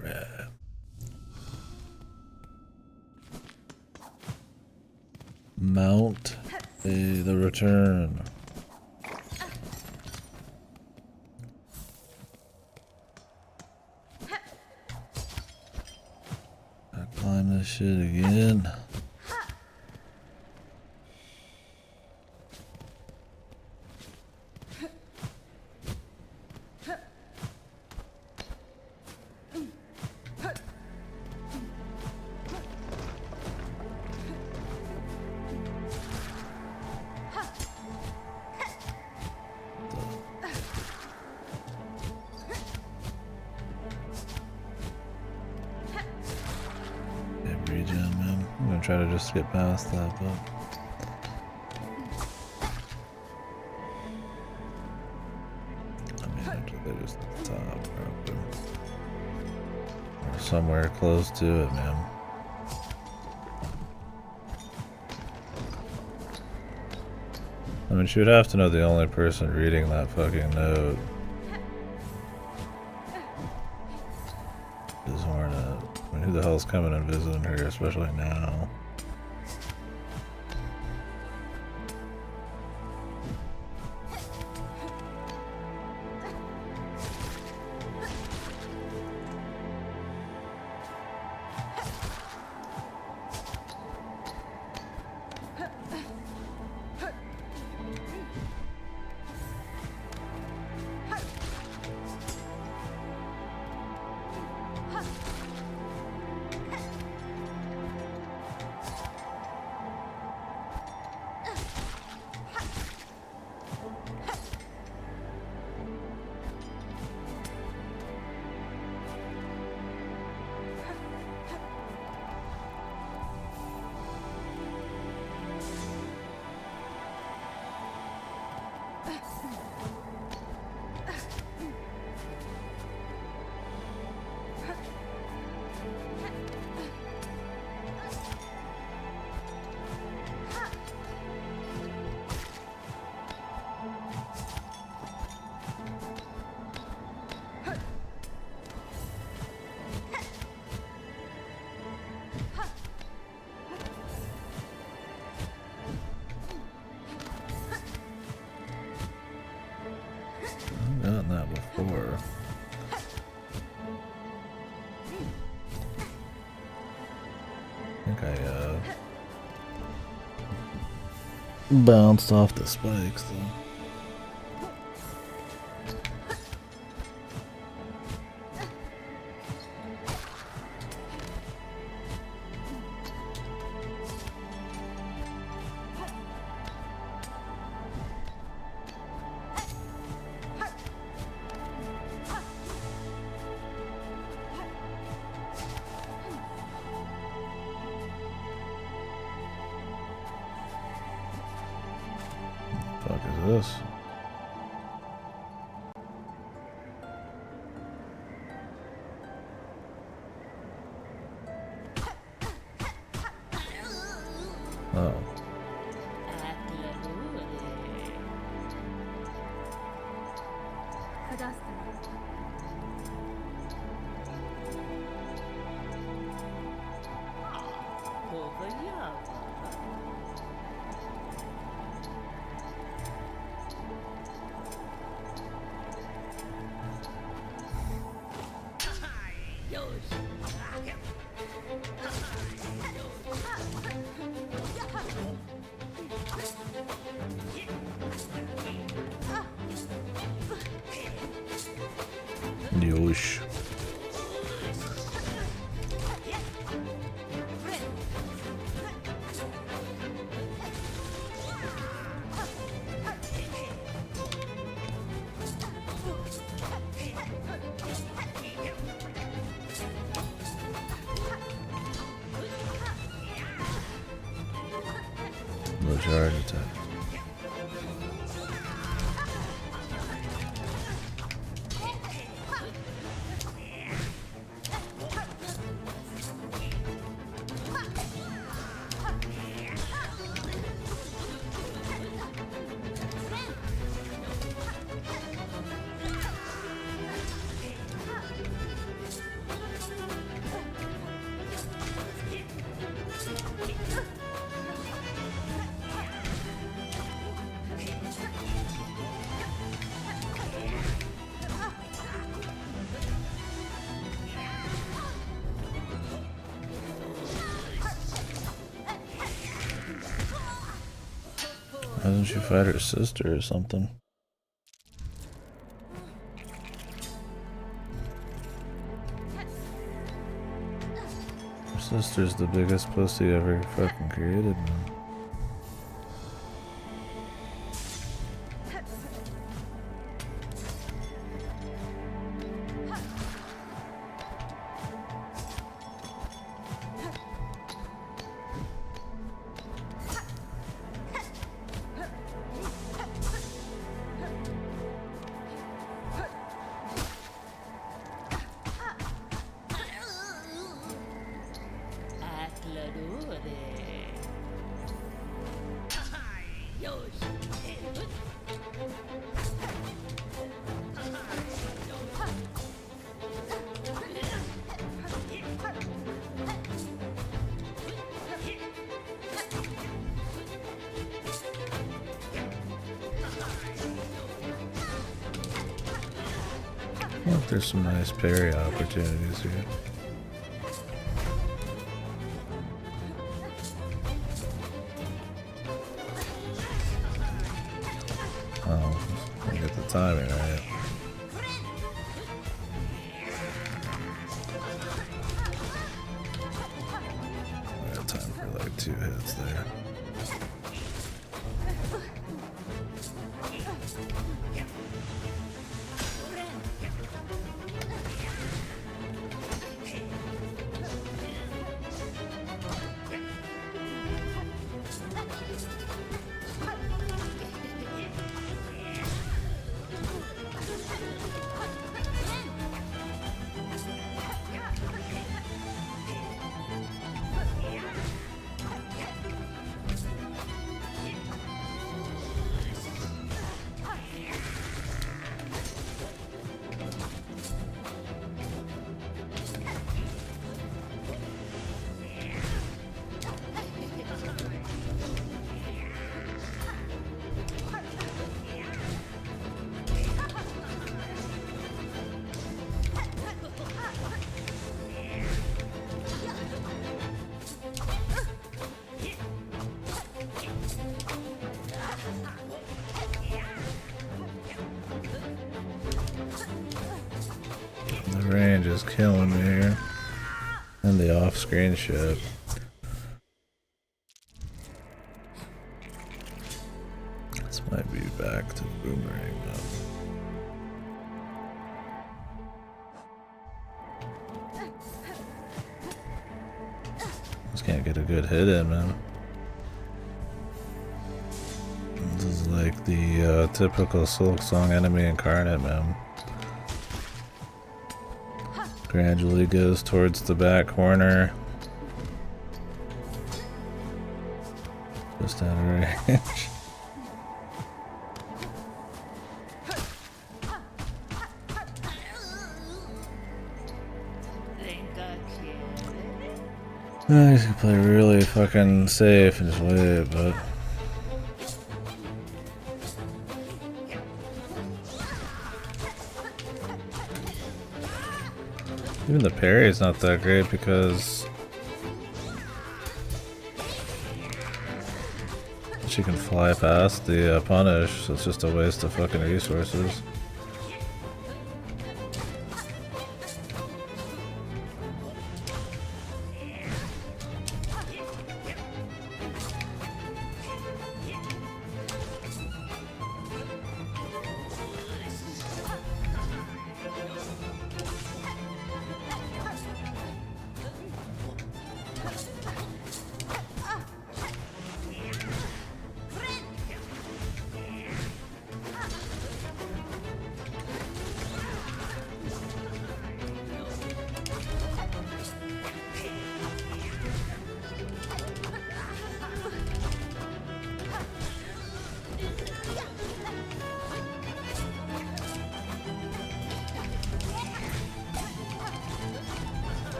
A: Alright. Mount the return. I climb this shit again. Regen, man. I'm gonna try to just get past that, but I mean, actually, they're just at the top, probably. Or somewhere close to it, man. I mean, she would have to know the only person reading that fucking note is Hornet. I mean, who the hell's coming and visiting her, especially now? bounced off the spikes though. Fuck is this? Oh. Yosh. No charge attack. Why didn't you fight her sister or something? Her sister's the biggest pussy ever fucking created, man. Look, there's some nice parry opportunities here. Oh, I get the timing right. I got time for like 2 hits there. range is killing me here. And the off-screen shit. This might be back to boomerang though. Just can't get a good hit in, man. This is like the typical Silksong enemy incarnate, man. Gradually goes towards the back corner. Just out of range. You can play really fucking safe and just wait, but even the parry is not that great because she can fly past the punish, so it's just a waste of fucking resources.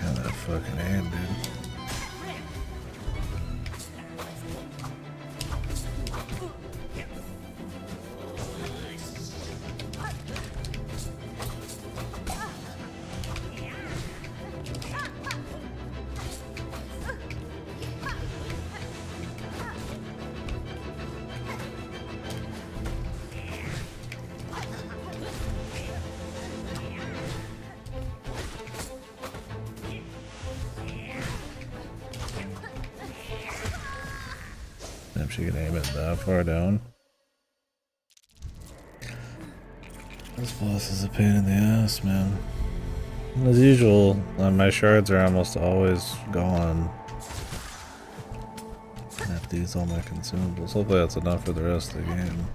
A: God, that fucking hand, dude. If she can aim it that far down. This boss is a pain in the ass, man. As usual, my shards are almost always gone. I have to use all my consumables. Hopefully that's enough for the rest of the game.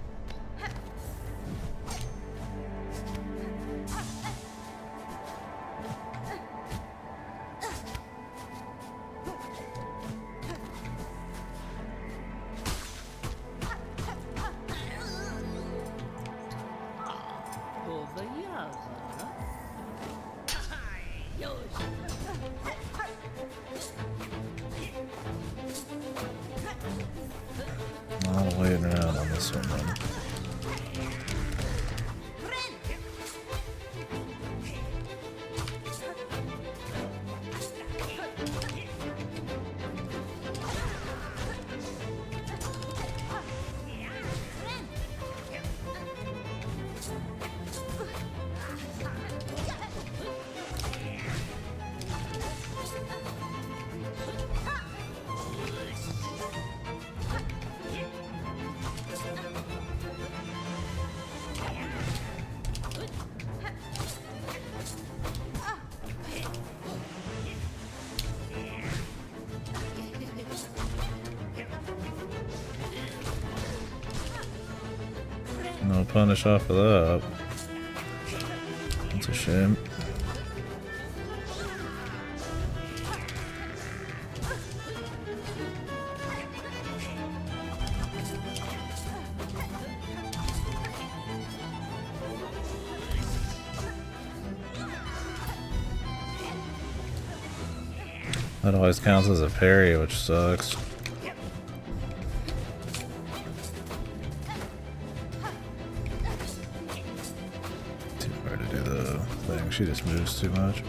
A: A lot of waiting around on this one, man. No punish off of that. That's a shame. That always counts as a parry, which sucks. She just moves too much.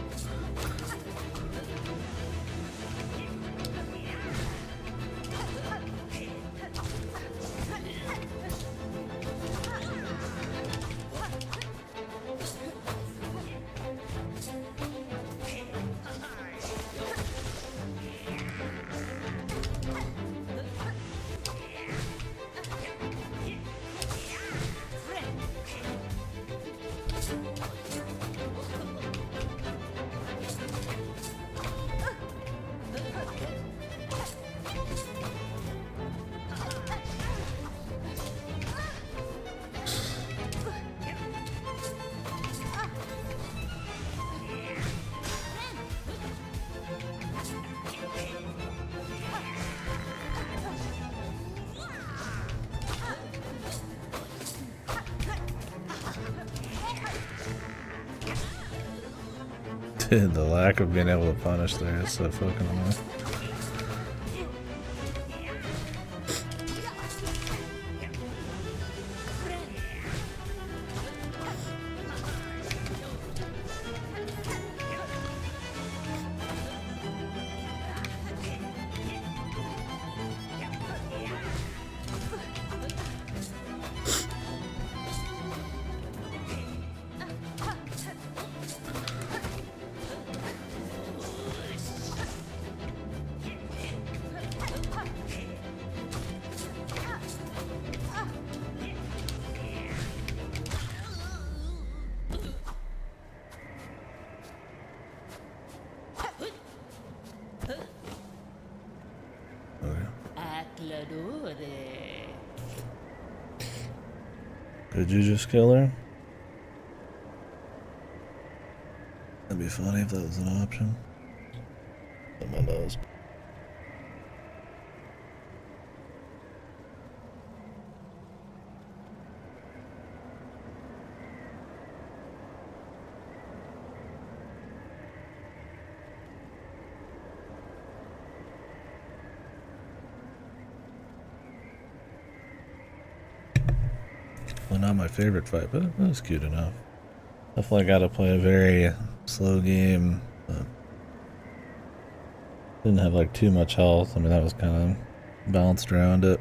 A: Dude, the lack of being able to punish there is so fucking annoying. Did you just kill her? That'd be funny if that was an option. On my nose. Well, not my favorite fight, but it was cute enough. Definitely got to play a very slow game. But didn't have like too much health. I mean, that was kind of balanced around it.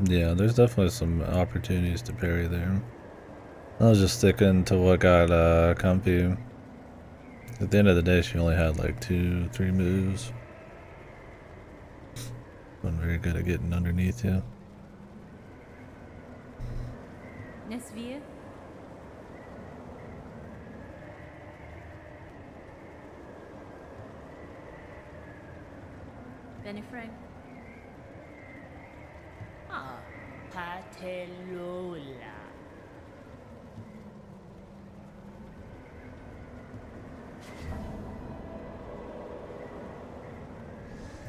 A: Yeah, there's definitely some opportunities to parry there. I was just sticking to what got comfy. At the end of the day, she only had like 2-3 moves. Wasn't very good at getting underneath you.
B: Nesvir? Benny Frank?
E: Ah, Patelola.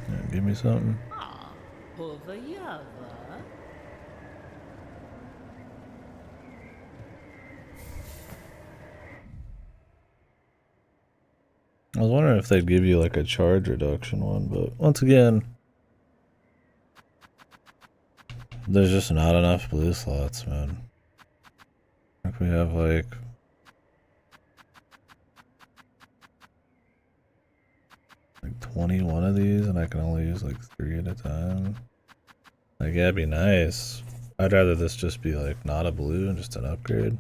A: Yeah, give me something.
E: Ah, Povayava.
A: I was wondering if they'd give you like a charge reduction one, but once again, there's just not enough blue slots, man. I think we have like 21 of these, and I can only use like 3 at a time. Like, yeah, it'd be nice. I'd rather this just be like not a blue and just an upgrade.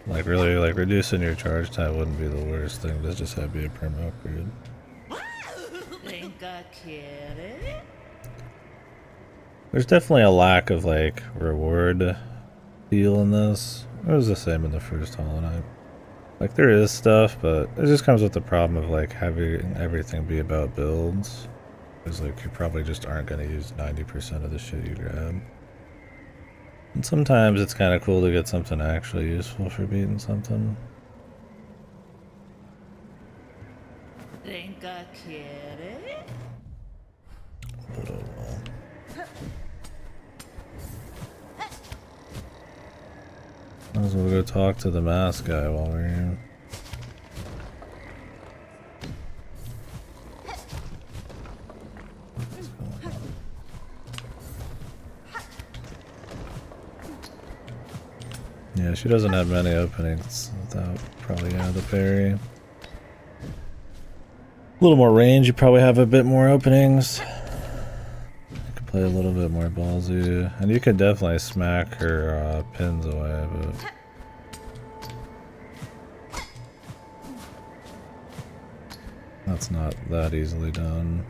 A: Like, really, like reducing your charge time wouldn't be the worst thing. This just have to be a perma upgrade. There's definitely a lack of like reward feel in this. It was the same in the first Hollow Knight. Like, there is stuff, but it just comes with the problem of like having everything be about builds. Because like you probably just aren't going to use 90% of the shit you grab. And sometimes it's kind of cool to get something actually useful for beating something. But oh well. Might as well go talk to the mask guy while we're here. What's going on? Yeah, she doesn't have many openings without probably the parry. A little more range, you probably have a bit more openings. You could play a little bit more ballsy. And you could definitely smack her pins away, but that's not that easily done.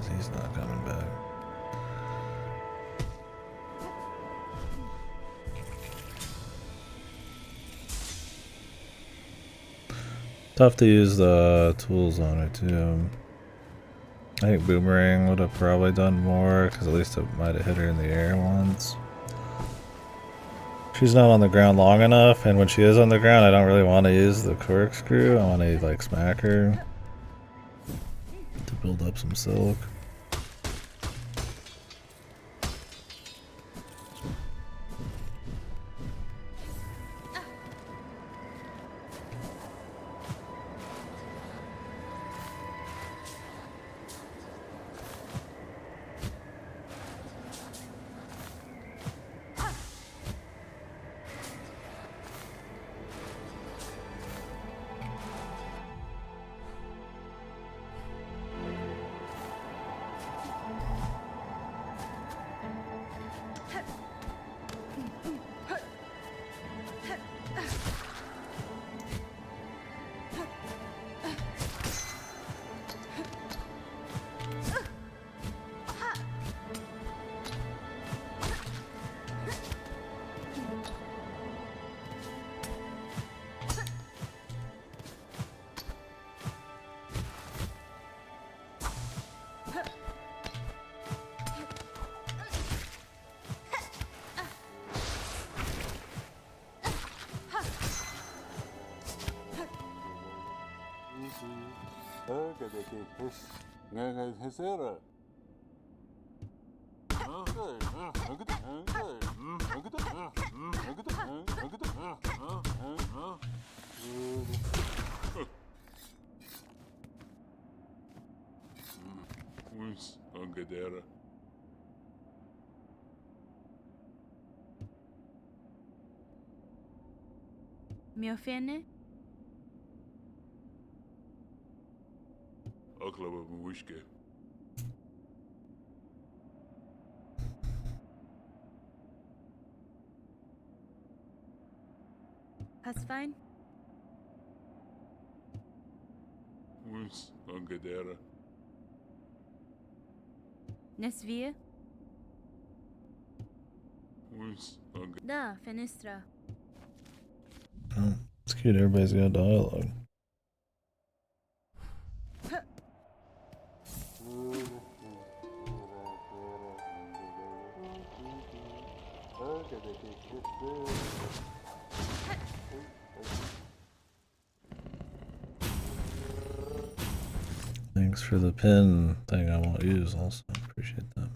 A: Because he's not coming back. Tough to use the tools on it too. I think Boomerang would have probably done more, because at least it might have hit her in the air once. She's not on the ground long enough, and when she is on the ground, I don't really want to use the corkscrew. I want to like smack her to build up some silk.
B: Mi offende? Hast fein? Nesvie? Da, fenestra.
A: Oh, it's cute, everybody's got dialogue. Thanks for the pin thing I won't use also. Appreciate that.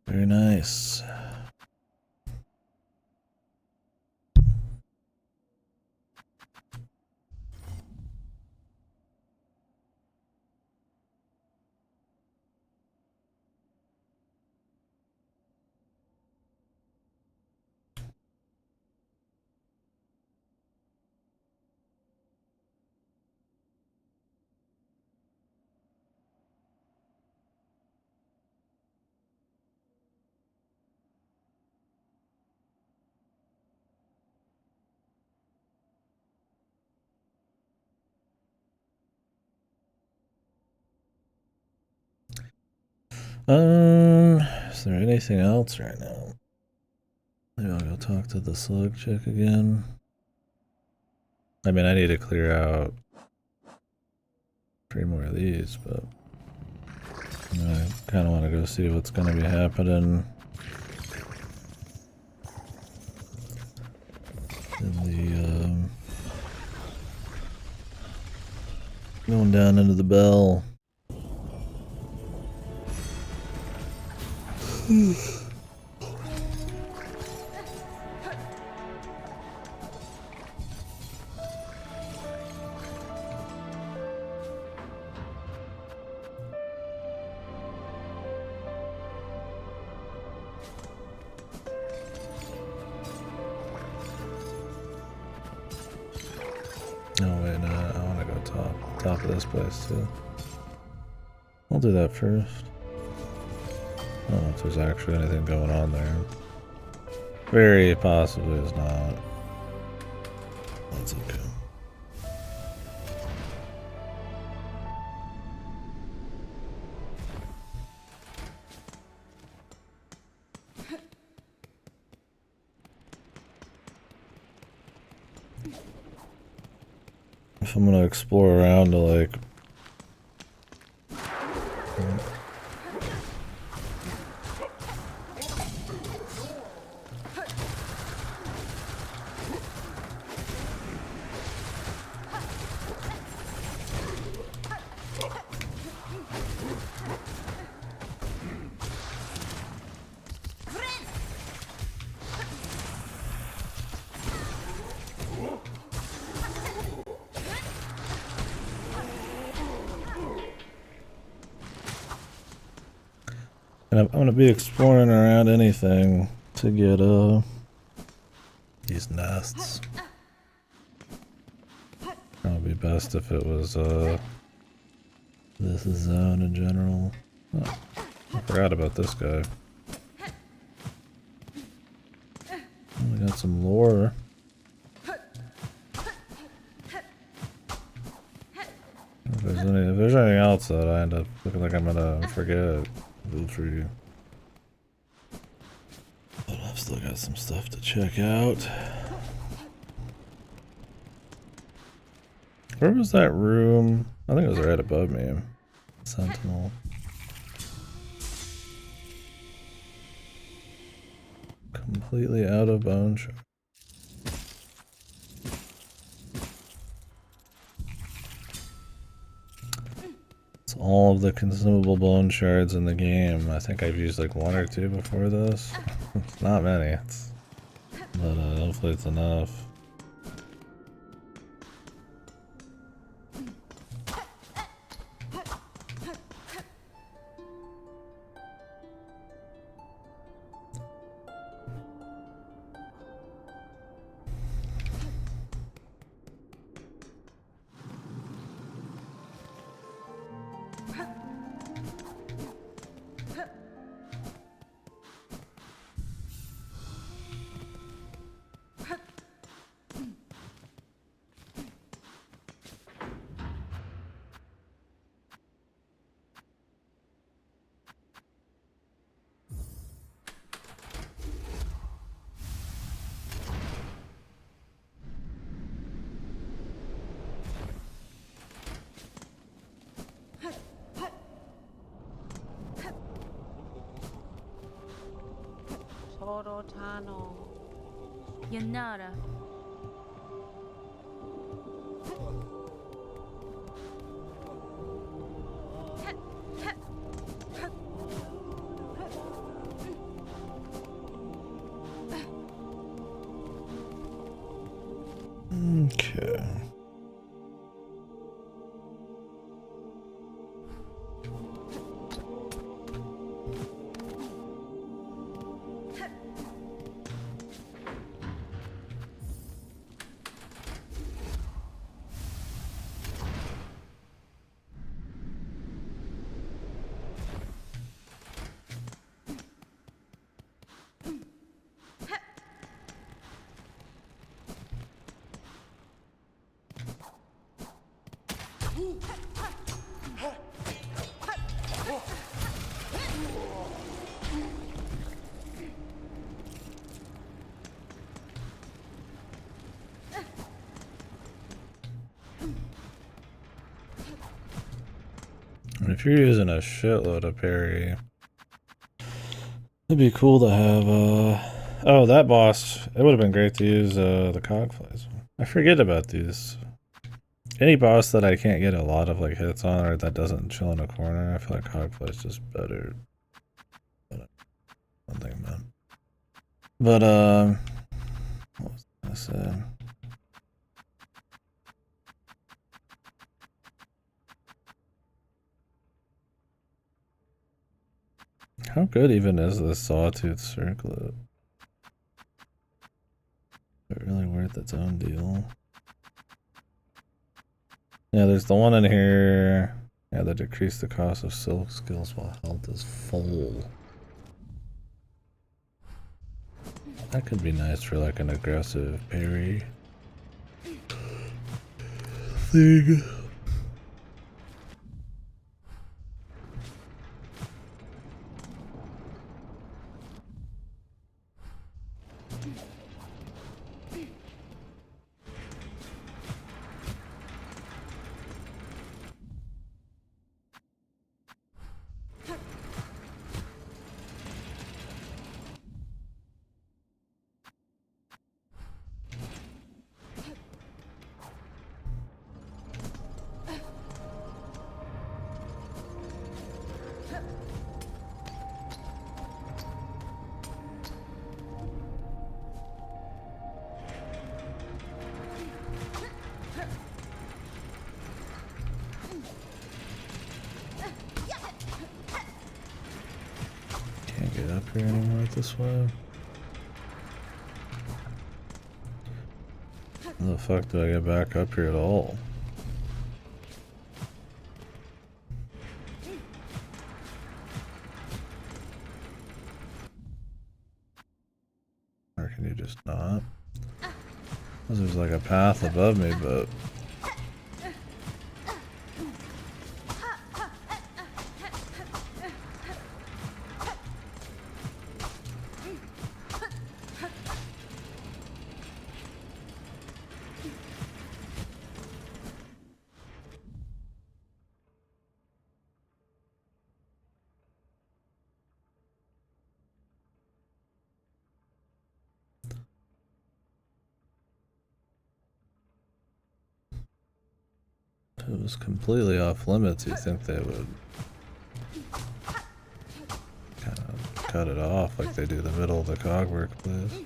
A: Very nice. Is there anything else right now? Maybe I'll go talk to the slug chick again. I mean, I need to clear out 3 more of these, but I kind of want to go see what's going to be happening in the going down into the bell. Oh wait, no, I want to go top of this place too. I'll do that first. I don't know if there's actually anything going on there. Very possibly is not. That's okay. If I'm gonna explore around to like and I'm gonna be exploring around anything to get these nests. Probably best if it was this zone in general. Oh, I forgot about this guy. We got some lore. If there's anything else that I end up looking like I'm gonna forget, feel free. But I've still got some stuff to check out. Where was that room? I think it was right above me. Sentinel. Completely out of bone shards. It's all of the consumable bone shards in the game. I think I've used like 1 or 2 before this. It's not many. But hopefully it's enough.
B: Yanara.
A: Okay. If you're using a shitload of parry, it'd be cool to have, oh, that boss, it would have been great to use, the cogflies. I forget about these. Any boss that I can't get a lot of, like, hits on, or that doesn't chill in a corner, I feel like cogflies just better. One thing, man. But, what was I gonna say? How good even is this sawtooth circlet? Is it really worth its own deal? Yeah, there's the one in here. Yeah, that decrease the cost of silk skills while health is full. That could be nice for like an aggressive parry thing. here anymore this way. How the fuck do I get back up here at all? Or can you just not? There's like a path above me, but if it was completely off limits, you think they would kind of cut it off like they do the middle of the cogwork place.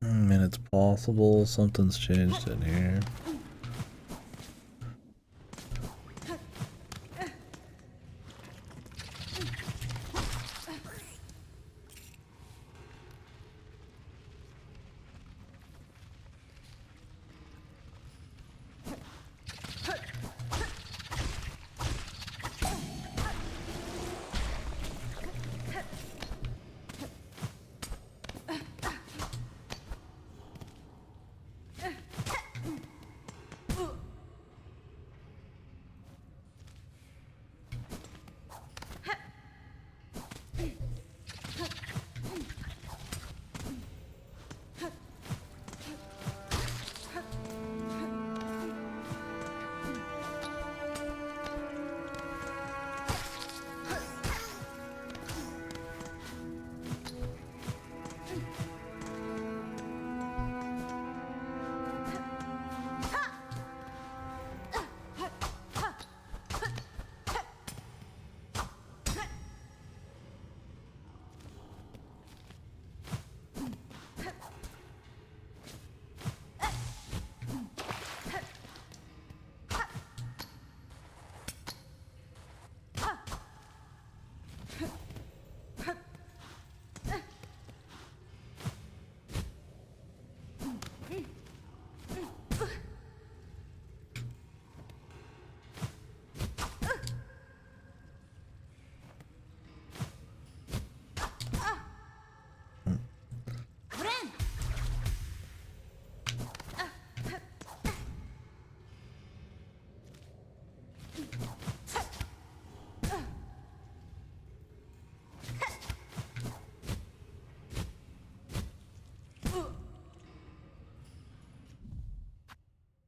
A: I mean, it's possible something's changed in here.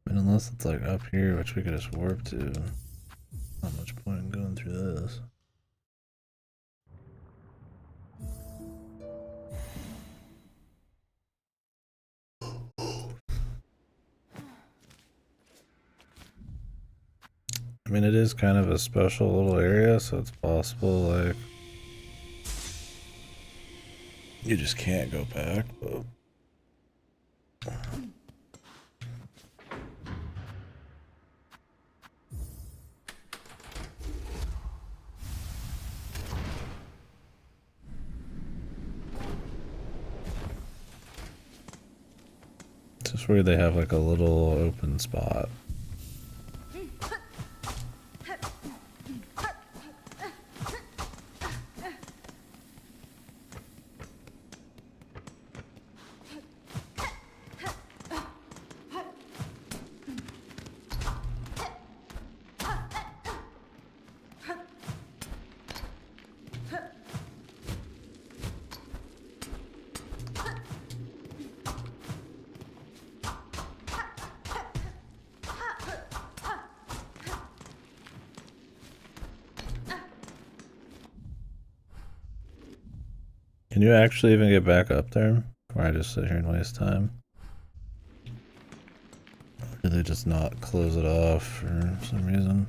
A: And unless it's like up here, which we could just warp to, not much point in going through this. I mean, it is kind of a special little area, so it's possible, like, you just can't go back, but... It's just where they have like a little open spot. Can you actually even get back up there? Or I just sit here and waste time? Or do they just not close it off for some reason?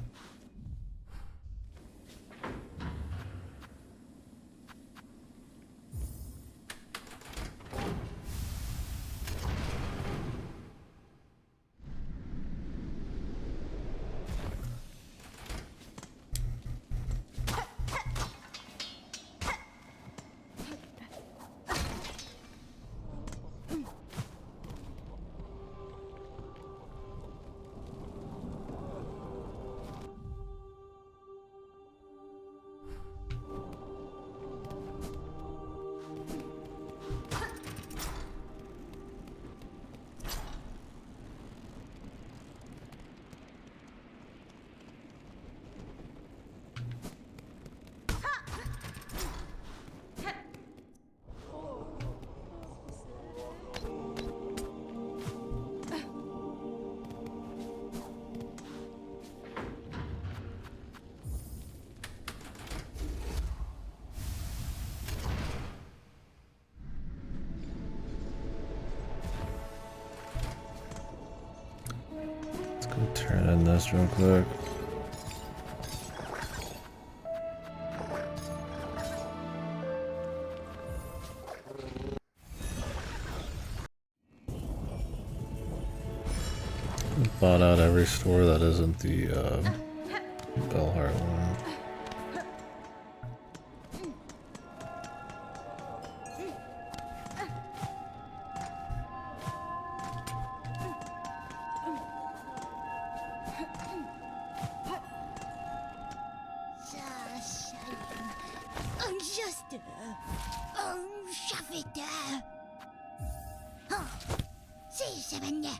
A: Let's go turn in this real quick. Bought out every store that isn't the Bellheart one.
D: Unjust. Unshavita. Si sebenye.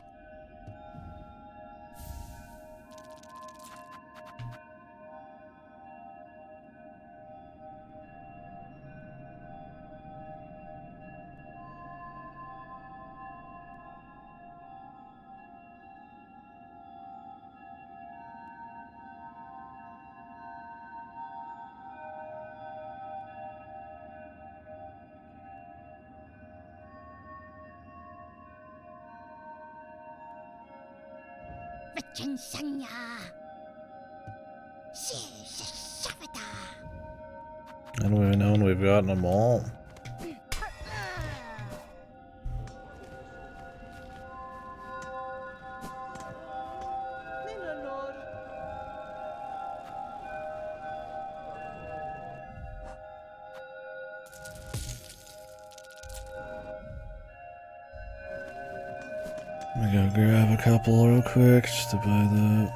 D: Vichensanya. Si shavita.
A: I don't even know when we've gotten them all. I gotta grab a couple real quick just to buy that.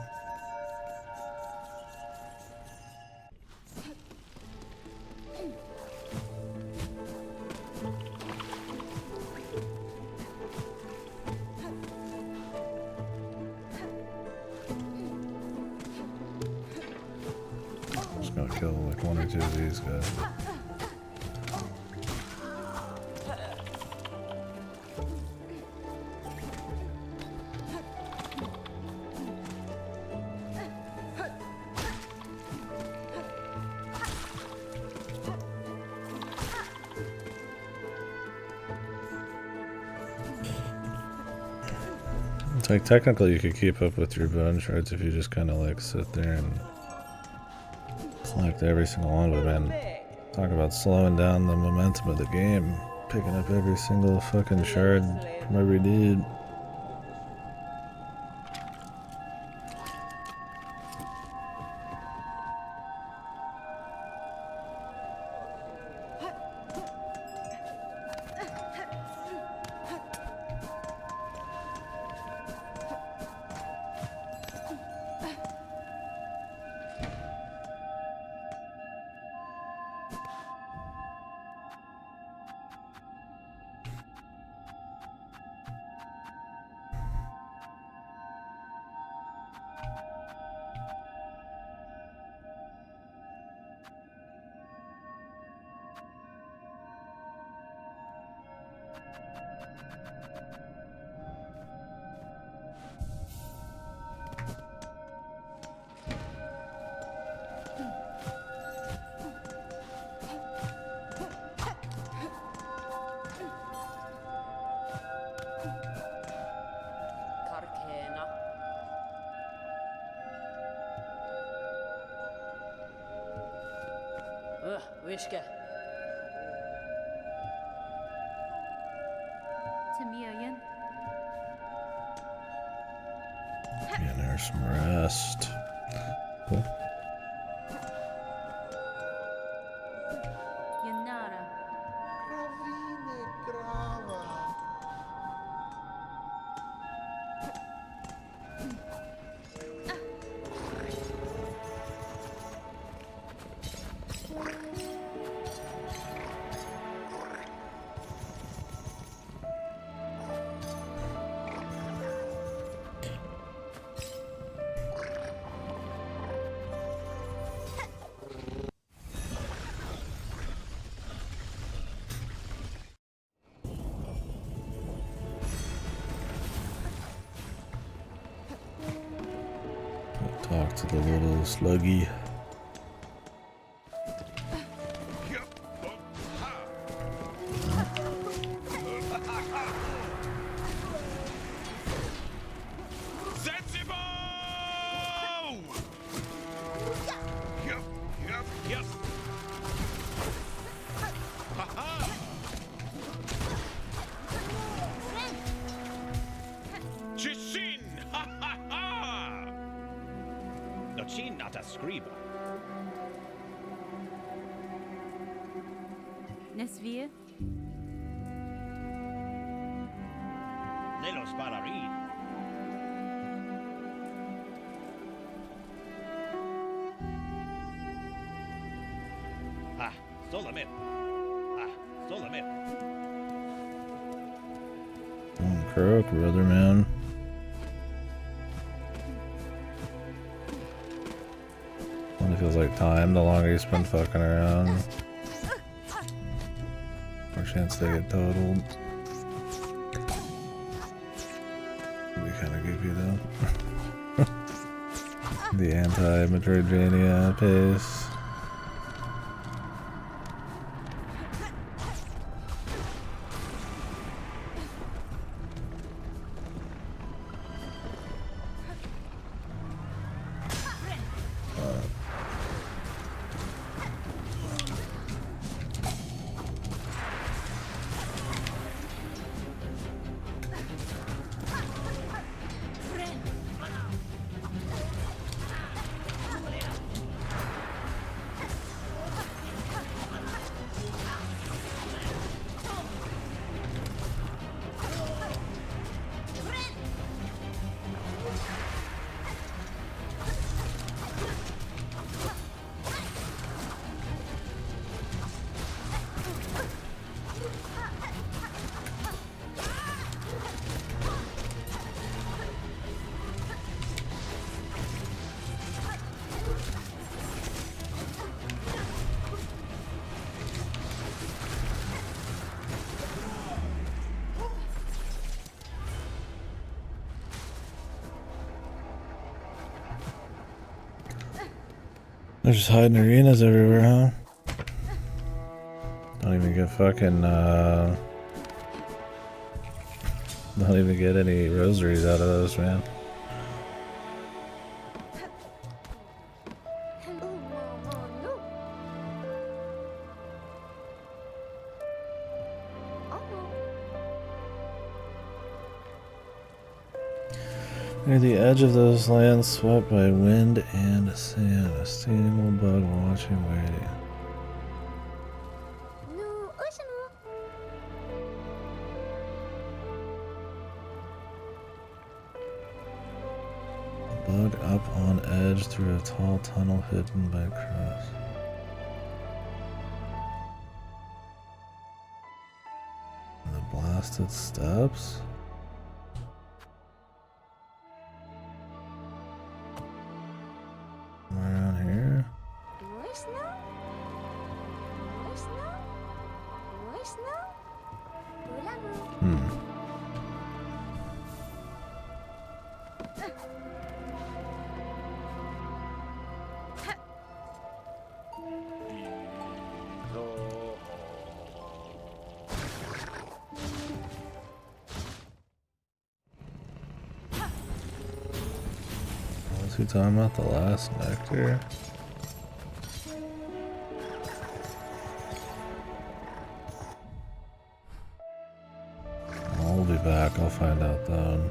A: Just gonna kill like one or two of these guys. It's like technically you could keep up with your bone shards if you just kind of like sit there and collect every single one, but man, talk about slowing down the momentum of the game, picking up every single fucking shard from every dude.
E: Wishka.
B: Tamiyan.
A: Getting her some rest. Cool.
B: Yanara.
G: Ravine grava.
A: Talk to the little sluggy.
C: Chishin! Ha ha ha! No chin not a scriba.
B: Nesvir.
C: Lelos bararin. Ah, Solamit. Ah, Solamit.
A: Croak, brother, man. Only feels like time the longer you spend fucking around. More chance to get totaled. Be kind of goofy though. The anti-Metroidvania pace. They're just hiding arenas everywhere, huh? Don't even get fucking, don't even get any rosaries out of those, man. Near the edge of those lands swept by wind and sand, a steamable bug watching, waiting. A bug up on edge through a tall tunnel hidden by cross. The blasted steps? Around here? Was he talking about the last nectar? back, I'll find out then.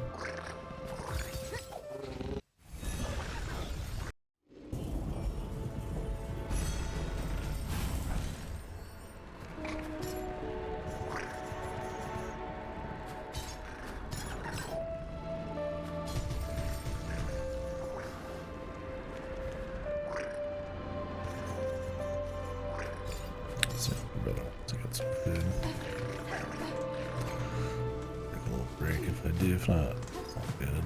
A: So, better to get some food. Take a little break if I do, if not, it's all good.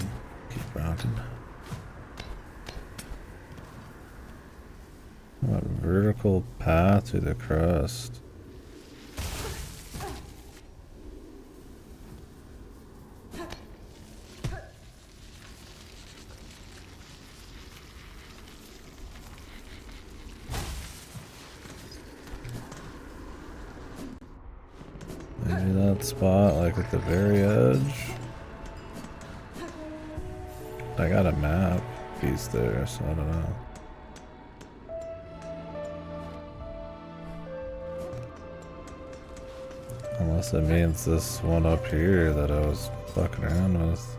A: Keep rocking. What vertical path to the crust? Maybe that spot, like at the very edge. I got a map piece there, so I don't know. Unless it means this one up here that I was fucking around with.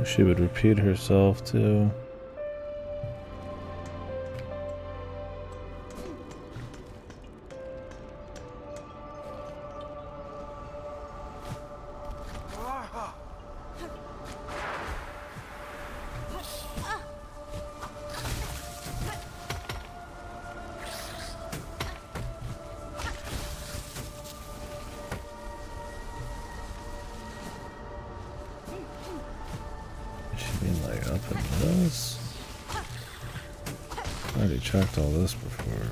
A: She would repeat herself too. I already checked all this before.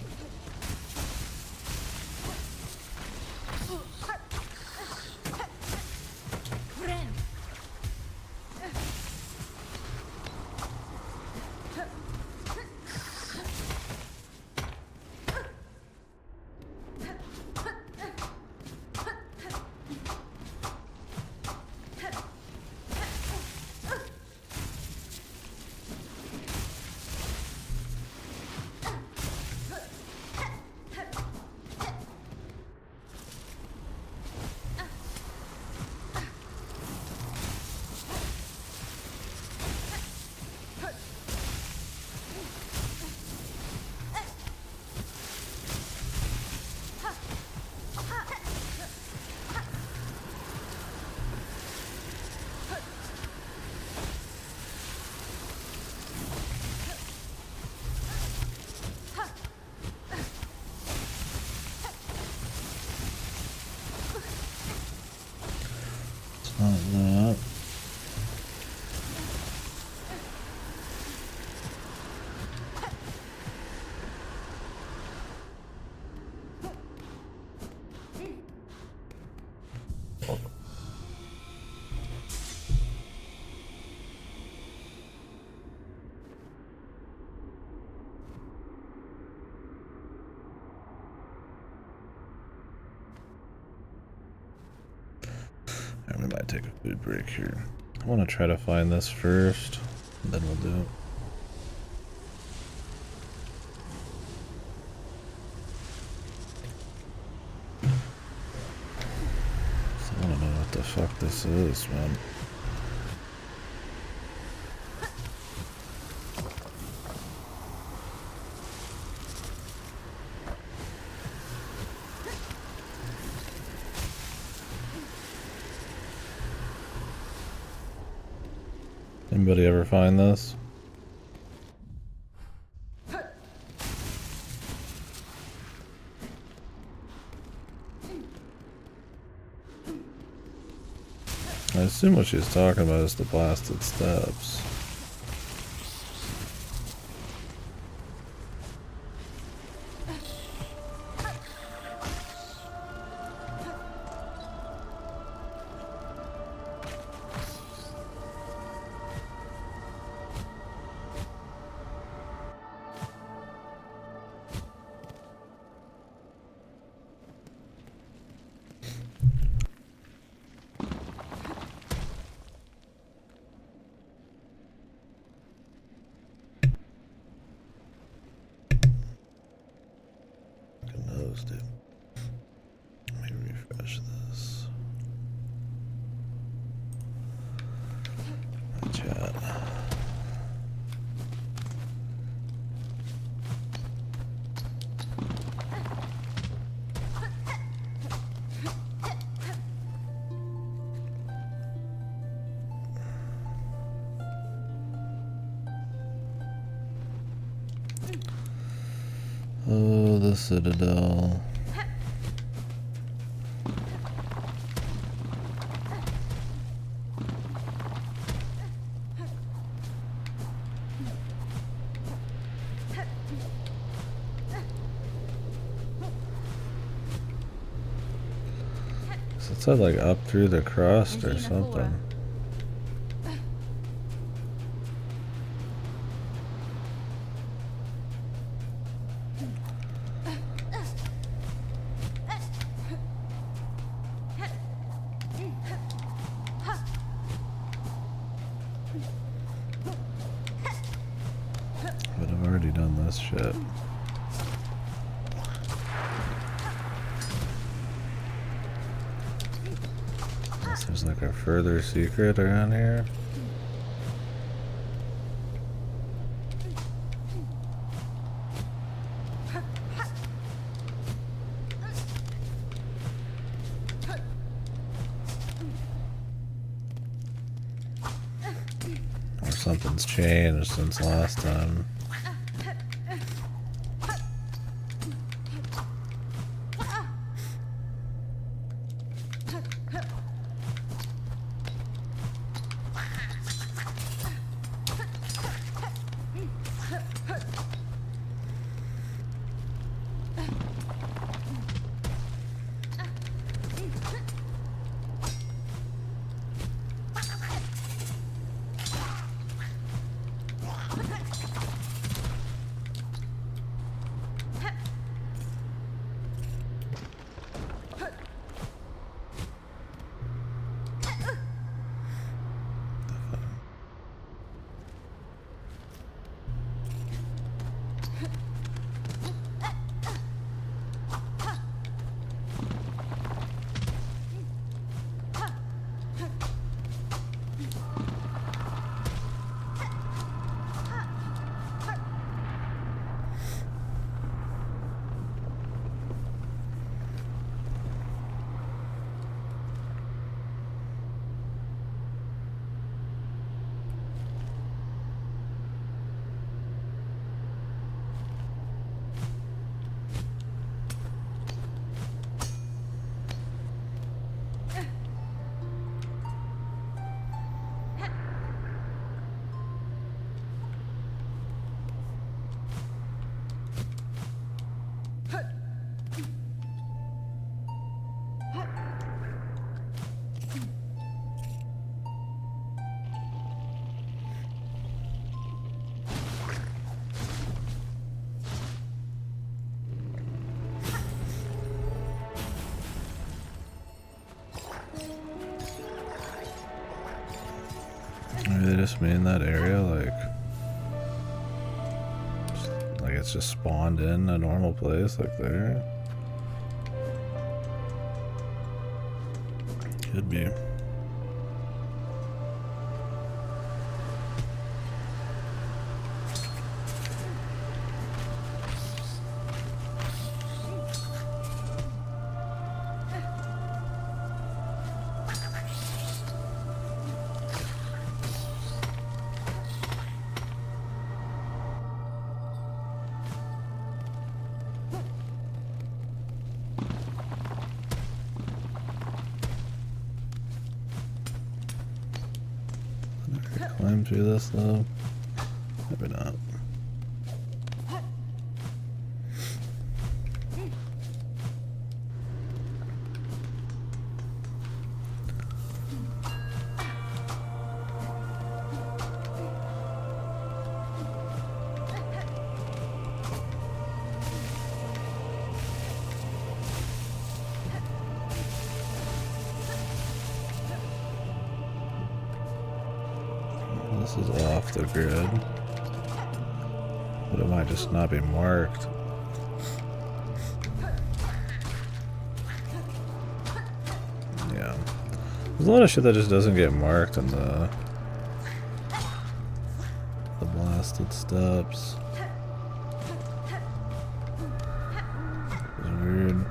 A: Not that. We might take a food break here. I want to try to find this first, and then we'll do it. So I don't know what the fuck this is, man. Anybody ever find this? I assume what she's talking about is the blasted steps. Dude. Let me refresh this. My chat. Oh, the Citadel. It said like up through the crust or something. But I've already done this shit. Unless there's like a further secret around here. Or something's changed since last time. Maybe they just mean that area, like it's just spawned in a normal place, like there. Could be. climb through this though? Maybe not. This is off the grid, but it might just not be marked. Yeah, there's a lot of shit that just doesn't get marked in the blasted steps. It's weird.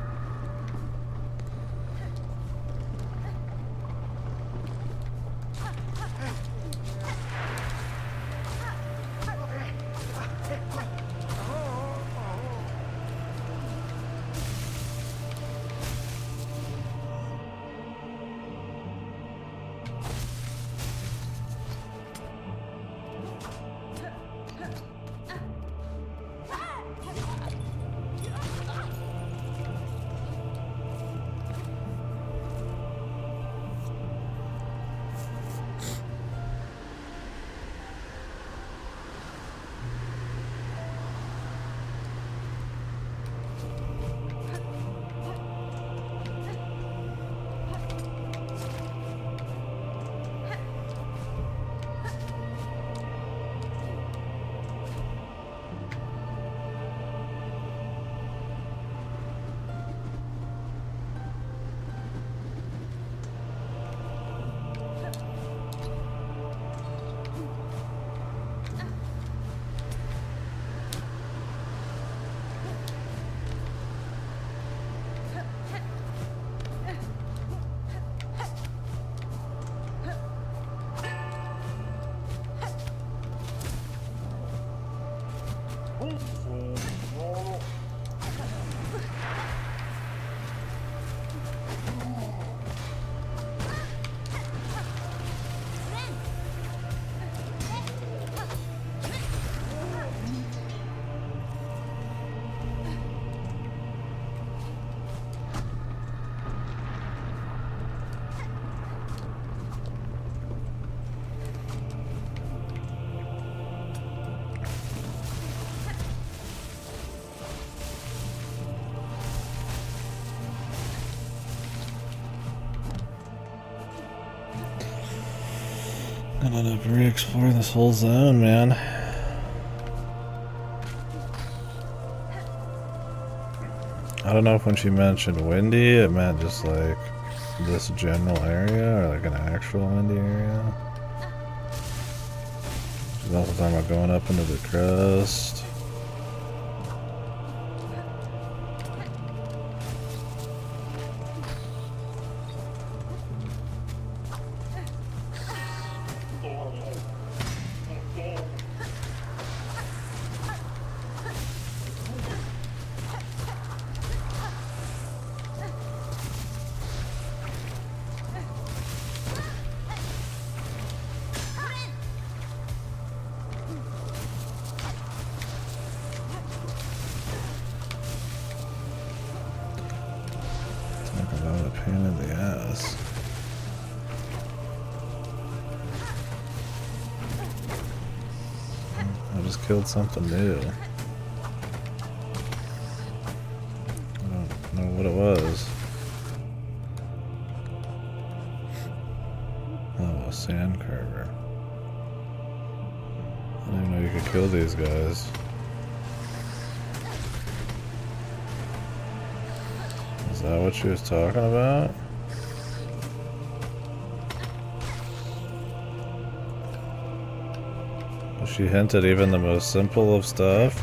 A: Gonna end up re-exploring this whole zone, man. I don't know if when she mentioned windy, it meant just like this general area or like an actual windy area. She's also talking about going up into the crust. Pain in the ass. I just killed something new. I don't know what it was. Oh, a sand carver. I didn't even know you could kill these guys. Is that what she was talking about? If she hinted even the most simple of stuff,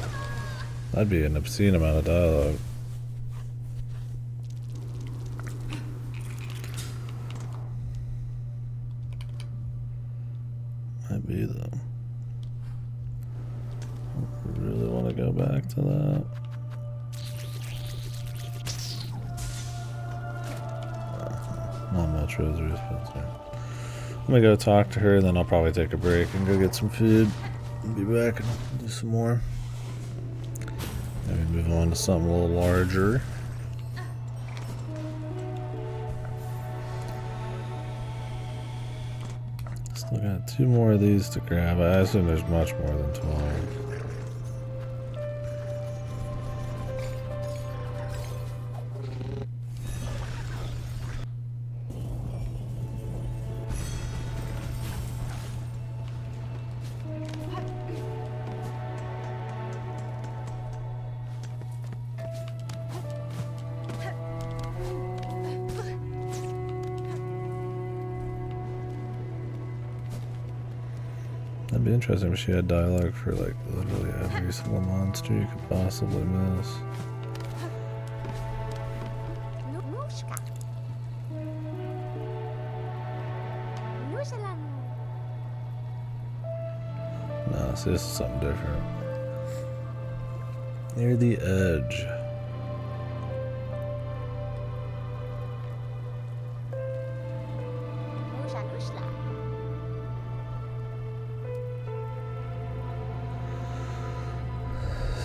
A: that'd be an obscene amount of dialogue. Might be though. I really want to go back to that. Not much rosary Spencer. I'm gonna go talk to her, and then I'll probably take a break and go get some food. And be back and do some more. Maybe move on to something a little larger. Still got 2 more of these to grab. I assume there's much more than 12. That'd be interesting if she had dialogue for like literally every single monster you could possibly miss.
D: Nóżka. Nóżelam.
A: Nah, see, this is something different. Near the edge.
D: Nóża, nóżla.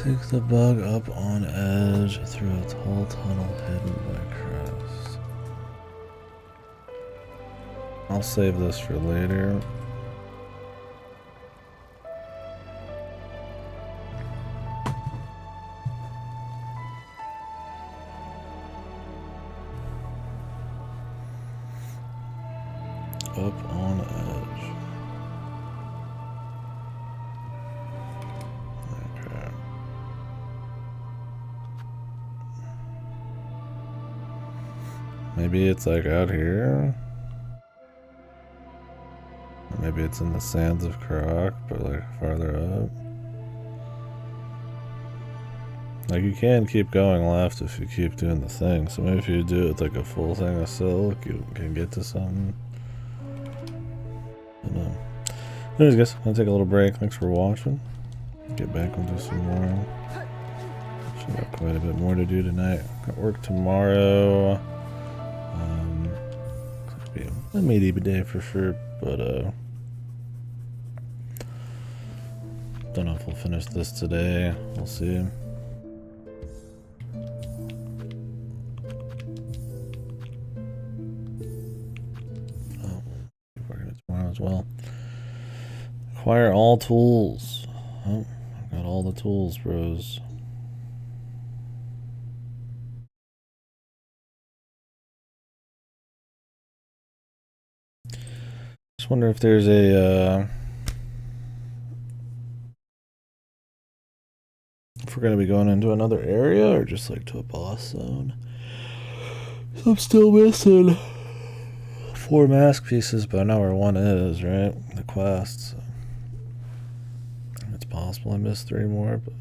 A: Seek the bug up on edge through a tall tunnel hidden by crest. I'll save this for later. Up on edge. Okay. Maybe it's like out here. Or maybe it's in the sands of Croc, but like farther up. Like you can keep going left if you keep doing the thing. So maybe if you do it with like a full thing of silk, you can get to something. I don't know. Anyways guys, I'm gonna take a little break. Thanks for watching. Get back and do some more. Should have quite a bit more to do tonight. Got work tomorrow. Could be a meaty day for sure, but don't know if we'll finish this today. We'll see. Oh, keep working it tomorrow as well. Acquire all tools. Oh, I've got all the tools, bros. Just wonder if there's a if we're gonna be going into another area or just like to a boss zone. So I'm still missing 4 mask pieces, but I know where one is, right? The quest. So it's possible I missed 3 more, but